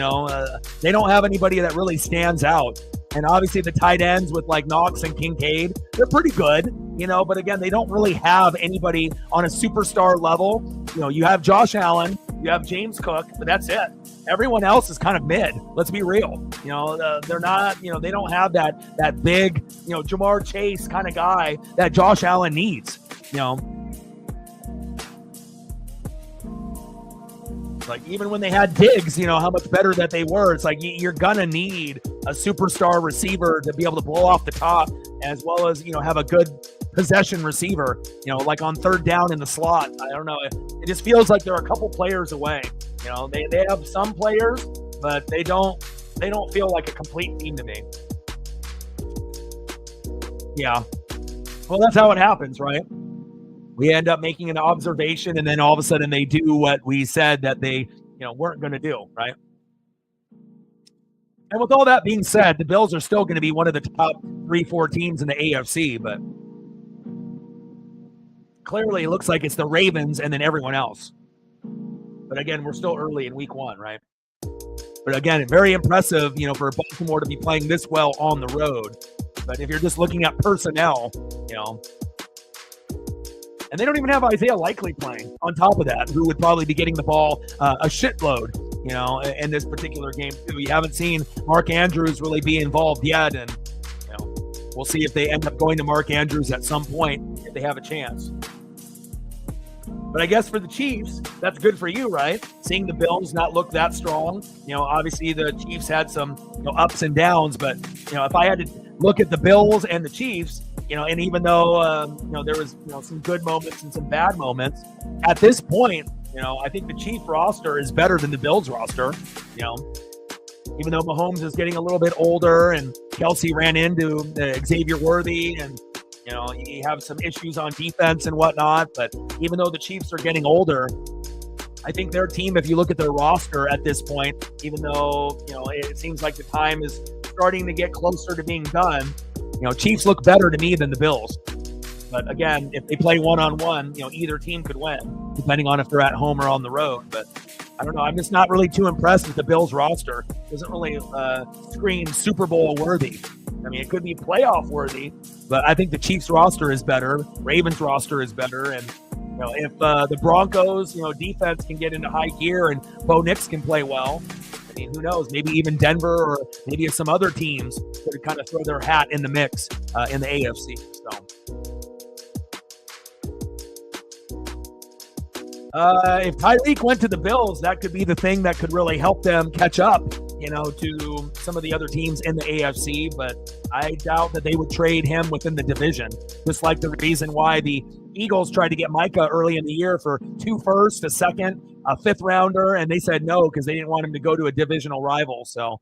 they don't have anybody that really stands out. And obviously the tight ends with like Knox and Kincaid, they're pretty good, but again, they don't really have anybody on a superstar level. You have Josh Allen, you have James Cook, but that's it. Everyone else is kind of mid. Let's be real. They're not, they don't have that big, Jamar Chase kind of guy that Josh Allen needs, Like even when they had Diggs, how much better that they were. It's like you're going to need a superstar receiver to be able to blow off the top, as well as, have a good possession receiver, like on third down in the slot. I don't know. It just feels like they're a couple players away. They have some players, but they don't feel like a complete team to me. Yeah. Well, that's how it happens, right? We end up making an observation, and then all of a sudden they do what we said that they, weren't going to do, right? And with all that being said, the Bills are still going to be one of the top 3-4 teams in the AFC, but clearly it looks like it's the Ravens and then everyone else. But again, we're still early in week 1, right? But again, very impressive, for Baltimore to be playing this well on the road. But if you're just looking at personnel, and they don't even have Isaiah Likely playing on top of that, who would probably be getting the ball a shitload, in this particular game too. You haven't seen Mark Andrews really be involved yet, and we'll see if they end up going to Mark Andrews at some point if they have a chance. But I guess for the Chiefs, that's good for you, right? Seeing the Bills not look that strong. Obviously the Chiefs had some ups and downs, but if I had to look at the Bills and the Chiefs, and even though there was some good moments and some bad moments, at this point, I think the Chief roster is better than the Bills roster. Even though Mahomes is getting a little bit older and Kelsey ran into Xavier Worthy, and you have some issues on defense and whatnot, but even though the Chiefs are getting older, I think their team, if you look at their roster at this point, even though, it seems like the time is starting to get closer to being done, Chiefs look better to me than the Bills. But again, if they play one-on-one, either team could win, depending on if they're at home or on the road. But I don't know. I'm just not really too impressed with the Bills roster. It doesn't really scream Super Bowl worthy. I mean, it could be playoff worthy, but I think the Chiefs roster is better. Ravens roster is better. And, if the Broncos, defense can get into high gear and Bo Nix can play well, I mean, who knows? Maybe even Denver or maybe some other teams could kind of throw their hat in the mix in the AFC. So. If Tyreek went to the Bills, that could be the thing that could really help them catch up, to some of the other teams in the AFC. But I doubt that they would trade him within the division. Just like the reason why the Eagles tried to get Micah early in the year for 2 firsts, a second, a 5th rounder, and they said no because they didn't want him to go to a divisional rival. So.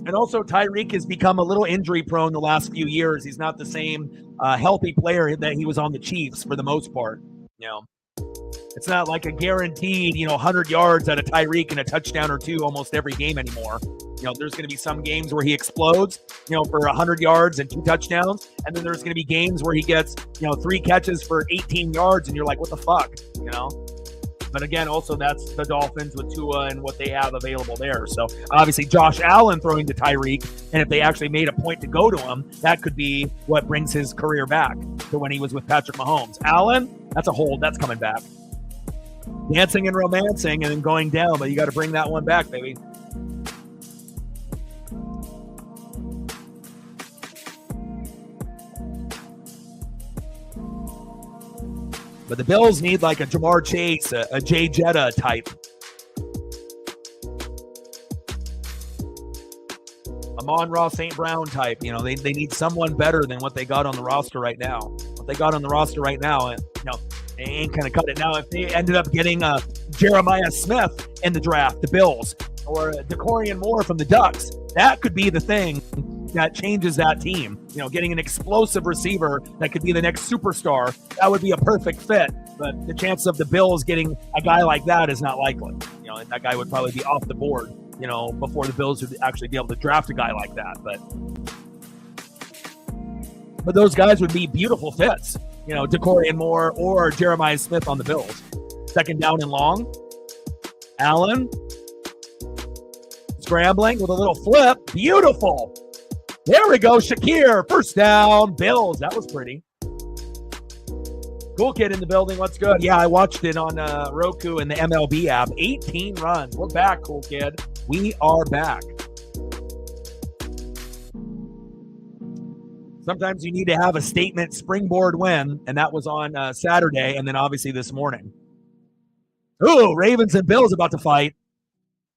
And also, Tyreek has become a little injury prone the last few years. He's not the same healthy player that he was on the Chiefs for the most part. It's not like a guaranteed, 100 yards at a Tyreek and a touchdown or 2 almost every game anymore. There's going to be some games where he explodes, for 100 yards and 2 touchdowns. And then there's going to be games where he gets, 3 catches for 18 yards and you're like, what the fuck, But again, also that's the Dolphins with Tua and what they have available there. So obviously Josh Allen throwing to Tyreek, and if they actually made a point to go to him, that could be what brings his career back to when he was with Patrick Mahomes. Allen, that's a hold. That's coming back. Dancing and romancing and then going down, but you got to bring that one back, baby. But the Bills need like a Jamar Chase, a Jay Jetta type. Amon-Ra St. Brown type. They need someone better than what they got on the roster right now. What they got on the roster right now, they ain't going to cut it. Now, if they ended up getting Jeremiah Smith in the draft, the Bills, or DeCorian Moore from the Ducks, that could be the thing that changes that team. Getting an explosive receiver that could be the next superstar, that would be a perfect fit. But the chance of the Bills getting a guy like that is not likely. That guy would probably be off the board, before the Bills would actually be able to draft a guy like that. But those guys would be beautiful fits. DeCorian Moore or Jeremiah Smith on the Bills. 2nd down and long. Allen scrambling with a little flip. Beautiful. There we go. Shakir, 1st down. Bills. That was pretty. Cool kid in the building. What's good? Yeah, I watched it on Roku and the MLB app. 18 runs. We're back, cool kid. We are back. Sometimes you need to have a statement springboard win, and that was on Saturday, and then obviously this morning. Ooh, Ravens and Bills about to fight.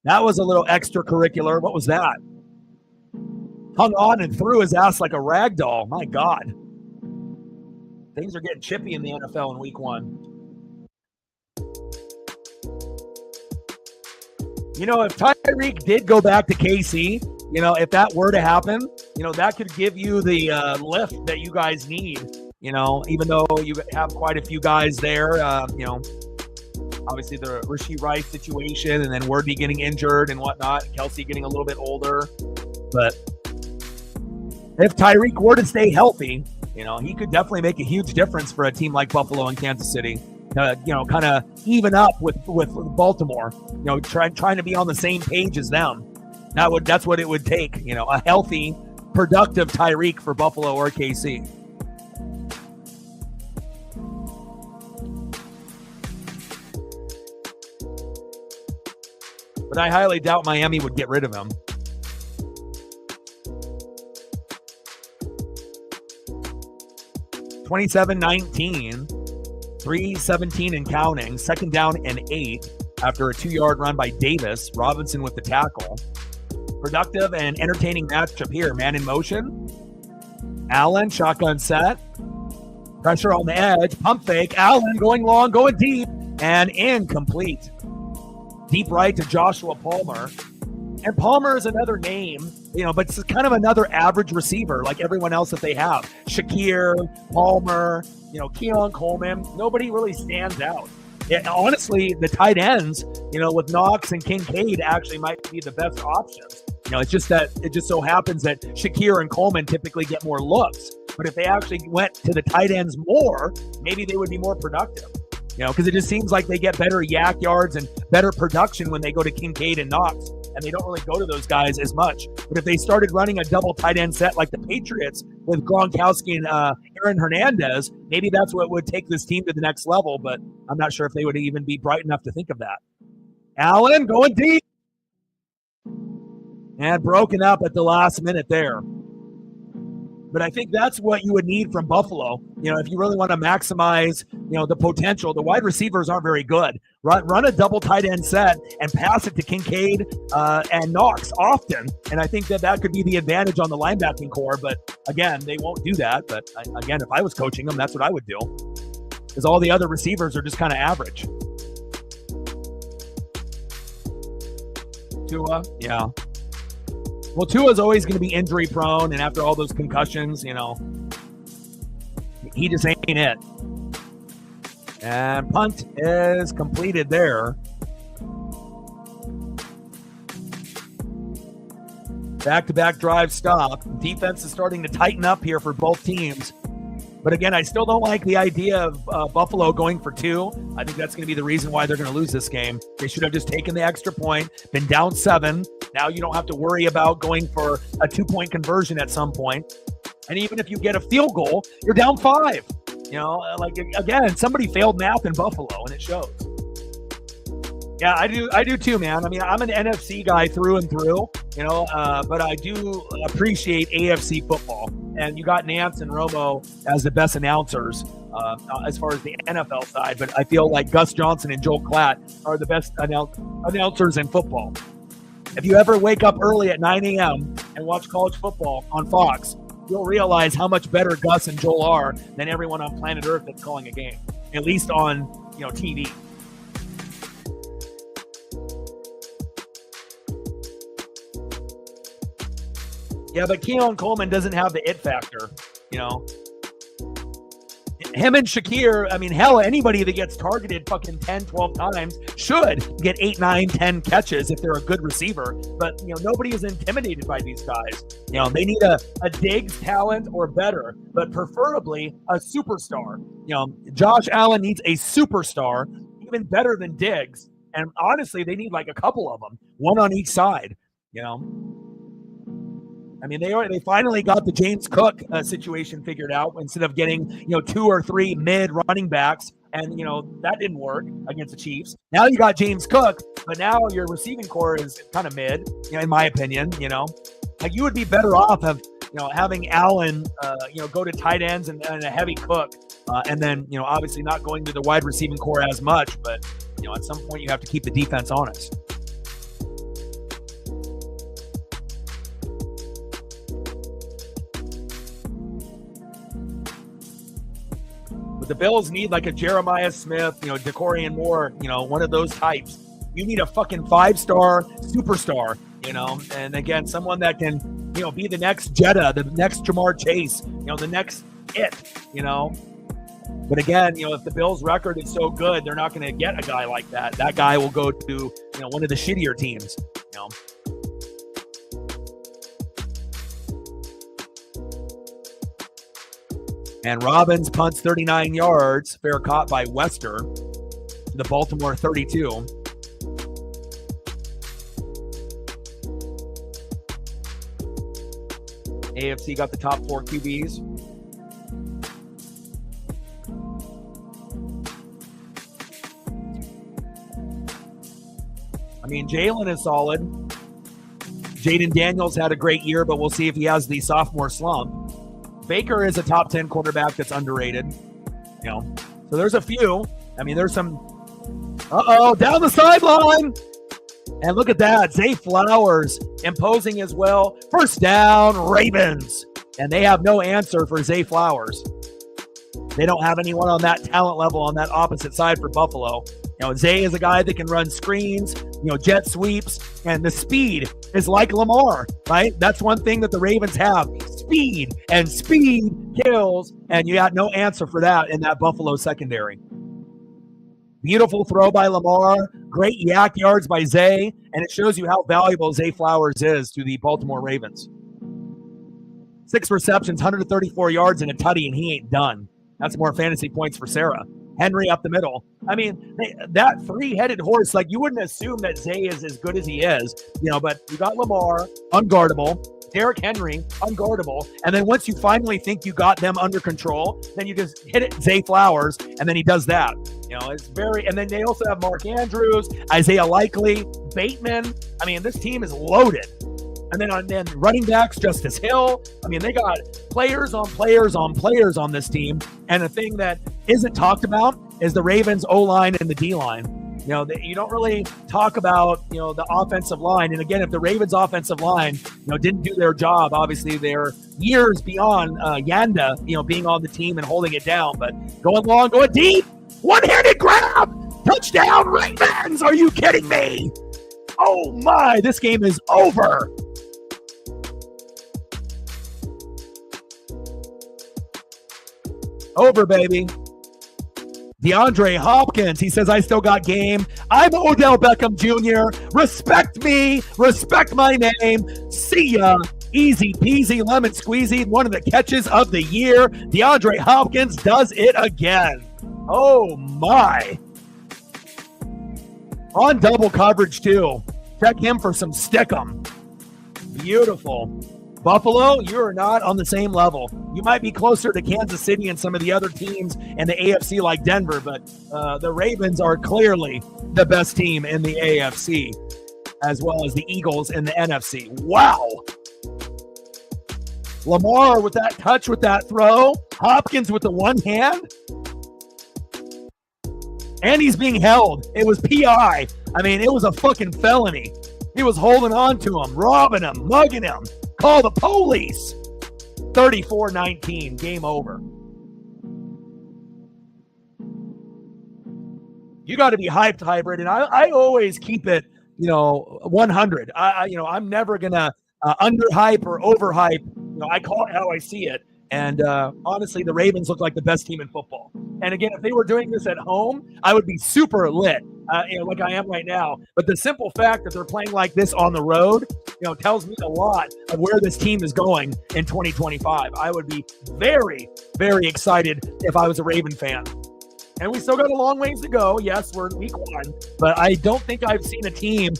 That was a little extracurricular. What was that? Hung on and threw his ass like a rag doll. My God. Things are getting chippy in the NFL in week 1. If Tyreek did go back to KC, if that were to happen, that could give you the lift that you guys need, even though you have quite a few guys there, obviously the Rashee Rice situation and then Worthy getting injured and whatnot, Kelsey getting a little bit older. But if Tyreek were to stay healthy, he could definitely make a huge difference for a team like Buffalo and Kansas City. Kind of even up with Baltimore. Trying to be on the same page as them. That's what it would take. A healthy, productive Tyreek for Buffalo or KC. But I highly doubt Miami would get rid of him. (27-19), 3:17 and counting, 2nd down and 8 after a 2-yard run by Davis. Robinson with the tackle. Productive and entertaining matchup here. Man in motion. Allen, shotgun set. Pressure on the edge. Pump fake. Allen going long, going deep, and incomplete. Deep right to Joshua Palmer. And Palmer is another name, but it's kind of another average receiver like everyone else that they have. Shakir, Palmer, Keon Coleman. Nobody really stands out. Honestly, the tight ends, with Knox and Kincaid actually might be the best options. It's just that it just so happens that Shakir and Coleman typically get more looks. But if they actually went to the tight ends more, maybe they would be more productive. Because it just seems like they get better yak yards and better production when they go to Kincaid and Knox, and they don't really go to those guys as much. But if they started running a double tight end set like the Patriots with Gronkowski and Aaron Hernandez, maybe that's what would take this team to the next level, but I'm not sure if they would even be bright enough to think of that. Allen going deep. And broken up at the last minute there. But I think that's what you would need from Buffalo. If you really want to maximize, the potential, the wide receivers aren't very good. Run a double tight end set and pass it to Kincaid and Knox often. And I think that could be the advantage on the linebacking core. But again, they won't do that. But again, if I was coaching them, that's what I would do. Because all the other receivers are just kind of average. Tua, yeah. Well, Tua's always going to be injury prone, and after all those concussions, he just ain't it. And punt is completed there. Back-to-back drive stop. Defense is starting to tighten up here for both teams. But again, I still don't like the idea of Buffalo going for 2. I think that's going to be the reason why they're going to lose this game. They should have just taken the extra point, been down 7. Now you don't have to worry about going for a 2-point conversion at some point. And even if you get a field goal, you're down 5. Again, somebody failed math in Buffalo, and it shows. Yeah, I do too, man. I mean, I'm an NFC guy through and through, but I do appreciate AFC football. And you got Nance and Romo as the best announcers as far as the NFL side. But I feel like Gus Johnson and Joel Klatt are the best announcers in football. If you ever wake up early at 9 a.m. and watch college football on Fox, you'll realize how much better Gus and Joel are than everyone on planet Earth that's calling a game, at least on TV. Yeah, but Keon Coleman doesn't have the it factor, Him and Shakir, I mean, hell, anybody that gets targeted fucking 10, 12 times should get 8, 9, 10 catches if they're a good receiver. But, nobody is intimidated by these guys. They need a Diggs talent or better, but preferably a superstar. Josh Allen needs a superstar, even better than Diggs. And honestly, they need like a couple of them, one on each side, I mean, they finally got the James Cook situation figured out instead of getting, 2 or 3 mid running backs. And, that didn't work against the Chiefs. Now you got James Cook, but now your receiving core is kind of mid, in my opinion, Like you would be better off of, having Allen, go to tight ends and a heavy Cook. And then, obviously not going to the wide receiving core as much. But, at some point you have to keep the defense honest. The Bills need like a Jeremiah Smith, DeCorian Moore, one of those types. You need a fucking 5-star superstar, and again, someone that can, be the next Jetta, the next Jamar Chase, the next it, But again, if the Bills' record is so good, they're not going to get a guy like that. That guy will go to, one of the shittier teams, And Robbins punts 39 yards, fair caught by Wester, the Baltimore 32. AFC got the top 4 QBs. I mean, Jalen is solid. Jaden Daniels had a great year, but we'll see if he has the sophomore slump. Baker is a top 10 quarterback that's underrated. So there's a few. I mean, there's some. Down the sideline. And look at that. Zay Flowers imposing as well. First down, Ravens. And they have no answer for Zay Flowers. They don't have anyone on that talent level on that opposite side for Buffalo. Zay is a guy that can run screens, jet sweeps, and the speed is like Lamar, right? That's one thing that the Ravens have. Speed, and speed kills, and you got no answer for that in that Buffalo secondary. Beautiful throw by Lamar, great yak yards by Zay, and it shows you how valuable Zay Flowers is to the Baltimore Ravens. 6 receptions, 134 yards, and a tutty, and he ain't done. That's more fantasy points for Sarah. Henry up the middle. I mean, that three-headed horse, like you wouldn't assume that Zay is as good as he is, but you got Lamar, unguardable, Derrick Henry, unguardable, and then once you finally think you got them under control, then you just hit it Zay Flowers, and then he does that. It's and then they also have Mark Andrews, Isaiah Likely, Bateman. I mean, this team is loaded. And then running backs, Justice Hill. I mean, they got players on players on players on this team. And the thing that isn't talked about is the Ravens O-line and the D-line. You don't really talk about, the offensive line. And again, if the Ravens offensive line, didn't do their job, obviously they're years beyond Yanda, being on the team and holding it down. But going long, going deep, one-handed grab, touchdown Ravens. Are you kidding me? Oh my, this game is over. Over, baby. DeAndre Hopkins, he says, I still got game. I'm Odell Beckham Jr. Respect me. Respect my name. See ya. Easy peasy, lemon squeezy. One of the catches of the year. DeAndre Hopkins does it again. Oh, my. On double coverage, too. Check him for some stick-em. Beautiful. Buffalo, you are not on the same level. You might be closer to Kansas City and some of the other teams in the AFC like Denver, but the Ravens are clearly the best team in the AFC, as well as the Eagles in the NFC. Wow. Lamar with that touch, with that throw. Hopkins with the one hand. And he's being held. It was PI. I mean, it was a fucking felony. He was holding on to him, robbing him, mugging him. Call the police. 34-19. Game over. You got to be hyped, Hybrid. And I always keep it, 100. I'm never going to underhype or overhype. I call it how I see it. And honestly, the Ravens look like the best team in football. And again, if they were doing this at home, I would be super lit, like I am right now. But the simple fact that they're playing like this on the road, tells me a lot of where this team is going in 2025. I would be very, very excited if I was a Raven fan. And we still got a long ways to go. Yes, we're in week 1, but I don't think I've seen a team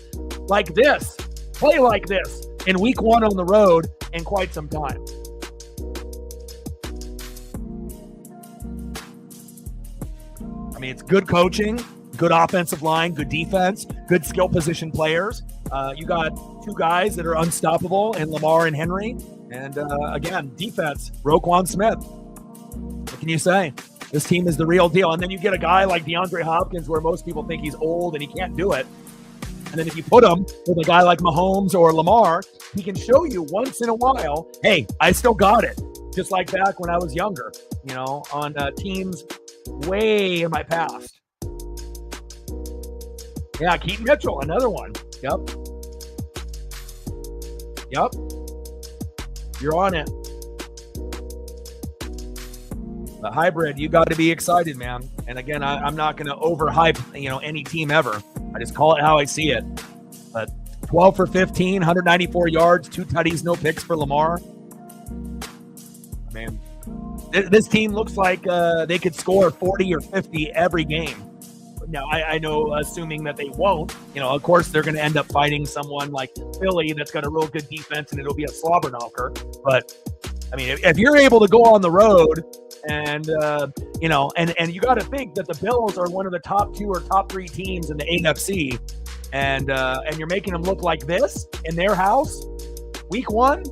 like this, play like this in week 1 on the road in quite some time. I mean, it's good coaching, good offensive line, good defense, good skill position players. You got 2 guys that are unstoppable in Lamar and Henry. And again, defense, Roquan Smith. What can you say? This team is the real deal. And then you get a guy like DeAndre Hopkins where most people think he's old and he can't do it. And then if you put him with a guy like Mahomes or Lamar, he can show you once in a while, hey, I still got it. Just like back when I was younger, on teams way in my past. Yeah, Keaton Mitchell, another one. Yep. You're on it. The Hybrid, you got to be excited, man. And again, I'm not going to overhype, any team ever. I just call it how I see it. But 12 for 15, 194 yards, 2 tutties, no picks for Lamar. Man, this team looks like they could score 40 or 50 every game. Now, I know, assuming that they won't, of course, they're going to end up fighting someone like Philly that's got a real good defense and it'll be a slobber knocker. But, I mean, if you're able to go on the road and, and you got to think that the Bills are one of the top 2 or top 3 teams in the AFC, and you're making them look like this in their house, week 1.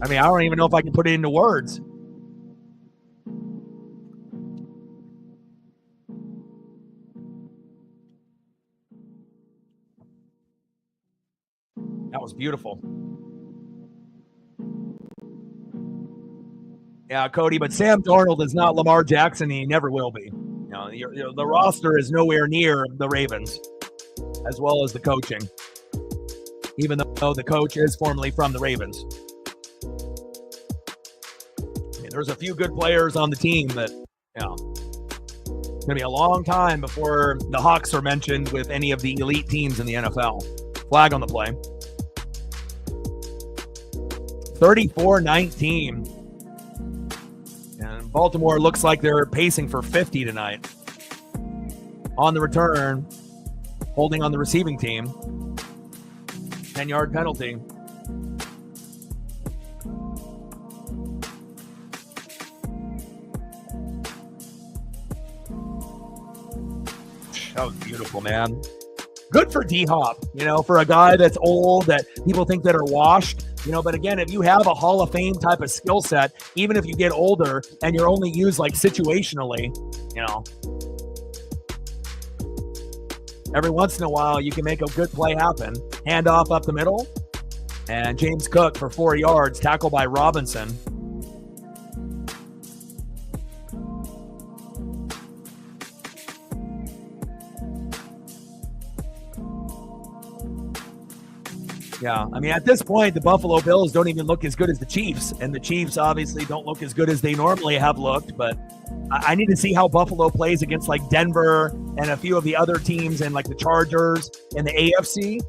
I mean, I don't even know if I can put it into words. That was beautiful. Yeah, Cody, but Sam Darnold is not Lamar Jackson, and he never will be. The roster is nowhere near the Ravens, as well as the coaching, even though the coach is formerly from the Ravens. I mean, there's a few good players on the team that, it's going to be a long time before the Hawks are mentioned with any of the elite teams in the NFL. Flag on the play. 34-19. And Baltimore looks like they're pacing for 50 tonight. On the return, holding on the receiving team. 10-yard penalty. That was beautiful, man. Good for D-Hop, for a guy that's old, that people think that are washed, but again, if you have a Hall of Fame type of skill set, even if you get older and you're only used like situationally, every once in a while you can make a good play happen. Handoff up the middle, and James Cook for 4 yards, tackled by Robinson. Yeah, I mean, at this point, the Buffalo Bills don't even look as good as the Chiefs, and the Chiefs obviously don't look as good as they normally have looked, but I need to see how Buffalo plays against like Denver and a few of the other teams and like the Chargers and the AFC,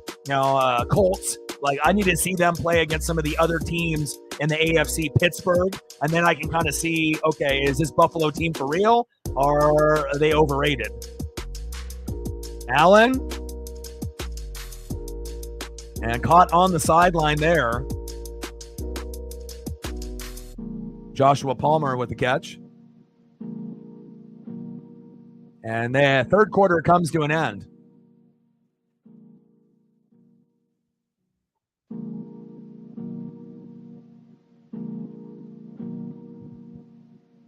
Colts. Like, I need to see them play against some of the other teams in the AFC, Pittsburgh, and then I can kind of see, okay, is this Buffalo team for real, or are they overrated? Allen. And caught on the sideline there. Joshua Palmer with the catch. And the third quarter comes to an end.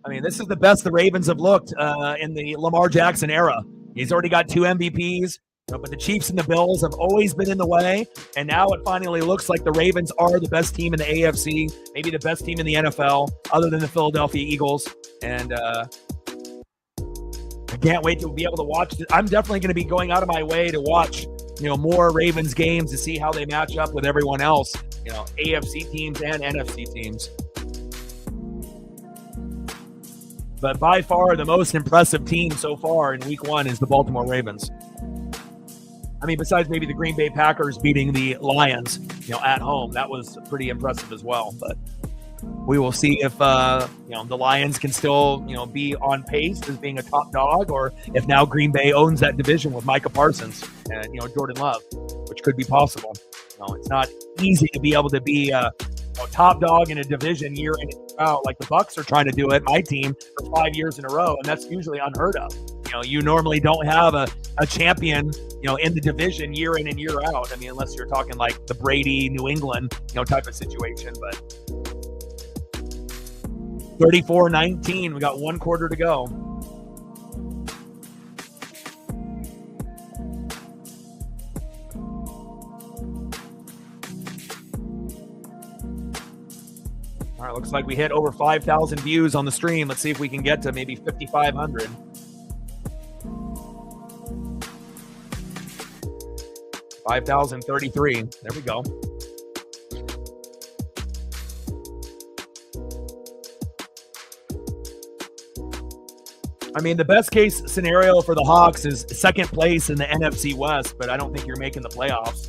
I mean, this is the best the Ravens have looked in the Lamar Jackson era. He's already got 2 MVPs. But the Chiefs and the Bills have always been in the way, and now it finally looks like the Ravens are the best team in the AFC, maybe the best team in the NFL, other than the Philadelphia Eagles. And I can't wait to be able to watch it. I'm definitely going to be going out of my way to watch, more Ravens games to see how they match up with everyone else, AFC teams and NFC teams. But by far, the most impressive team so far in Week 1 is the Baltimore Ravens. I mean, besides maybe the Green Bay Packers beating the Lions, at home, that was pretty impressive as well. But we will see if, the Lions can still, be on pace as being a top dog, or if now Green Bay owns that division with Micah Parsons and, Jordan Love, which could be possible. It's not easy to be able to be a top dog in a division year in and out, like the Bucs are trying to do it, my team, for 5 years in a row, and that's usually unheard of. You normally don't have a champion, in the division year in and year out. I mean, unless you're talking like the Brady, New England, type of situation. But 34-19, we got 1 quarter to go. All right, looks like we hit over 5,000 views on the stream. Let's see if we can get to maybe 5,500. 5,033. There we go. I mean, the best case scenario for the Hawks is second place in the NFC West, but I don't think you're making the playoffs.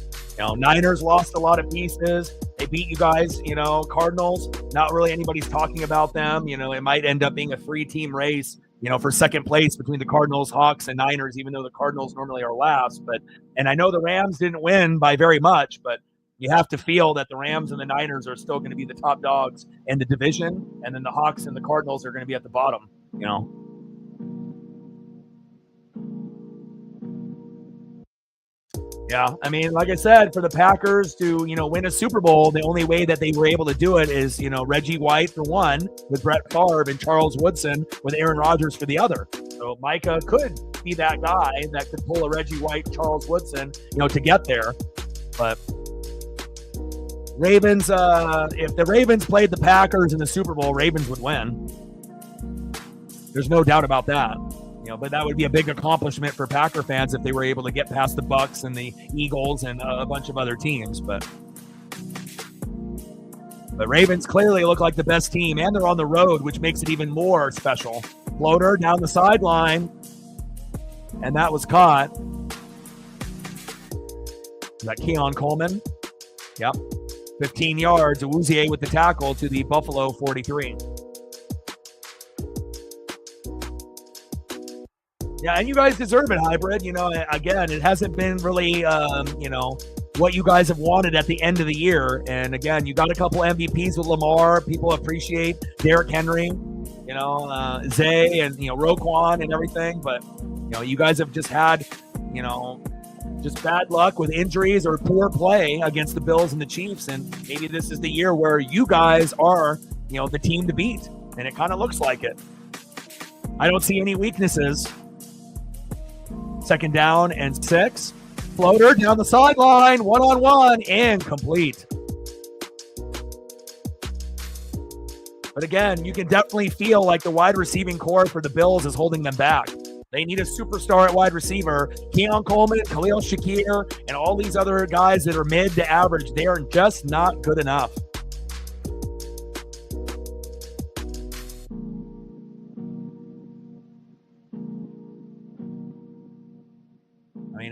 Niners lost a lot of pieces. They beat you guys, Cardinals. Not really anybody's talking about them. It might end up being a 3-team race, for second place between the Cardinals, Hawks, and Niners, even though the Cardinals normally are last. And I know the Rams didn't win by very much, but you have to feel that the Rams and the Niners are still going to be the top dogs in the division, and then the Hawks and the Cardinals are going to be at the bottom, Yeah, I mean, like I said, for the Packers to, win a Super Bowl, the only way that they were able to do it is, Reggie White for one with Brett Favre and Charles Woodson with Aaron Rodgers for the other. So Micah could be that guy that could pull a Reggie White, Charles Woodson, to get there. But Ravens, if the Ravens played the Packers in the Super Bowl, Ravens would win. There's no doubt about that. But that would be a big accomplishment for Packer fans if they were able to get past the Bucs and the Eagles and a bunch of other teams. But Ravens clearly look like the best team, and they're on the road, which makes it even more special. Floater down the sideline, and that was caught. Is that Keon Coleman? Yep. 15 yards. Awuzie with the tackle to the Buffalo 43. Yeah, and you guys deserve it, Hybrid. Again, it hasn't been really, what you guys have wanted at the end of the year. And again, you got a couple MVPs with Lamar. People appreciate Derrick Henry, Zay and, Roquan and everything. But, you guys have just had, just bad luck with injuries or poor play against the Bills and the Chiefs. And maybe this is the year where you guys are, the team to beat. And it kind of looks like it. I don't see any weaknesses. 2nd down and 6. Floater down the sideline, 1-on-1, and complete. But again, you can definitely feel like the wide receiving core for the Bills is holding them back. They need a superstar at wide receiver. Keon Coleman, Khalil Shakir, and all these other guys that are mid to average, they are just not good enough.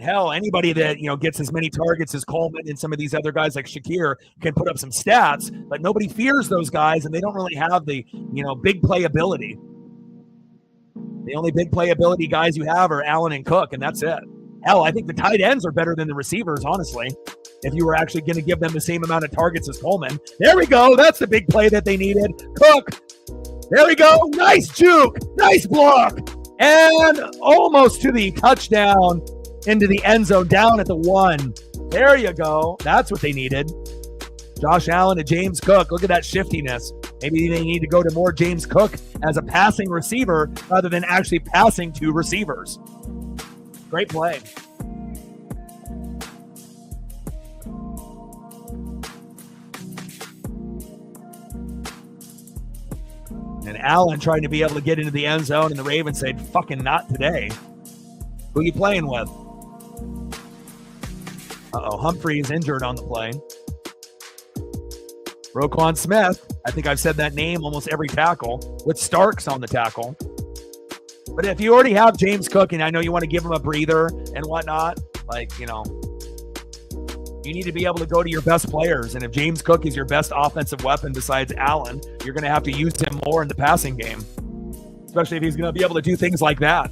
Hell, anybody that, gets as many targets as Coleman and some of these other guys like Shakir can put up some stats, but nobody fears those guys, and they don't really have the, big playability. The only big playability guys you have are Allen and Cook, and that's it. Hell, I think the tight ends are better than the receivers, honestly, if you were actually going to give them the same amount of targets as Coleman. There we go. That's the big play that they needed. Cook. There we go. Nice juke. Nice block. And almost to the touchdown. Into the end zone, down at the 1. There you go. That's what they needed. Josh Allen to James Cook. Look at that shiftiness. Maybe they need to go to more James Cook as a passing receiver rather than actually passing to receivers. Great play. And Allen trying to be able to get into the end zone, and the Ravens said, fucking not today. Who are you playing with? Humphrey is injured on the play. Roquan Smith. I think I've said that name almost every tackle, with Starks on the tackle. But if you already have James Cook, and I know you want to give him a breather and whatnot, you need to be able to go to your best players. And if James Cook is your best offensive weapon besides Allen, you're going to have to use him more in the passing game, especially if he's going to be able to do things like that.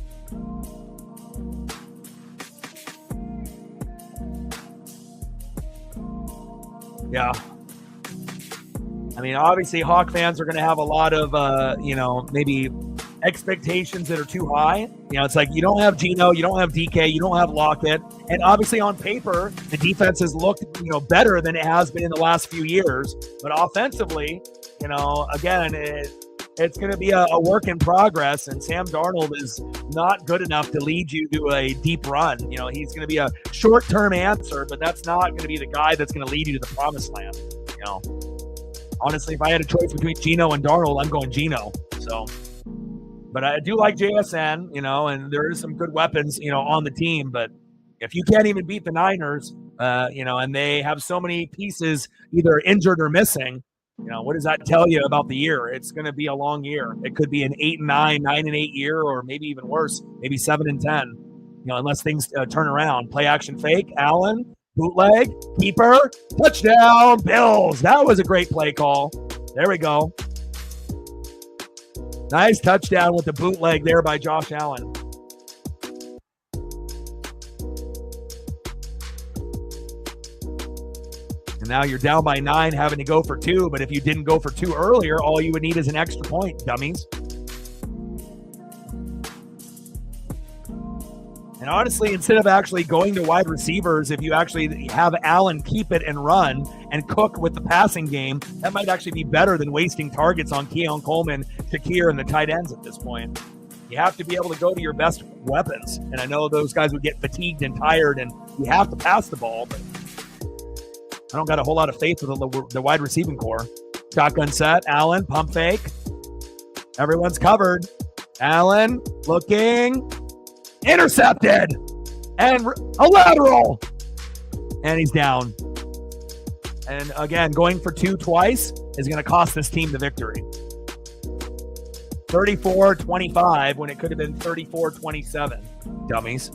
Yeah. Obviously, Hawk fans are going to have a lot of, maybe expectations that are too high. It's like you don't have Geno, you don't have DK, you don't have Lockett. And obviously, on paper, the defense has looked, better than it has been in the last few years. But offensively, again, it's going to be a work in progress. And Sam Darnold is not good enough to lead you to a deep run. He's going to be a short-term answer, but that's not going to be the guy that's going to lead you to the promised land. Honestly, if I had a choice between Geno and Darnold, I'm going Geno. But I do like JSN, and there is some good weapons, on the team. But if you can't even beat the Niners, and they have so many pieces either injured or missing, what does that tell you about the year? It's going to be a long year. It could be an 8-9, 9-8 year, or maybe even worse, maybe 7-10. Unless things turn around. Play action fake, Allen, bootleg, keeper, touchdown, Bills. That was a great play call. There we go. Nice touchdown with the bootleg there by Josh Allen. And now you're down by 9, having to go for 2. But if you didn't go for 2 earlier, all you would need is an extra point, dummies. And honestly, instead of actually going to wide receivers, if you actually have Allen keep it and run and Cook with the passing game, that might actually be better than wasting targets on Keon Coleman, Shakir, and the tight ends at this point. You have to be able to go to your best weapons. And I know those guys would get fatigued and tired, and you have to pass the ball, but I don't got a whole lot of faith with the wide receiving core. Shotgun set, Allen, pump fake. Everyone's covered. Allen looking. Intercepted. And a lateral. And he's down. And again, going for 2 twice is going to cost this team the victory. 34-25 when it could have been 34-27. Dummies.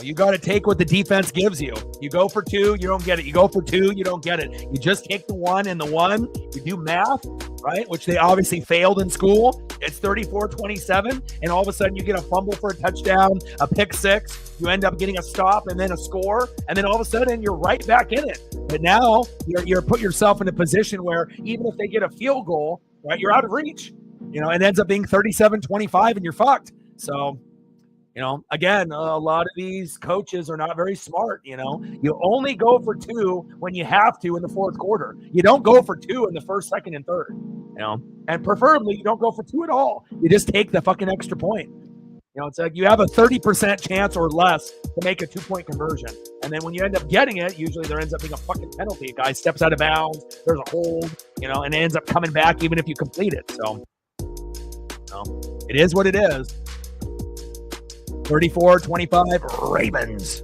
You got to take what the defense gives you. You go for 2, you don't get it. You go for 2, you don't get it. You just take the 1 and the 1. You do math, right? Which they obviously failed in school. It's 34-27, and all of a sudden you get a fumble for a touchdown, a pick 6. You end up getting a stop and then a score, and then all of a sudden you're right back in it. But now you're put yourself in a position where even if they get a field goal, right, you're out of reach. It ends up being 37-25, and you're fucked. So, again, a lot of these coaches are not very smart. You only go for 2 when you have to in the fourth quarter. You don't go for 2 in the first, second, and third. And preferably you don't go for 2 at all. You just take the fucking extra point. It's like you have a 30% chance or less to make a 2-point conversion. And then when you end up getting it, usually there ends up being a fucking penalty. A guy steps out of bounds, there's a hold, and it ends up coming back even if you complete it. So, it is what it is. 34-25 Ravens.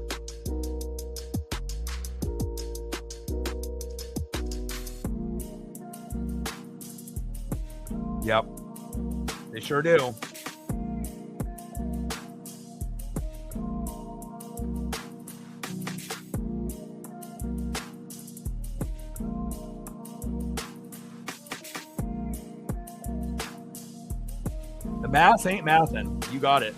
Yep. They sure do. The math ain't mathin'. You got it.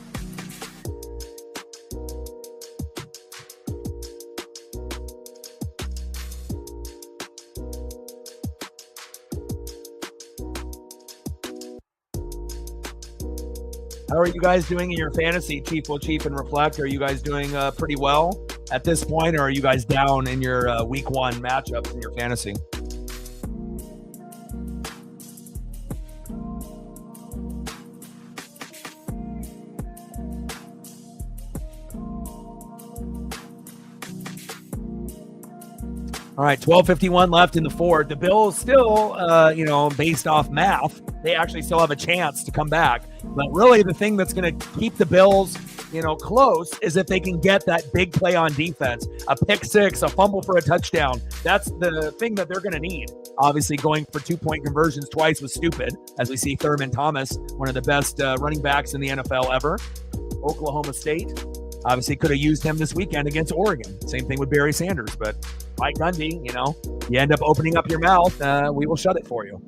How are you guys doing in your fantasy, Chief will Chief and Reflect? Are you guys doing pretty well at this point, or are you guys down in your week 1 matchups in your fantasy? All right, 12:51 left in the fourth. The Bills still, based off math, they actually still have a chance to come back. But really the thing that's going to keep the Bills, close is if they can get that big play on defense, a pick 6, a fumble for a touchdown. That's the thing that they're going to need. Obviously going for 2-point conversions twice was stupid, as we see Thurman Thomas, one of the best running backs in the NFL ever. Oklahoma State obviously could have used him this weekend against Oregon. Same thing with Barry Sanders, but Mike Gundy, you end up opening up your mouth, we will shut it for you.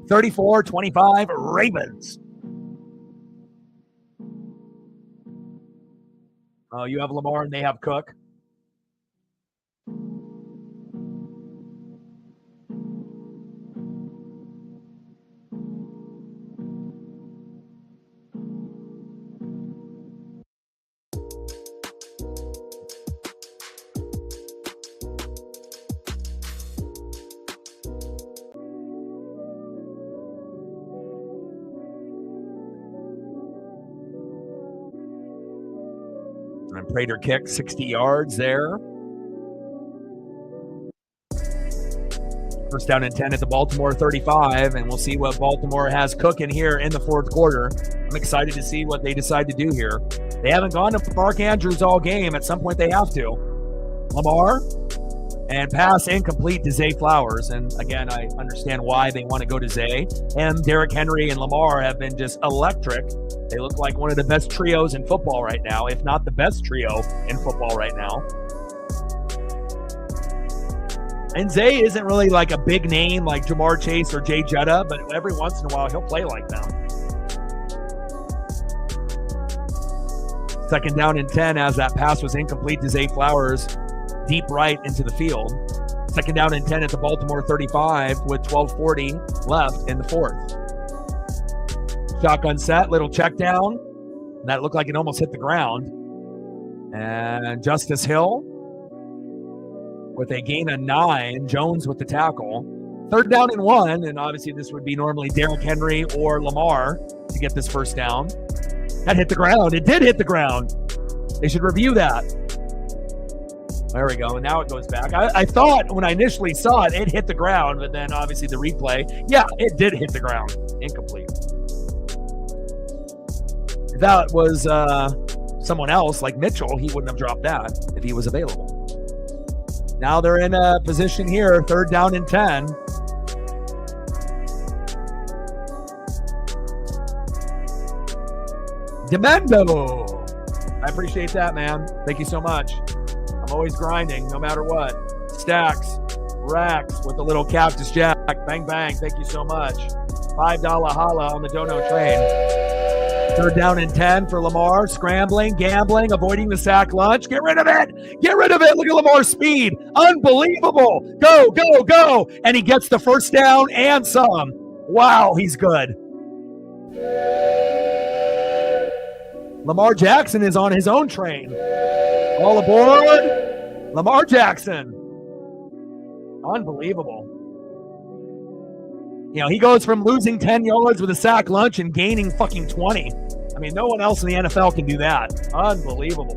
34-25 Ravens. Oh, you have Lamar and they have Cook. And Prater kick 60 yards there. First down and 10 at the Baltimore 35, and we'll see what Baltimore has cooking here in the fourth quarter. I'm excited to see what they decide to do here. They haven't gone to Mark Andrews all game. At some point they have to. Lamar, and pass incomplete to Zay Flowers. And again, I understand why they want to go to Zay. And Derrick Henry and Lamar have been just electric. They look like one of the best trios in football right now, if not the best trio in football right now. And Zay isn't really like a big name like Jamar Chase or Jay Jetta, but every once in a while he'll play like them. Second down and 10 as that pass was incomplete to Zay Flowers, deep right into the field. Second down and 10 at the Baltimore 35 with 12:40 left in the fourth. Shotgun set, little check down. That looked like it almost hit the ground. And Justice Hill with a gain of 9. Jones with the tackle. Third down and 1, and obviously this would be normally Derrick Henry or Lamar to get this first down. That hit the ground. It did hit the ground. They should review that. There we go, and now it goes back. I thought when I initially saw it, it hit the ground, but then obviously the replay, yeah, it did hit the ground. Incomplete. If that was someone else like Mitchell, he wouldn't have dropped that if he was available. Now they're in a position here, third down and 10. Demendo. I appreciate that, man. Thank you so much. I'm always grinding, no matter what. Stacks, racks with the little Cactus Jack. Bang, bang. Thank you so much. $5 holla on the dono train. 3rd down and 10 for Lamar. Scrambling, gambling, avoiding the sack lunch. Get rid of it. Get rid of it. Look at Lamar's speed. Unbelievable. Go, go, go. And he gets the first down and some. Wow, he's good. Lamar Jackson is on his own train. All aboard. Lamar Jackson. Unbelievable. You know, he goes from losing 10 yards with a sack lunch and gaining fucking 20. I mean, no one else in the NFL can do that. Unbelievable.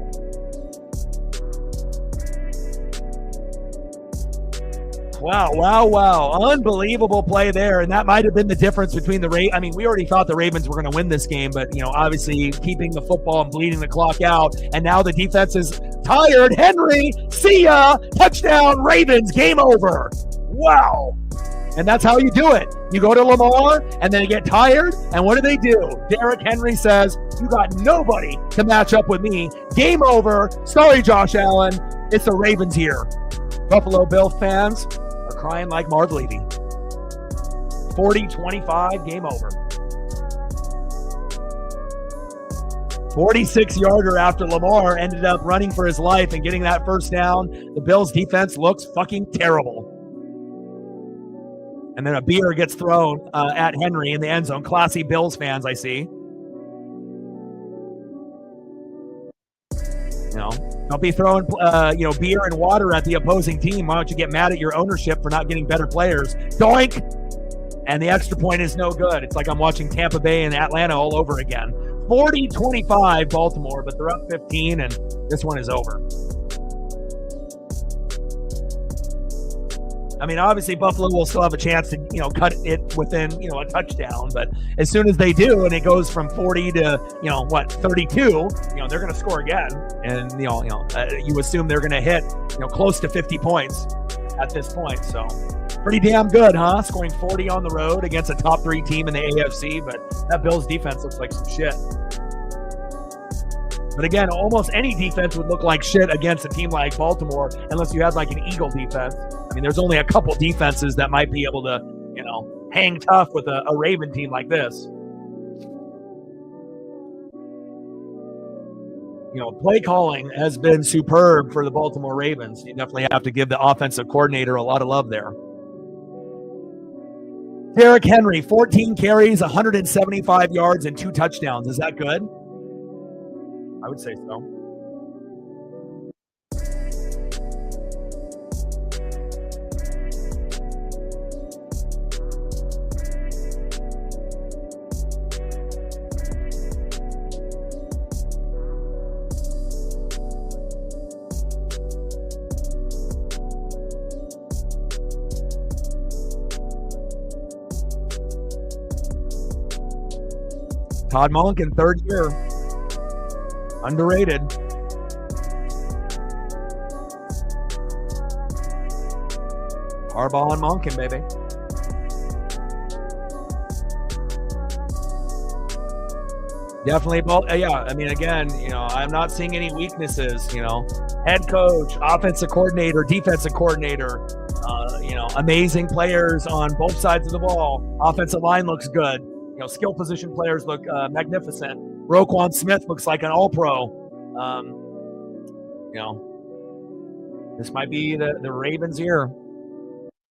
Wow, wow, wow. Unbelievable play there. And that might have been the difference between the Ravens. I mean, we already thought the Ravens were going to win this game, but, you know, obviously keeping the football and bleeding the clock out. And now the defense is tired. Henry, see ya. Touchdown, Ravens. Game over. Wow. And that's how you do it. You go to Lamar, and then you get tired, and what do? Derrick Henry says, you got nobody to match up with me. Game over. Sorry, Josh Allen. It's the Ravens here. Buffalo Bill fans are crying like Marv Levy. 40-25, game over. 46-yarder after Lamar ended up running for his life and getting that first down. The Bills' defense looks fucking terrible. And then a beer gets thrown at Henry in the end zone. Classy Bills fans, I see. You know, don't be throwing, beer and water at the opposing team. Why don't you get mad at your ownership for not getting better players? Doink! And the extra point is no good. It's like I'm watching Tampa Bay and Atlanta all over again. 40-25 Baltimore, but they're up 15, and this one is over. I mean, obviously, Buffalo will still have a chance to, cut it within, a touchdown. But as soon as they do, and it goes from 40 to, 32, they're going to score again. And, you assume they're going to hit, close to 50 points at this point. So pretty damn good, huh? Scoring 40 on the road against a top 3 team in the AFC. But that Bills defense looks like some shit. But again, almost any defense would look like shit against a team like Baltimore, unless you had like an Eagle defense. I mean, there's only a couple defenses that might be able to, hang tough with a Raven team like this. Play calling has been superb for the Baltimore Ravens. You definitely have to give the offensive coordinator a lot of love there. Derrick Henry, 14 carries, 175 yards, and 2 touchdowns. Is that good? I would say so. Todd Monken, 3rd year. Underrated. Harbaugh and Monken, baby. Definitely. Yeah, I mean, again, I'm not seeing any weaknesses. Head coach, offensive coordinator, defensive coordinator, amazing players on both sides of the ball. Offensive line looks good. Skill position players look magnificent. Roquan Smith looks like an all-pro. This might be the Ravens year.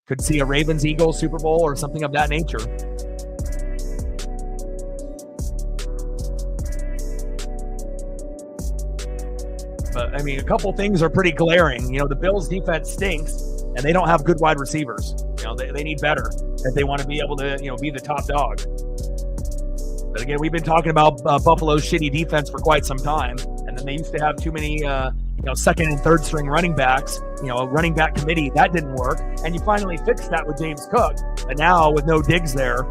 Could see a Ravens-Eagles Super Bowl or something of that nature. But, I mean, a couple things are pretty glaring. The Bills' defense stinks, and they don't have good wide receivers. They need better if they want to be able to, be the top dog. But again, we've been talking about Buffalo's shitty defense for quite some time. And then they used to have too many, second and third string running backs, a running back committee. That didn't work. And you finally fixed that with James Cook. And now with no Diggs there,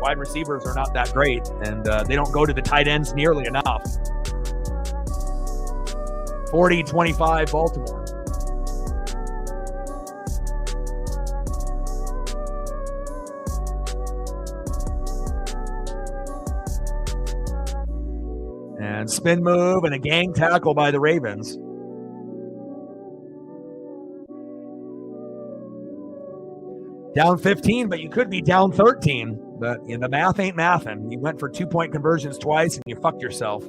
wide receivers are not that great. And they don't go to the tight ends nearly enough. 40-25 Baltimore. And spin move and a gang tackle by the Ravens. Down 15, but you could be down 13. But the math ain't mathin'. You went for 2-point conversions twice and you fucked yourself.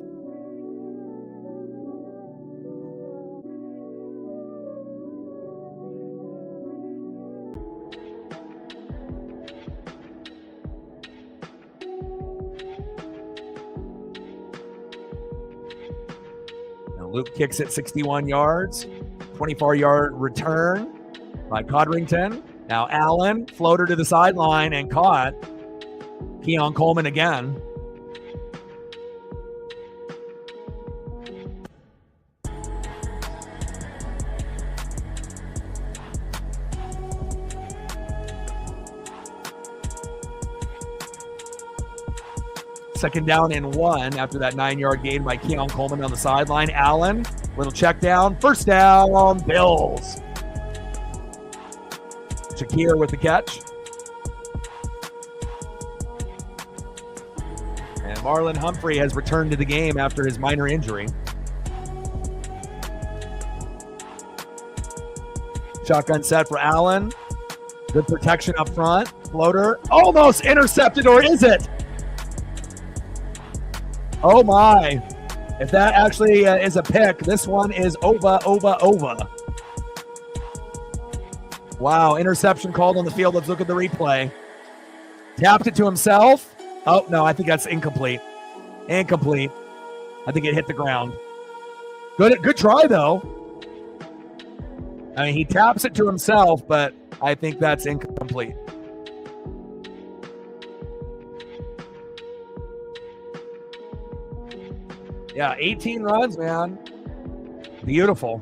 Luke kicks it 61 yards, 24-yard return by Codrington. Now Allen, floater to the sideline and caught. Keon Coleman again. Second down and 1 after that 9-yard gain by Keon Coleman on the sideline. Allen, little check down. First down, Bills. Shakir with the catch. And Marlon Humphrey has returned to the game after his minor injury. Shotgun set for Allen. Good protection up front. Floater. Almost intercepted, or is it? Oh my. If that actually is a pick, this one is over. Wow, interception called on the field. Let's look at the replay. Tapped it to himself. Oh, no, I think that's incomplete. Incomplete. I think it hit the ground. Good try, though. I mean, he taps it to himself, but I think that's incomplete. Yeah, 18 runs, man. Beautiful.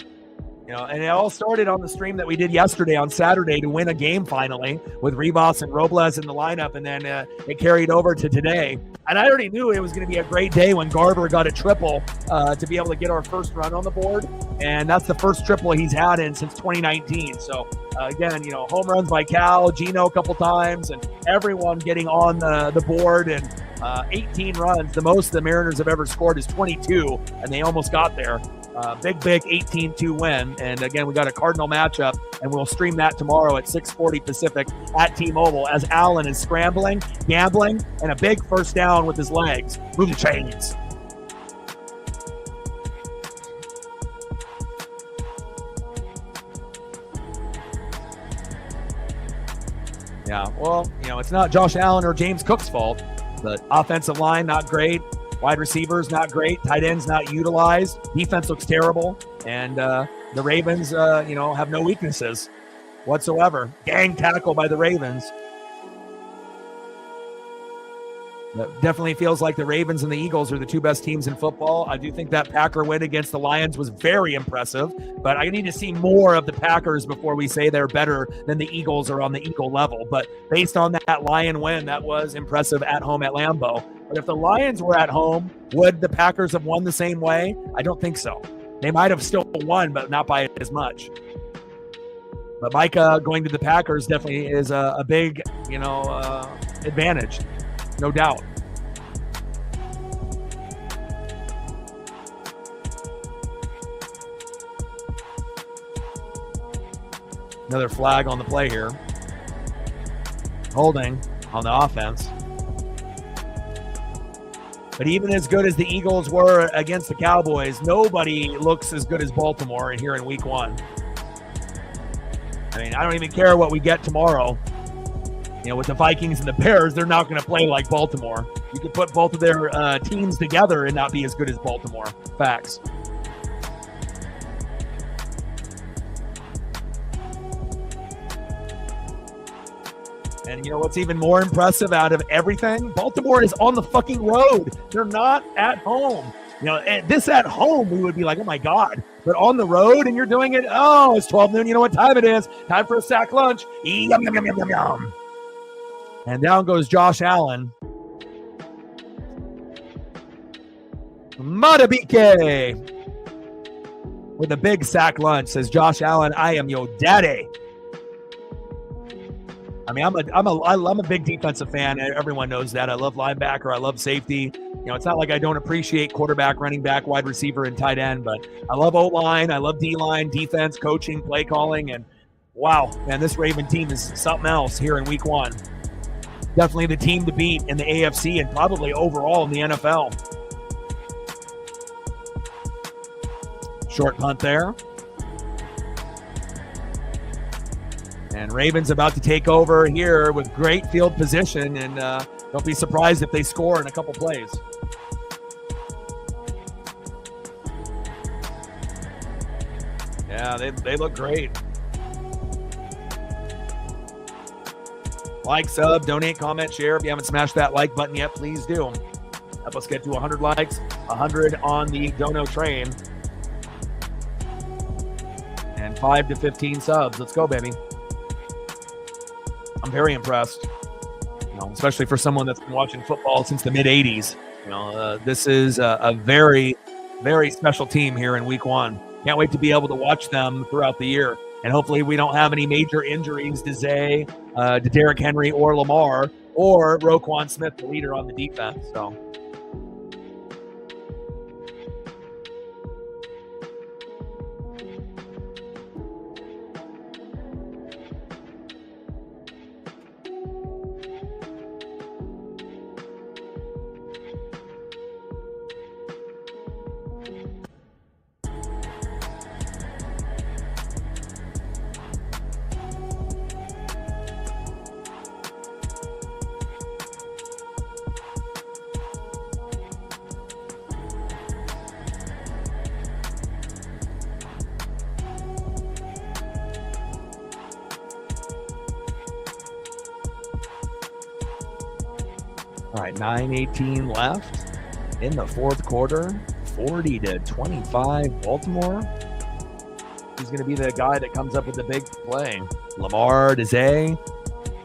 And it all started on the stream that we did yesterday on Saturday to win a game finally with Rivas and Robles in the lineup, and then it carried over to today. And I already knew it was going to be a great day when Garber got a triple to be able to get our first run on the board, and that's the first triple he's had since 2019. So again, home runs by Cal, Gino a couple times, and everyone getting on the board, and 18 runs. The most the Mariners have ever scored is 22, and they almost got there. Big 18-2 win. And again, we got a Cardinal matchup, and we'll stream that tomorrow at 6:40 Pacific at T-Mobile as Allen is scrambling, gambling, and a big first down with his legs. Move the chains. Yeah, well, it's not Josh Allen or James Cook's fault. The offensive line, not great. Wide receivers, not great. Tight ends, not utilized. Defense looks terrible. And the Ravens, have no weaknesses whatsoever. Gang tackle by the Ravens. That definitely feels like the Ravens and the Eagles are the two best teams in football. I do think that Packer win against the Lions was very impressive, but I need to see more of the Packers before we say they're better than the Eagles or on the Eagle level. But based on that Lion win, that was impressive at home at Lambeau. But if the Lions were at home, would the Packers have won the same way? I don't think so. They might have still won, but not by as much. But Micah going to the Packers definitely is a big, advantage. No doubt. Another flag on the play here. Holding on the offense. But even as good as the Eagles were against the Cowboys, nobody looks as good as Baltimore here in week 1. I mean, I don't even care what we get tomorrow. With the Vikings and the Bears, they're not going to play like Baltimore. You could put both of their teams together and not be as good as Baltimore. Facts. And what's even more impressive out of everything? Baltimore is on the fucking road. They're not at home. This at home, we would be like, oh my God. But on the road, and you're doing it, it's 12 noon. You know what time it is. Time for a sack lunch. Yum, yum, yum, yum, yum, yum. And down goes Josh Allen. Matabike with a big sack lunch, says Josh Allen, I am your daddy. I mean, I'm a big defensive fan. Everyone knows that. I love linebacker. I love safety. You know, it's not like I don't appreciate quarterback, running back, wide receiver, and tight end, but I love O-line. I love D-line, defense, coaching, play calling, and wow, man, this Raven team is something else here in week 1. Definitely the team to beat in the AFC and probably overall in the NFL. Short punt there. And Ravens about to take over here with great field position, and don't be surprised if they score in a couple plays. Yeah, they look great. Like, sub, donate, comment, share. If you haven't smashed that like button yet, please do. Help us get to 100 likes, 100 on the dono train, and 5 to 15 subs. Let's go, baby. I'm very impressed, you know, especially for someone that's been watching football since the mid-'80s. You know, this is a very, very special team here in week 1. Can't wait to be able to watch them throughout the year. And hopefully we don't have any major injuries to Zay, to Derrick Henry or Lamar, or Roquan Smith, the leader on the defense. So. All right, 9:18 left in the fourth quarter. 40-25 Baltimore. Who's going to be the guy that comes up with the big play? Lamar, Zay.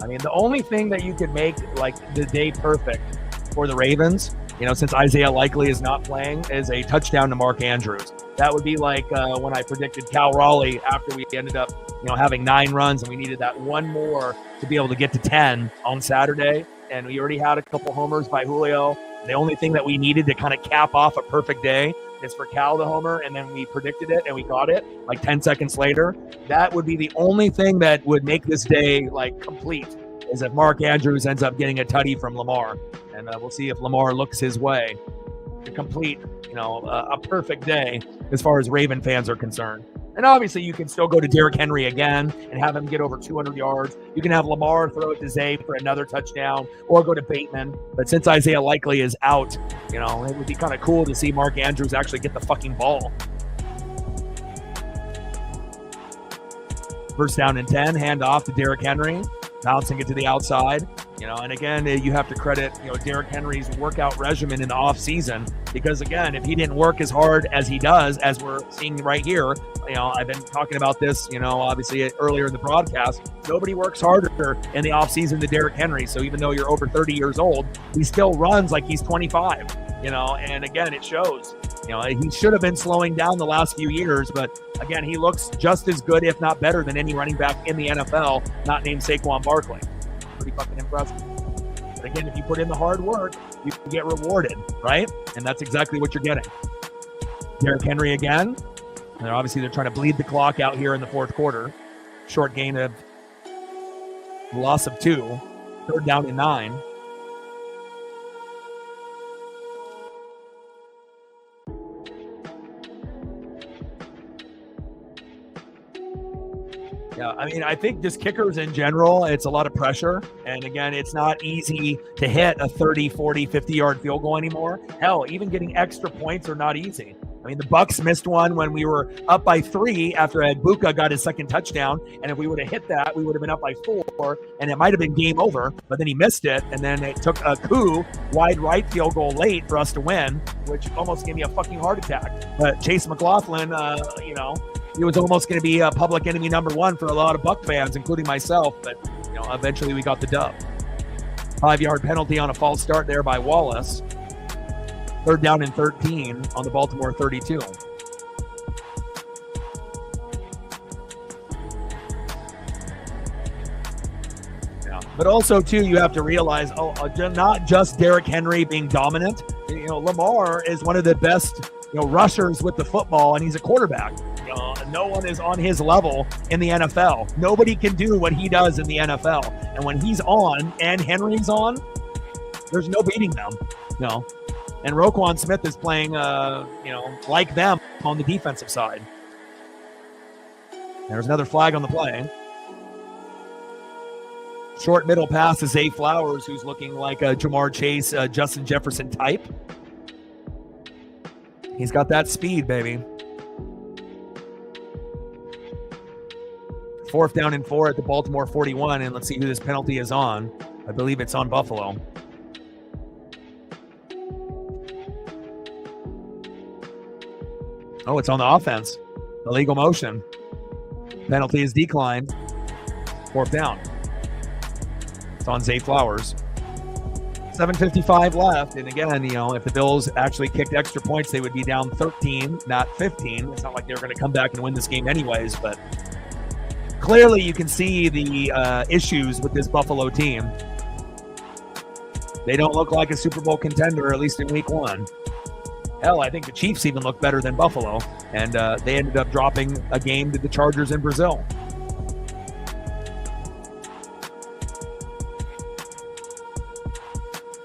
I mean, the only thing that you could make like the day perfect for the Ravens, you know, since Isaiah Likely is not playing, is a touchdown to Mark Andrews. That would be like when I predicted Cal Raleigh after we ended up, you know, having 9 runs and we needed that one more to be able to get to 10 on Saturday. And we already had a couple homers by Julio. The only thing that we needed to kind of cap off a perfect day is for Cal to homer, and then we predicted it and we got it like 10 seconds later. That would be the only thing that would make this day like complete, is if Mark Andrews ends up getting a tutty from Lamar. And we'll see if Lamar looks his way to complete, you know, a perfect day as far as Raven fans are concerned. And obviously you can still go to Derrick Henry again and have him get over 200 yards. You can have Lamar throw it to Zay for another touchdown, or go to Bateman. But since Isaiah Likely is out, you know, it would be kind of cool to see Mark Andrews actually get the fucking ball. First down and 10, hand off to Derrick Henry, bouncing it to the outside. You know, and again, you have to credit, you know, Derrick Henry's workout regimen in the offseason, because again, if he didn't work as hard as he does, as we're seeing right here, you know, I've been talking about this, you know, obviously earlier in the broadcast, nobody works harder in the offseason than Derrick Henry. So even though you're over 30 years old, he still runs like he's 25, you know, and again, it shows. You know, he should have been slowing down the last few years, but again, he looks just as good, if not better, than any running back in the NFL, not named Saquon Barkley. Pretty fucking impressive. But again, if you put in the hard work, you can get rewarded, right? And that's exactly what you're getting. Derrick Henry again. And obviously they're trying to bleed the clock out here in the fourth quarter. Short gain of loss of 2. Third down and 9. Yeah, I mean, I think just kickers in general, it's a lot of pressure. And again, it's not easy to hit a 30, 40, 50-yard field goal anymore. Hell, even getting extra points are not easy. I mean, the Bucs missed one when we were up by 3 after Buka got his second touchdown. And if we would have hit that, we would have been up by 4, and it might have been game over. But then he missed it, and then it took a wide right field goal late for us to win, which almost gave me a fucking heart attack. But Chase McLaughlin, you know, he was almost going to be a public enemy number 1 for a lot of Buck fans, including myself. But, you know, eventually we got the dub. 5-yard penalty on a false start there by Wallace. Third down and 13 on the Baltimore 32. Yeah, But also, too, you have to realize, not just Derrick Henry being dominant. Lamar is one of the best, rushers with the football, and he's a quarterback. No one is on his level in the NFL. Nobody can do what he does in the NFL. And when he's on and Henry's on, there's no beating them. And Roquan Smith is playing, like them on the defensive side. There's another flag on the play. Short middle pass to Zay Flowers, who's looking like a Jamar Chase, Justin Jefferson type. He's got that speed, baby. 4th down and 4 at the Baltimore 41, and let's see who this penalty is on. I believe it's on Buffalo. Oh, it's on the offense. Illegal motion. Penalty is declined. 4th down. It's on Zay Flowers. 7:55 left. And again, if the Bills actually kicked extra points, they would be down 13, not 15. It's not like they're going to come back and win this game anyways, but clearly you can see the issues with this Buffalo team. They don't look like a Super Bowl contender, at least in week 1. Hell, I think the Chiefs even look better than Buffalo, and they ended up dropping a game to the Chargers in Brazil.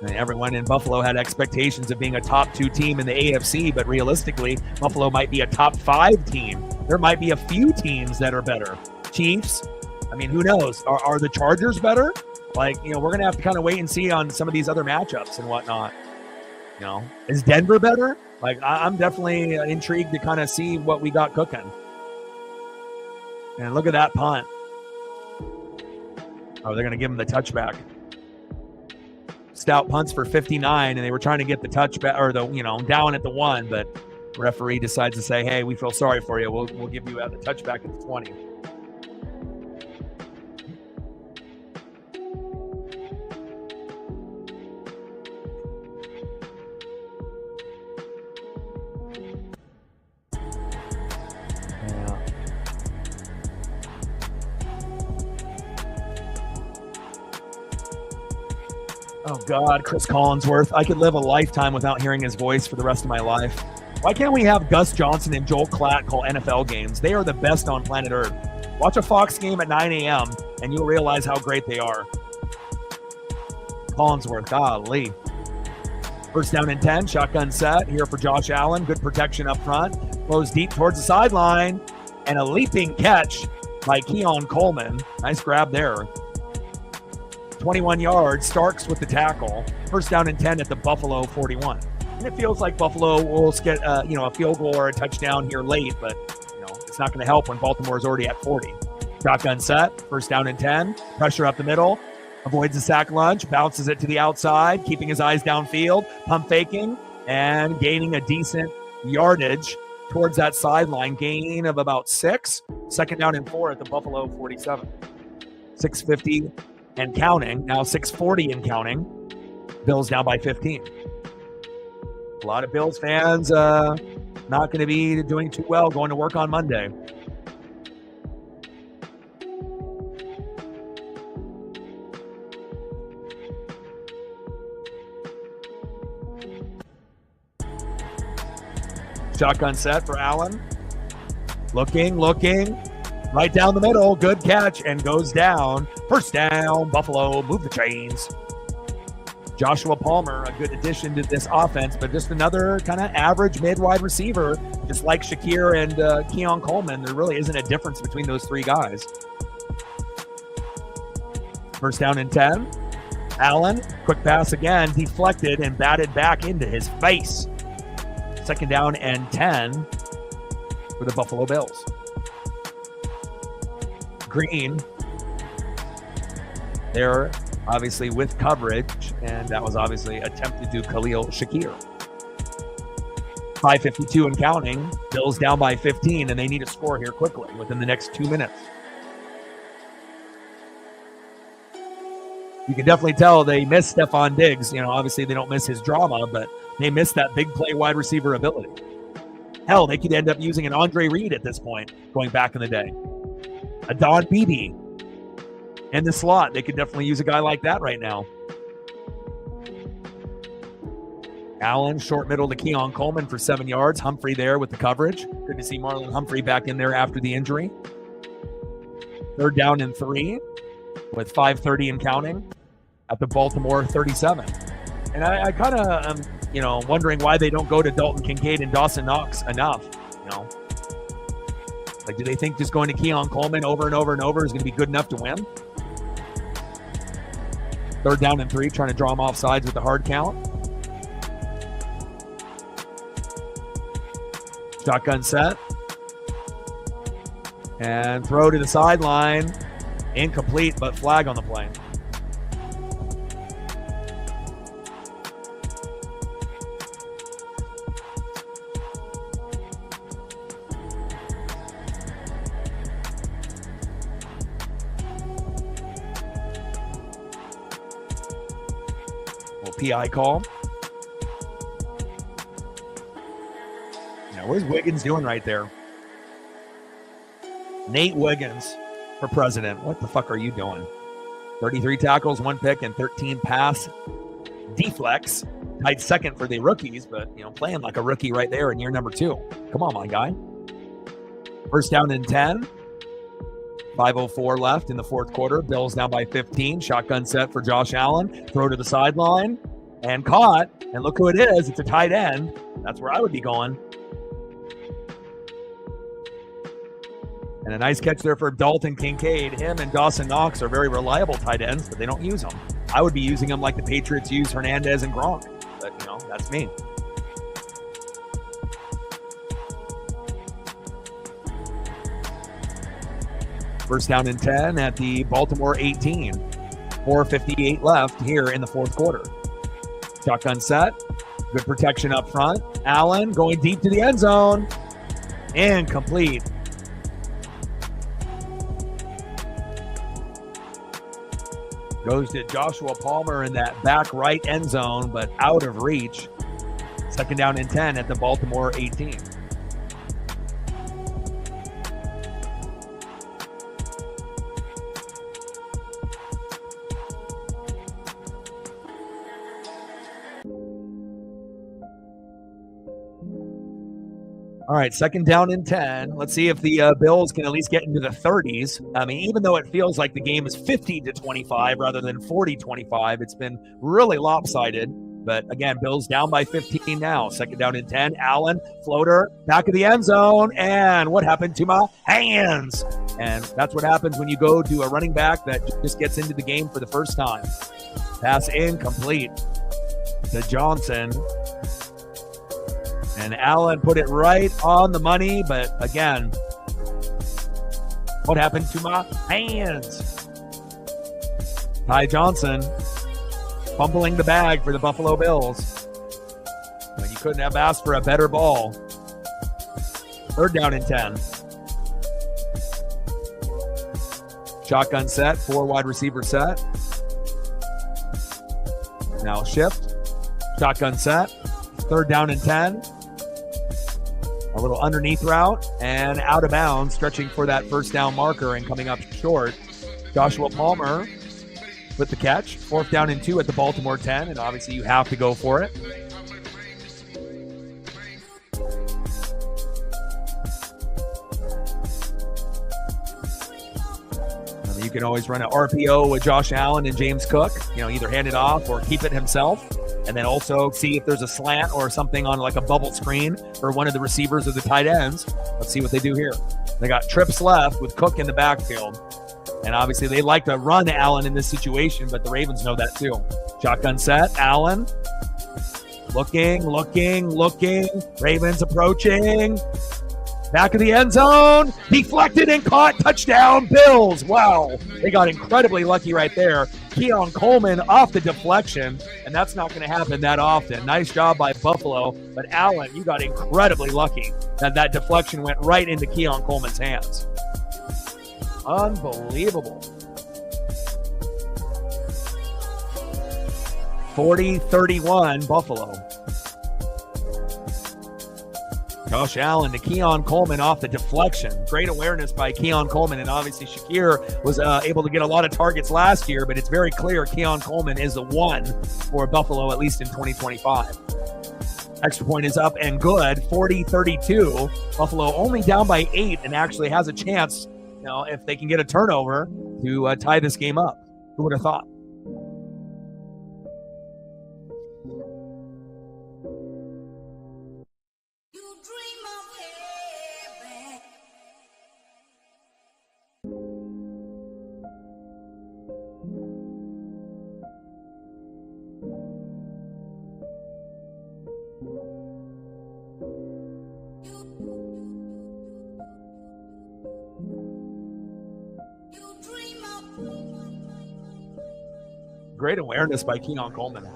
And everyone in Buffalo had expectations of being a top 2 team in the AFC, but realistically, Buffalo might be a top 5 team. There might be a few teams that are better. Chiefs, who knows? Are the Chargers better? We're going to have to kind of wait and see on some of these other matchups and whatnot. Is Denver better? I'm definitely intrigued to kind of see what we got cooking. And look at that punt. Oh, they're going to give him the touchback. Stout punts for 59, and they were trying to get the touchback or the down at the 1, but referee decides to say, "Hey, we feel sorry for you. We'll give you the touchback at the 20." Oh, God, Chris Collinsworth. I could live a lifetime without hearing his voice for the rest of my life. Why can't we have Gus Johnson and Joel Klatt call NFL games? They are the best on planet Earth. Watch a Fox game at 9 a.m., and you'll realize how great they are. Collinsworth, golly. 1st down and 10, shotgun set here for Josh Allen. Good protection up front. Flows deep towards the sideline, and a leaping catch by Keon Coleman. Nice grab there. 21 yards, Starks with the tackle. 1st down and 10 at the Buffalo 41. And it feels like Buffalo will get a field goal or a touchdown here late, but it's not going to help when Baltimore is already at 40. Shotgun set, 1st down and 10. Pressure up the middle. Avoids the sack lunch, bounces it to the outside, keeping his eyes downfield, pump faking, and gaining a decent yardage towards that sideline. Gain of about 6. 2nd down and 4 at the Buffalo 47. 6:50 and counting. Now 6:40 and counting. Bills down by 15. A lot of Bills fans not going to be doing too well going to work on Monday. Shotgun set for Allen. Looking. Right down the middle. Good catch and goes down. 1st down. Buffalo, move the chains. Joshua Palmer, a good addition to this offense, but just another kind of average mid-wide receiver, just like Shakir and Keon Coleman. There really isn't a difference between those 3 guys. 1st down and 10. Allen, quick pass again, deflected and batted back into his face. 2nd down and 10 for the Buffalo Bills. Green, there obviously with coverage, and that was obviously attempted to Khalil Shakir. 5:52 and counting. Bills down by 15, and they need a score here quickly within the next 2 minutes. You can definitely tell they miss Stephon Diggs. Obviously they don't miss his drama, but they miss that big play wide receiver ability. Hell, they could end up using an Andre Reed at this point, going back in the day. A Don Beebe. in the slot. They could definitely use a guy like that right now. Allen, short middle to Keon Coleman for 7 yards. Humphrey there with the coverage. Good to see Marlon Humphrey back in there after the injury. 3rd down and 3 with 5:30 and counting at the Baltimore 37. And I kind of am, wondering why they don't go to Dalton Kincaid and Dawson Knox enough, Like, do they think just going to Keon Coleman over and over and over is going to be good enough to win? 3rd down and 3, trying to draw them off sides with the hard count. Shotgun set. And throw to the sideline. Incomplete, but flag on the play. PI call. Now, where's Wiggins doing right there? Nate Wiggins for president. What the fuck are you doing? 33 tackles, 1 pick, and 13 pass deflects. Tied second for the rookies, but playing like a rookie right there in year number 2. Come on, my guy. 1st down and 10. 5:04 left in the 4th quarter. Bills down by 15. Shotgun set for Josh Allen. Throw to the sideline and caught. And look who it is. It's a tight end. That's where I would be going. And a nice catch there for Dalton Kincaid. Him and Dawson Knox are very reliable tight ends, but they don't use them. I would be using them like the Patriots use Hernandez and Gronk. But, that's me. First down and 10 at the Baltimore 18. 4:58 left here in the 4th quarter. Shotgun set. Good protection up front. Allen going deep to the end zone. Incomplete. Goes to Joshua Palmer in that back right end zone, but out of reach. 2nd down and 10 at the Baltimore 18. All right, 2nd down and 10. Let's see if the Bills can at least get into the 30s. I mean, even though it feels like the game is 50-25 rather than 40-25, it's been really lopsided. But again, Bills down by 15 now. 2nd down and 10. Allen, floater, back of the end zone. And what happened to my hands? And that's what happens when you go to a running back that just gets into the game for the first time. Pass incomplete to Johnson. And Allen put it right on the money, but again, what happened to my hands? Ty Johnson fumbling the bag for the Buffalo Bills. When you couldn't have asked for a better ball. 3rd down and 10. Shotgun set, 4 wide receiver set. Now shift. Shotgun set. 3rd down and 10. A little underneath route and out of bounds, stretching for that 1st down marker and coming up short. Joshua Palmer with the catch. 4th down and 2 at the Baltimore 10, and obviously you have to go for it. You can always run an RPO with Josh Allen and James Cook, either hand it off or keep it himself. And then also see if there's a slant or something on like a bubble screen for one of the receivers or the tight ends. Let's see what they do here. They got trips left with Cook in the backfield. And obviously they like to run Allen in this situation, but the Ravens know that too. Shotgun set, Allen. Looking. Ravens approaching. Back of the end zone. Deflected and caught. Touchdown, Bills. Wow. They got incredibly lucky right there. Keon Coleman off the deflection, and that's not going to happen that often. Nice job by Buffalo. But Allen, you got incredibly lucky that deflection went right into Keon Coleman's hands. Unbelievable. 40-31 Buffalo. Josh Allen to Keon Coleman off the deflection. Great awareness by Keon Coleman, and obviously Shakir was able to get a lot of targets last year, but it's very clear Keon Coleman is the one for Buffalo, at least in 2025. Extra point is up and good, 40-32. Buffalo only down by 8 and actually has a chance, if they can get a turnover, to tie this game up. Who would have thought? Great awareness by Keon Coleman.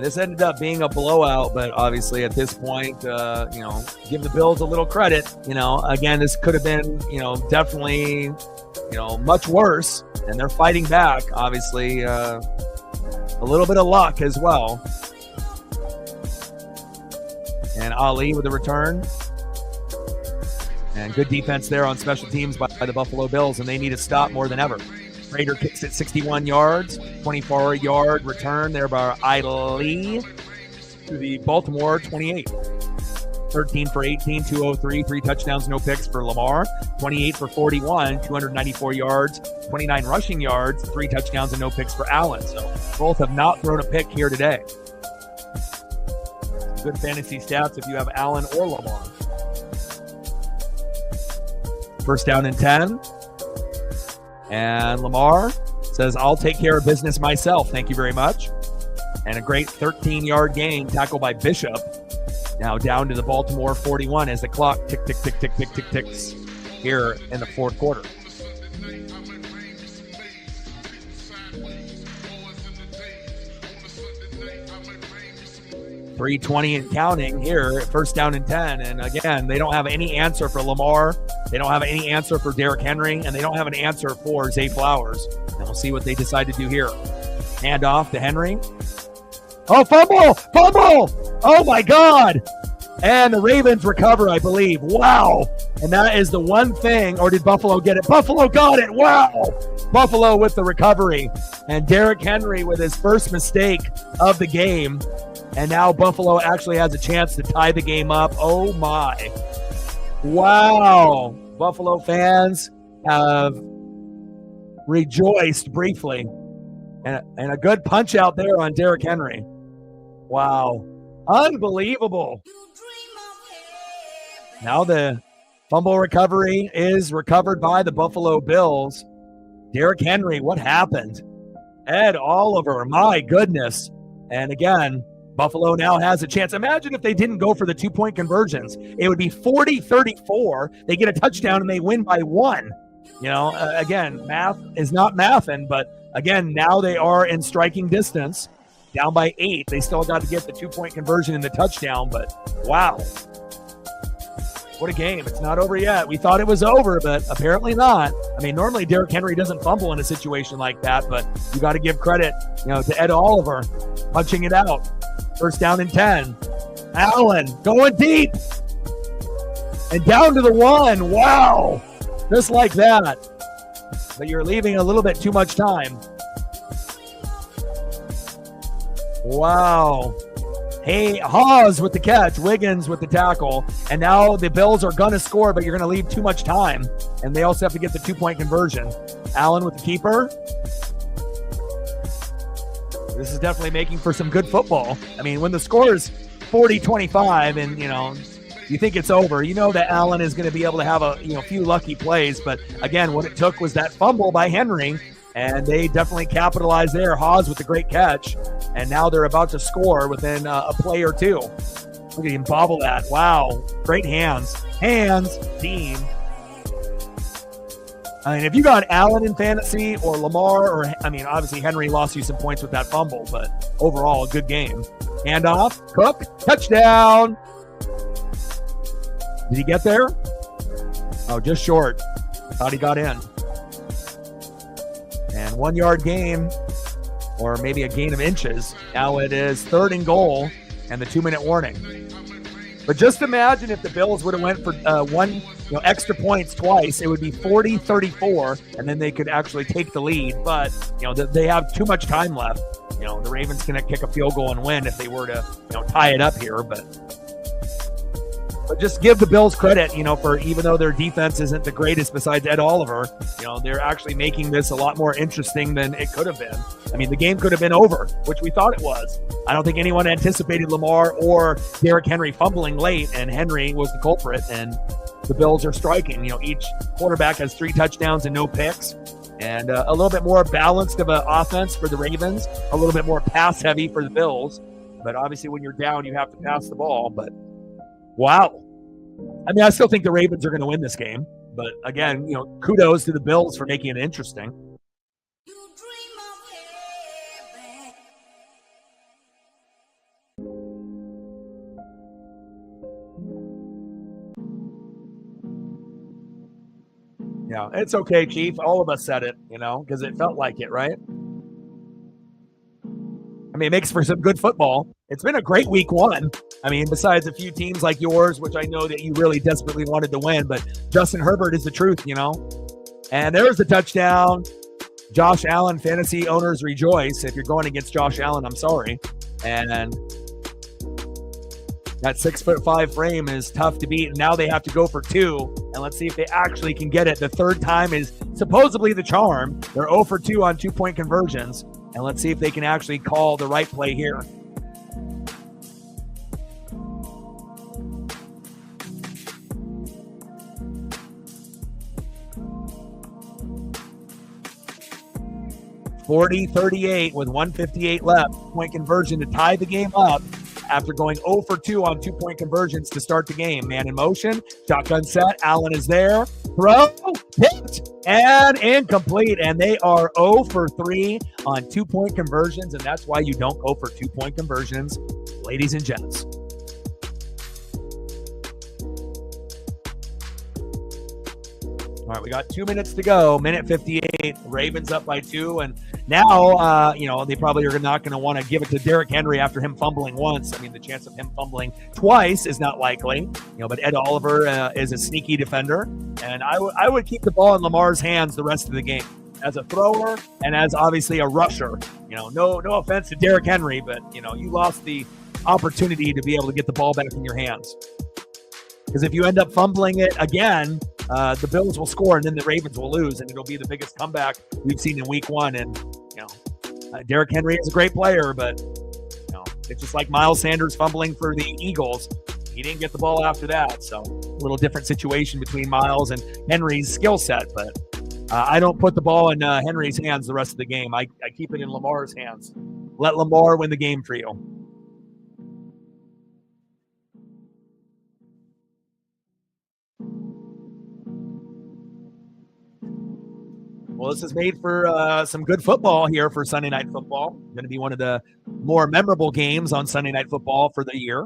This ended up being a blowout, but obviously at this point, give the Bills a little credit. Again, this could have been, definitely, much worse, and they're fighting back. Obviously, a little bit of luck as well. And Ali with the return. And good defense there on special teams by the Buffalo Bills, and they need to stop more than ever. Raider kicks it 61 yards, 24-yard return there by Ali to the Baltimore 28. 13 for 18, 203, 3 touchdowns, no picks for Lamar. 28 for 41, 294 yards, 29 rushing yards, 3 touchdowns, and no picks for Allen. So both have not thrown a pick here today. Good fantasy stats if you have Allen or Lamar. First down and 10. And Lamar says, I'll take care of business myself. Thank you very much. And a great 13-yard gain, tackled by Bishop. Now down to the Baltimore 41 as the clock tick, tick, tick, tick, tick, tick, ticks here in the fourth quarter. .320 and counting here at first down and 10. And again, they don't have any answer for Lamar. They don't have any answer for Derrick Henry, and they don't have an answer for Zay Flowers. And we'll see what they decide to do here. Hand off to Henry. Oh, fumble! Fumble! Oh, my God! And the Ravens recover, I believe. Wow! And that is the one thing, or did Buffalo get it? Buffalo got it! Wow! Buffalo with the recovery. And Derrick Henry with his first mistake of the game. And now Buffalo actually has a chance to tie the game up. Oh, my. Wow. Buffalo fans have rejoiced briefly. And a good punch out there on Derrick Henry. Wow. Unbelievable. Now the fumble recovery is recovered by the Buffalo Bills. Derrick Henry, what happened? Ed Oliver, my goodness. And again, Buffalo now has a chance. Imagine if they didn't go for the 2-point conversions. It would be 40-34. They get a touchdown and they win by 1. Again, math is not mathin', but again, now they are in striking distance, down by 8. They still got to get the 2-point conversion and the touchdown, but wow. What a game. It's not over yet. We thought it was over, but apparently not. Normally Derrick Henry doesn't fumble in a situation like that, but you got to give credit, to Ed Oliver punching it out. First down and 10. Allen going deep. And down to the 1. Wow. Just like that. But you're leaving a little bit too much time. Wow. Hey, Hawes with the catch. Wiggins with the tackle. And now the Bills are going to score, but you're going to leave too much time. And they also have to get the 2-point conversion. Allen with the keeper. This is definitely making for some good football. When the score is 40-25 and, you think it's over, that Allen is going to be able to have a few lucky plays. But again, what it took was that fumble by Henry, and they definitely capitalized there. Hawes with the great catch, and now they're about to score within a play or two. Look at him bobble that. Wow. Great hands. Hands, team. I mean, if you got Allen in fantasy or Lamar, or I mean, obviously Henry lost you some points with that fumble, but overall a good game. Handoff, Cook, touchdown. Did he get there? Oh, just short. Thought he got in. And 1 yard gain, or maybe a gain of inches. Now it is 3rd and goal and the 2-minute warning. But just imagine if the Bills would have went for one extra points twice, it would be 40-34, and then they could actually take the lead. But they have too much time left. The Ravens can kick a field goal and win if they were to tie it up here. But just give the Bills credit, for even though their defense isn't the greatest besides Ed Oliver, they're actually making this a lot more interesting than it could have been. I mean, the game could have been over, which we thought it was. I don't think anyone anticipated Lamar or Derrick Henry fumbling late, and Henry was the culprit, and the Bills are striking. Each quarterback has 3 touchdowns and no picks, and a little bit more balanced of an offense for the Ravens, a little bit more pass heavy for the Bills. But obviously when you're down, you have to pass the ball. But wow. I mean, I still think the Ravens are going to win this game. But again, kudos to the Bills for making it interesting. Yeah, it's okay, Chief. All of us said it, because it felt like it, right? I mean, it makes for some good football. It's been a great week 1. I mean, besides a few teams like yours, which I know that you really desperately wanted to win, but Justin Herbert is the truth, And there's the touchdown. Josh Allen fantasy owners rejoice. If you're going against Josh Allen, I'm sorry. And that 6'5" frame is tough to beat. And now they have to go for 2. And let's see if they actually can get it. The 3rd time is supposedly the charm. They're 0 for 2 on 2-point conversions. And let's see if they can actually call the right play here. (40-38) with 1:58 left. Point conversion to tie the game up after going 0 for 2 on 2-point conversions to start the game. Man in motion, shotgun set. Allen is there. Throw, hit, and incomplete. And they are 0 for 3 on 2-point conversions, and that's why you don't go for 2-point conversions, ladies and gents. All right, we got 2 minutes to go. Minute 58. Ravens up by 2, and now, they probably are not going to want to give it to Derrick Henry after him fumbling once. I mean, the chance of him fumbling twice is not likely. But Ed Oliver is a sneaky defender, and I would keep the ball in Lamar's hands the rest of the game as a thrower and as obviously a rusher. No offense to Derrick Henry, but you lost the opportunity to be able to get the ball back in your hands. Because if you end up fumbling it again, the Bills will score and then the Ravens will lose, and it'll be the biggest comeback we've seen in week 1. And Derrick Henry is a great player, but it's just like Miles Sanders fumbling for the Eagles. He didn't get the ball after that, so a little different situation between Miles and Henry's skill set. But I don't put the ball in Henry's hands the rest of the game. I keep it in Lamar's hands. Let Lamar win the game for you. Well, this is made for some good football here for Sunday Night Football. Going to be one of the more memorable games on Sunday Night Football for the year.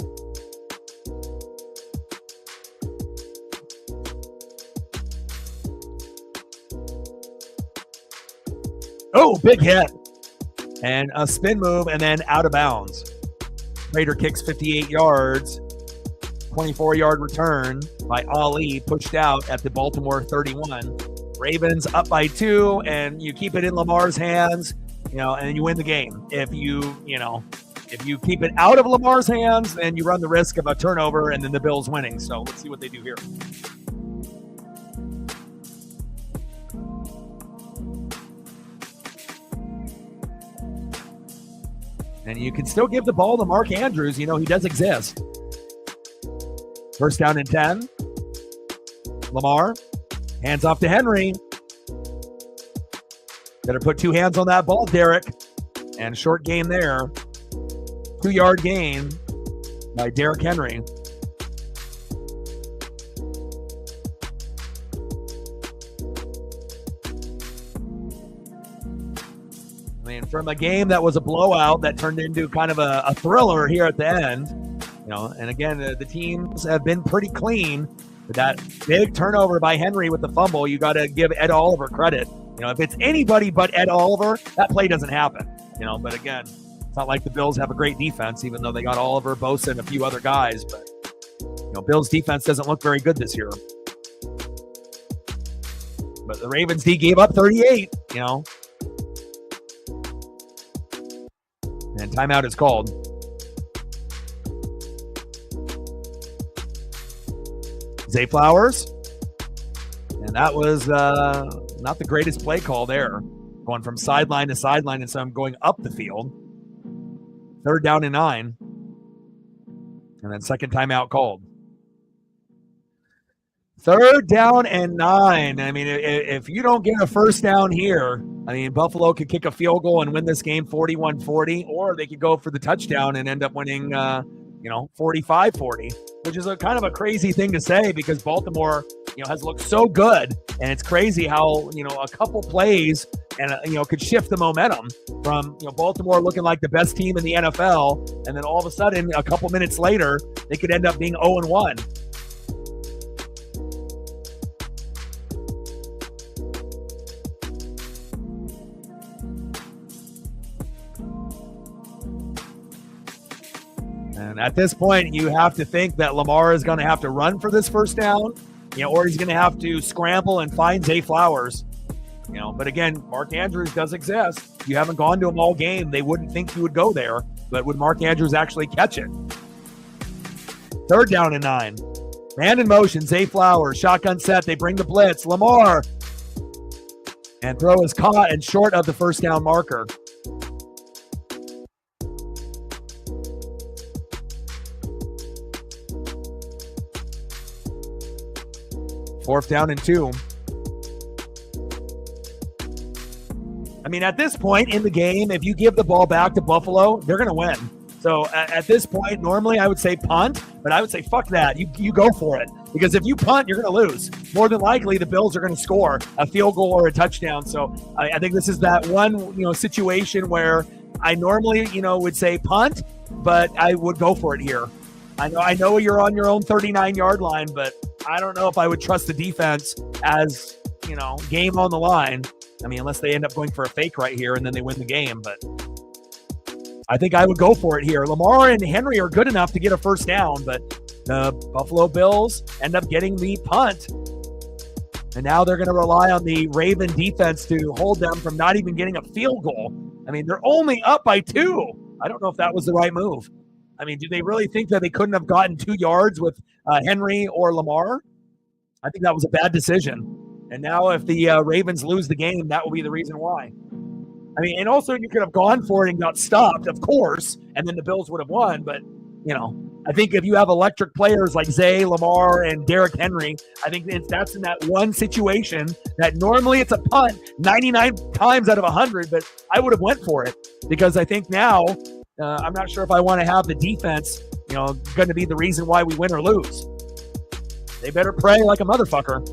Oh, big hit. And a spin move and then out of bounds. Raider kicks 58 yards. 24-yard return by Ali, pushed out at the Baltimore 31. Ravens up by 2, and you keep it in Lamar's hands, and you win the game. If you keep it out of Lamar's hands, then you run the risk of a turnover and then the Bills winning. So let's see what they do here. And you can still give the ball to Mark Andrews. He does exist. First down and 10. Lamar. Hands off to Henry. Better put 2 hands on that ball, Derrick. And short gain there. 2-yard gain by Derrick Henry. I mean, from a game that was a blowout that turned into kind of a thriller here at the end, and again, the teams have been pretty clean. But that big turnover by Henry with the fumble, you got to give Ed Oliver credit. If it's anybody but Ed Oliver, that play doesn't happen. But again, it's not like the Bills have a great defense, even though they got Oliver, Bosa, and a few other guys. But Bills defense doesn't look very good this year. But the Ravens D gave up 38. And timeout is called. Zay Flowers. And that was not the greatest play call there. Going from sideline to sideline, and so I'm going up the field. 3rd down and 9. And then second timeout called. 3rd down and 9. I mean, if you don't get a first down here, Buffalo could kick a field goal and win this game 41-40, or they could go for the touchdown and end up winning, 45-40, which is a kind of a crazy thing to say because Baltimore, has looked so good, and it's crazy how, a couple plays and, could shift the momentum from, Baltimore looking like the best team in the NFL, and then all of a sudden, a couple minutes later, they could end up being 0-1. And at this point, you have to think that Lamar is going to have to run for this first down, or he's going to have to scramble and find Zay Flowers. But again, Mark Andrews does exist. You haven't gone to him all game. They wouldn't think you would go there, but would Mark Andrews actually catch it? 3rd down and 9. Man in motion, Zay Flowers, shotgun set. They bring the blitz. Lamar. And throw is caught and short of the first down marker. Fourth down and 2. At this point in the game, if you give the ball back to Buffalo, they're going to win. So at this point, normally I would say punt, but I would say fuck that. You go for it. Because if you punt, you're going to lose. More than likely, the Bills are going to score a field goal or a touchdown. So I think this is that one, situation where I normally, would say punt, but I would go for it here. I know you're on your own 39-yard line, but I don't know if I would trust the defense as, game on the line. Unless they end up going for a fake right here and then they win the game. But I think I would go for it here. Lamar and Henry are good enough to get a first down, but the Buffalo Bills end up getting the punt. And now they're going to rely on the Raven defense to hold them from not even getting a field goal. They're only up by 2. I don't know if that was the right move. Do they really think that they couldn't have gotten 2 yards with Henry or Lamar? I think that was a bad decision. And now if the Ravens lose the game, that will be the reason why. And also you could have gone for it and got stopped, of course, and then the Bills would have won. But, I think if you have electric players like Zay, Lamar, and Derrick Henry, I think that's in that one situation that normally it's a punt 99 times out of 100, but I would have went for it because I think now I'm not sure if I want to have the defense, going to be the reason why we win or lose. They better pray like a motherfucker.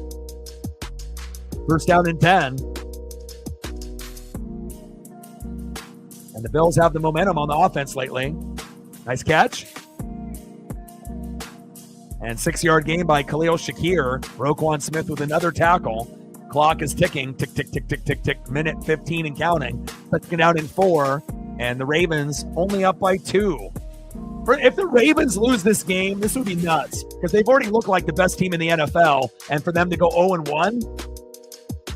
First down and 10. And the Bills have the momentum on the offense lately. Nice catch. And 6-yard gain by Khalil Shakir. Roquan Smith with another tackle. Clock is ticking. Tick, tick, tick, tick, tick, tick. Minute 15 and counting. Second down and 4. And the Ravens only up by 2. If the Ravens lose this game, this would be nuts. Because they've already looked like the best team in the NFL. And for them to go 0-1...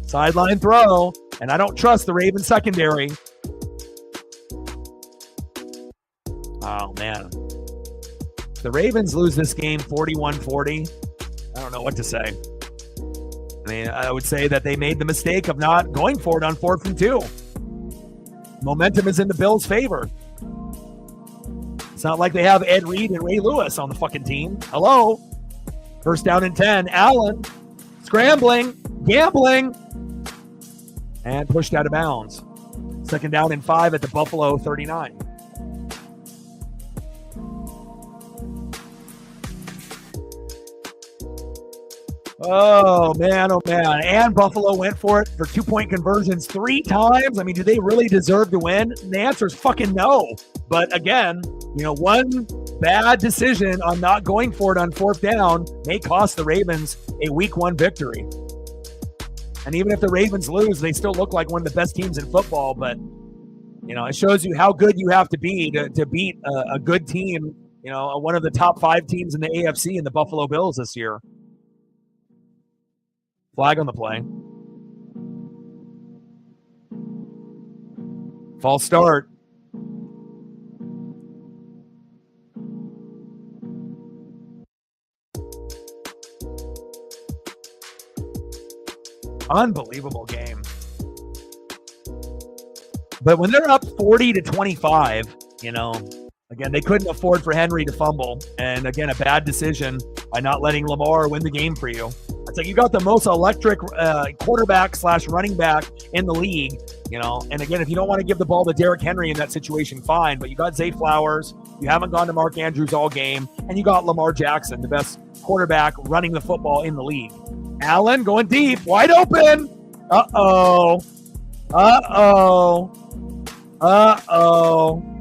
sideline throw, and I don't trust the Ravens secondary. Oh, man. If the Ravens lose this game 41-40, I don't know what to say. I would say that they made the mistake of not going for it on 4th and 2. Momentum is in the Bills' favor. It's not like they have Ed Reed and Ray Lewis on the fucking team. Hello? First down and 10. Allen scrambling, gambling, and pushed out of bounds. Second down and 5 at the Buffalo 39. Oh, man. And Buffalo went for it for 2-point conversions 3 times. I mean, do they really deserve to win? The answer is fucking no. But again, one bad decision on not going for it on 4th down may cost the Ravens a week 1 victory. And even if the Ravens lose, they still look like one of the best teams in football. But, it shows you how good you have to be to beat a good team, one of the top 5 teams in the AFC in the Buffalo Bills this year. Flag on the play. False start. Unbelievable game. But when they're up 40-25, again, they couldn't afford for Henry to fumble. And again, a bad decision by not letting Lamar win the game for you. It's like you got the most electric quarterback / running back in the league, And again, if you don't want to give the ball to Derrick Henry in that situation, fine. But you got Zay Flowers. You haven't gone to Mark Andrews all game. And you got Lamar Jackson, the best quarterback running the football in the league. Allen going deep, wide open. Uh-oh.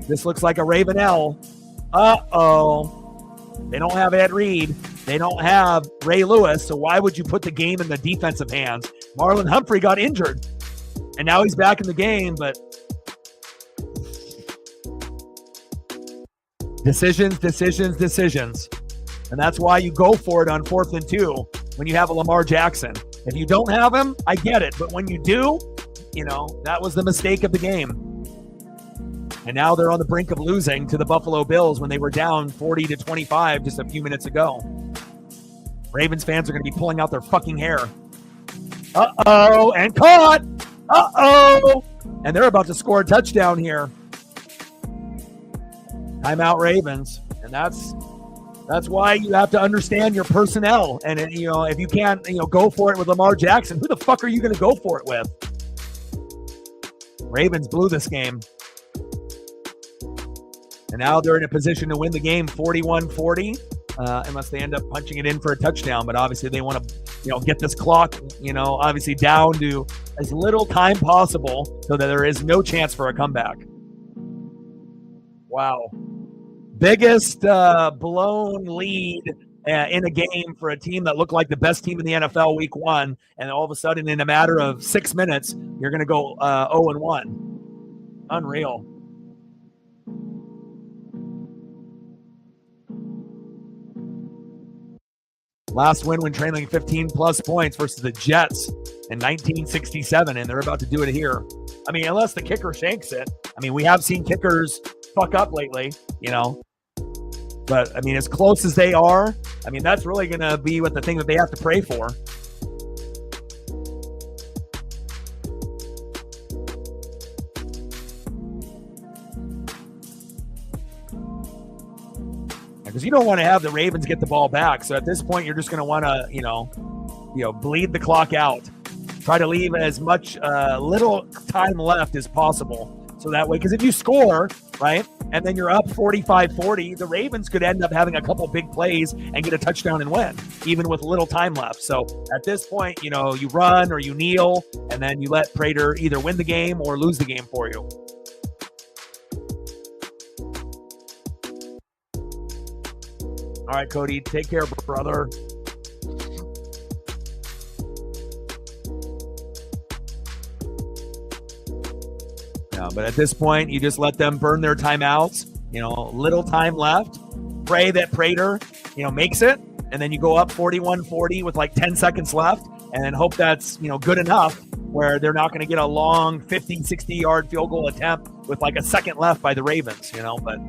This looks like a Raven L. They don't have Ed Reed. They don't have Ray Lewis, so why would you put the game in the defensive hands? Marlon Humphrey got injured, and now he's back in the game, but decisions. And that's why you go for it on 4th and 2 when you have a Lamar Jackson. If you don't have him, I get it, but when you do, that was the mistake of the game. And now they're on the brink of losing to the Buffalo Bills when they were down 40-25 just a few minutes ago. Ravens fans are going to be pulling out their fucking hair. Uh-oh, and caught. Uh-oh. And they're about to score a touchdown here. Timeout Ravens. And that's why you have to understand your personnel. And, if you can't, go for it with Lamar Jackson, who the fuck are you going to go for it with? Ravens blew this game. And now they're in a position to win the game 41-40, unless they end up punching it in for a touchdown. But obviously they want to, get this clock, obviously down to as little time possible so that there is no chance for a comeback. Wow. Biggest blown lead in a game for a team that looked like the best team in the NFL week 1. And all of a sudden, in a matter of 6 minutes, you're going to go 0-1. Unreal. Last win when trailing 15-plus points versus the Jets in 1967, and they're about to do it here. I mean, unless the kicker shanks it. I mean, we have seen kickers fuck up lately, But, I mean, as close as they are, I mean, that's really going to be the thing that they have to pray for. Because you don't want to have the Ravens get the ball back. So at this point, you're just going to want to, bleed the clock out. Try to leave as much little time left as possible. So that way, because if you score, right, and then you're up 45-40, the Ravens could end up having a couple big plays and get a touchdown and win, even with little time left. So at this point, you run or you kneel, and then you let Prater either win the game or lose the game for you. All right, Cody, take care, brother. Yeah, but at this point, you just let them burn their timeouts. Little time left. Pray that Prater, makes it, and then you go up 41-40 with like 10 seconds left, and then hope that's, good enough where they're not going to get a long 50, 60-yard field goal attempt with like a second left by the Ravens, But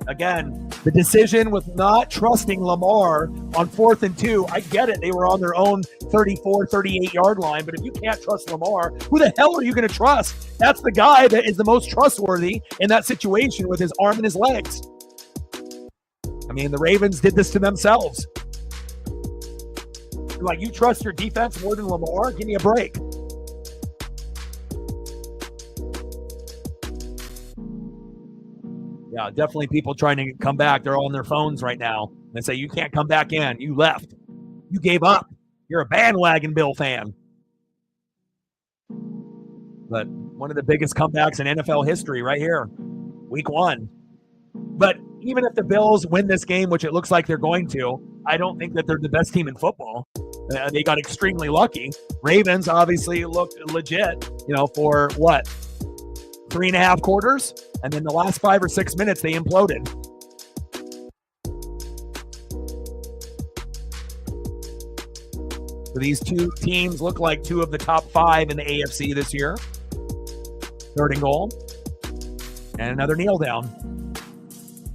again, the decision with not trusting Lamar on 4th and 2, I get it. They were on their own 34, 38-yard line. But if you can't trust Lamar, who the hell are you going to trust? That's the guy that is the most trustworthy in that situation with his arm and his legs. I mean, the Ravens did this to themselves. Like, you trust your defense more than Lamar? Give me a break. Yeah, definitely people trying to come back. They're all on their phones right now and say, you can't come back in. You left. You gave up. You're a bandwagon Bill fan. But one of the biggest comebacks in NFL history right here, week 1. But even if the Bills win this game, which it looks like they're going to, I don't think that they're the best team in football. They got extremely lucky. Ravens obviously looked legit, for what? 3.5 quarters? And then the last 5 or 6 minutes, they imploded. So these two teams look like 2 of the top 5 in the AFC this year. 3rd and goal. And another kneel down.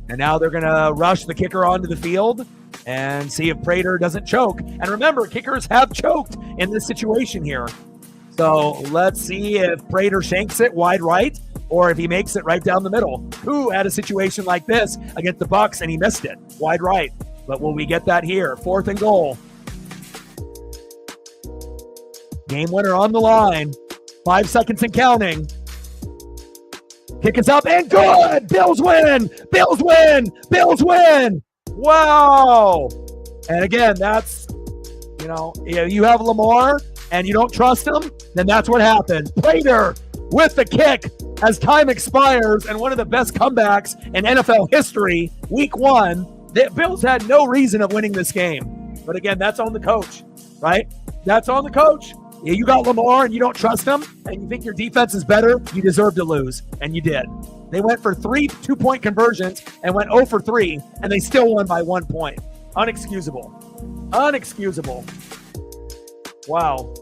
And now they're going to rush the kicker onto the field and see if Prater doesn't choke. And remember, kickers have choked in this situation here. So let's see if Prater shanks it wide right or if he makes it right down the middle. Who had a situation like this against the Bucs and he missed it wide right? But will we get that here? 4th and goal. Game winner on the line. 5 seconds and counting. Kick is up and good. Bills win. Bills win. Bills win. Wow. And again, that's, you have Lamar and you don't trust him, then that's what happens. Prater with the kick as time expires and one of the best comebacks in NFL history, week 1. The Bills had no reason of winning this game. But again, that's on the coach, right? That's on the coach. You got Lamar and you don't trust him and you think your defense is better, you deserve to lose. And you did. They went for 3 2-point conversions and went 0 for 3, and they still won by 1 point. Unexcusable. Unexcusable. Wow.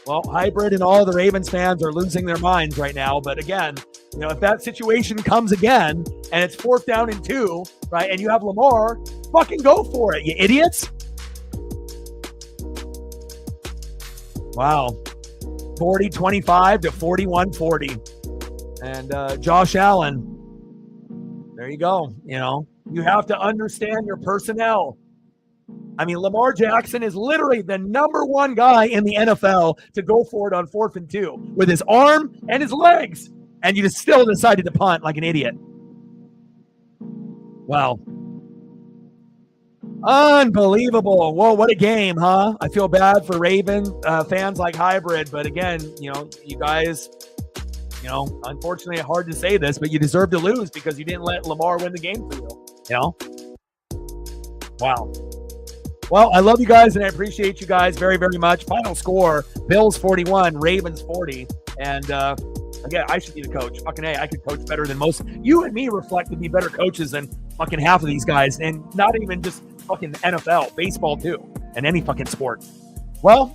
Well, Hybrid and all the Ravens fans are losing their minds right now. But again, if that situation comes again and it's 4th down and 2, right, and you have Lamar, fucking go for it, you idiots. Wow. 40-25 to 41-40. And Josh Allen, there you go. You have to understand your personnel. I mean, Lamar Jackson is literally the number 1 guy in the NFL to go for it on 4th and 2 with his arm and his legs. And you just still decided to punt like an idiot. Wow. Unbelievable. Whoa, what a game, huh? I feel bad for Raven fans like Hybrid. But again, you guys, unfortunately, hard to say this, but you deserve to lose because you didn't let Lamar win the game for you. Wow. Well, I love you guys and I appreciate you guys very, very much. Final score, Bills 41, Ravens 40. And again, I should be the coach. Fucking A, I could coach better than most. You and me reflect to be better coaches than fucking half of these guys. And not even just fucking NFL, baseball too, and any fucking sport. Well,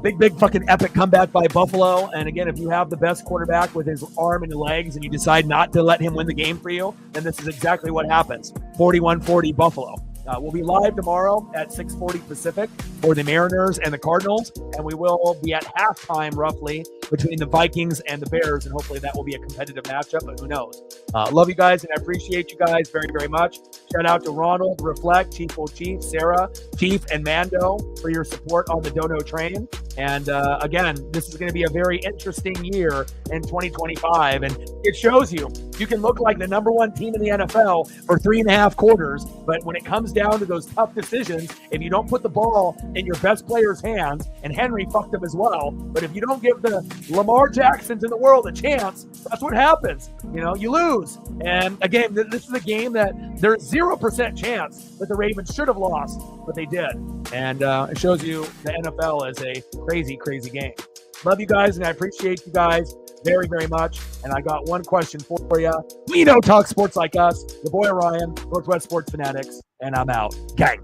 big fucking epic comeback by Buffalo. And again, if you have the best quarterback with his arm and legs and you decide not to let him win the game for you, then this is exactly what happens. 41-40 Buffalo. We'll be live tomorrow at 6:40 Pacific for the Mariners and the Cardinals, and we will be at halftime roughly between the Vikings and the Bears, and hopefully that will be a competitive matchup, but who knows. Love you guys, and I appreciate you guys very, very much. Shout out to Ronald, Reflect, Chief, Sarah, Chief, and Mando for your support on the Dono train. And again, this is going to be a very interesting year in 2025, and it shows you can look like the number 1 team in the NFL for 3.5 quarters, but when it comes down to those tough decisions, if you don't put the ball in your best player's hands, and Henry fucked them as well, but if you don't give the Lamar Jacksons in the world a chance, that's what happens. You lose. And again, this is a game that there's 0% chance that the Ravens should have lost, but they did. And it shows you the NFL is a crazy, crazy game. Love you guys, and I appreciate you guys very, very much. And I got one question for you. We don't talk sports like us. The boy Orion, Northwest Sports Fanatics, and I'm out. Gang.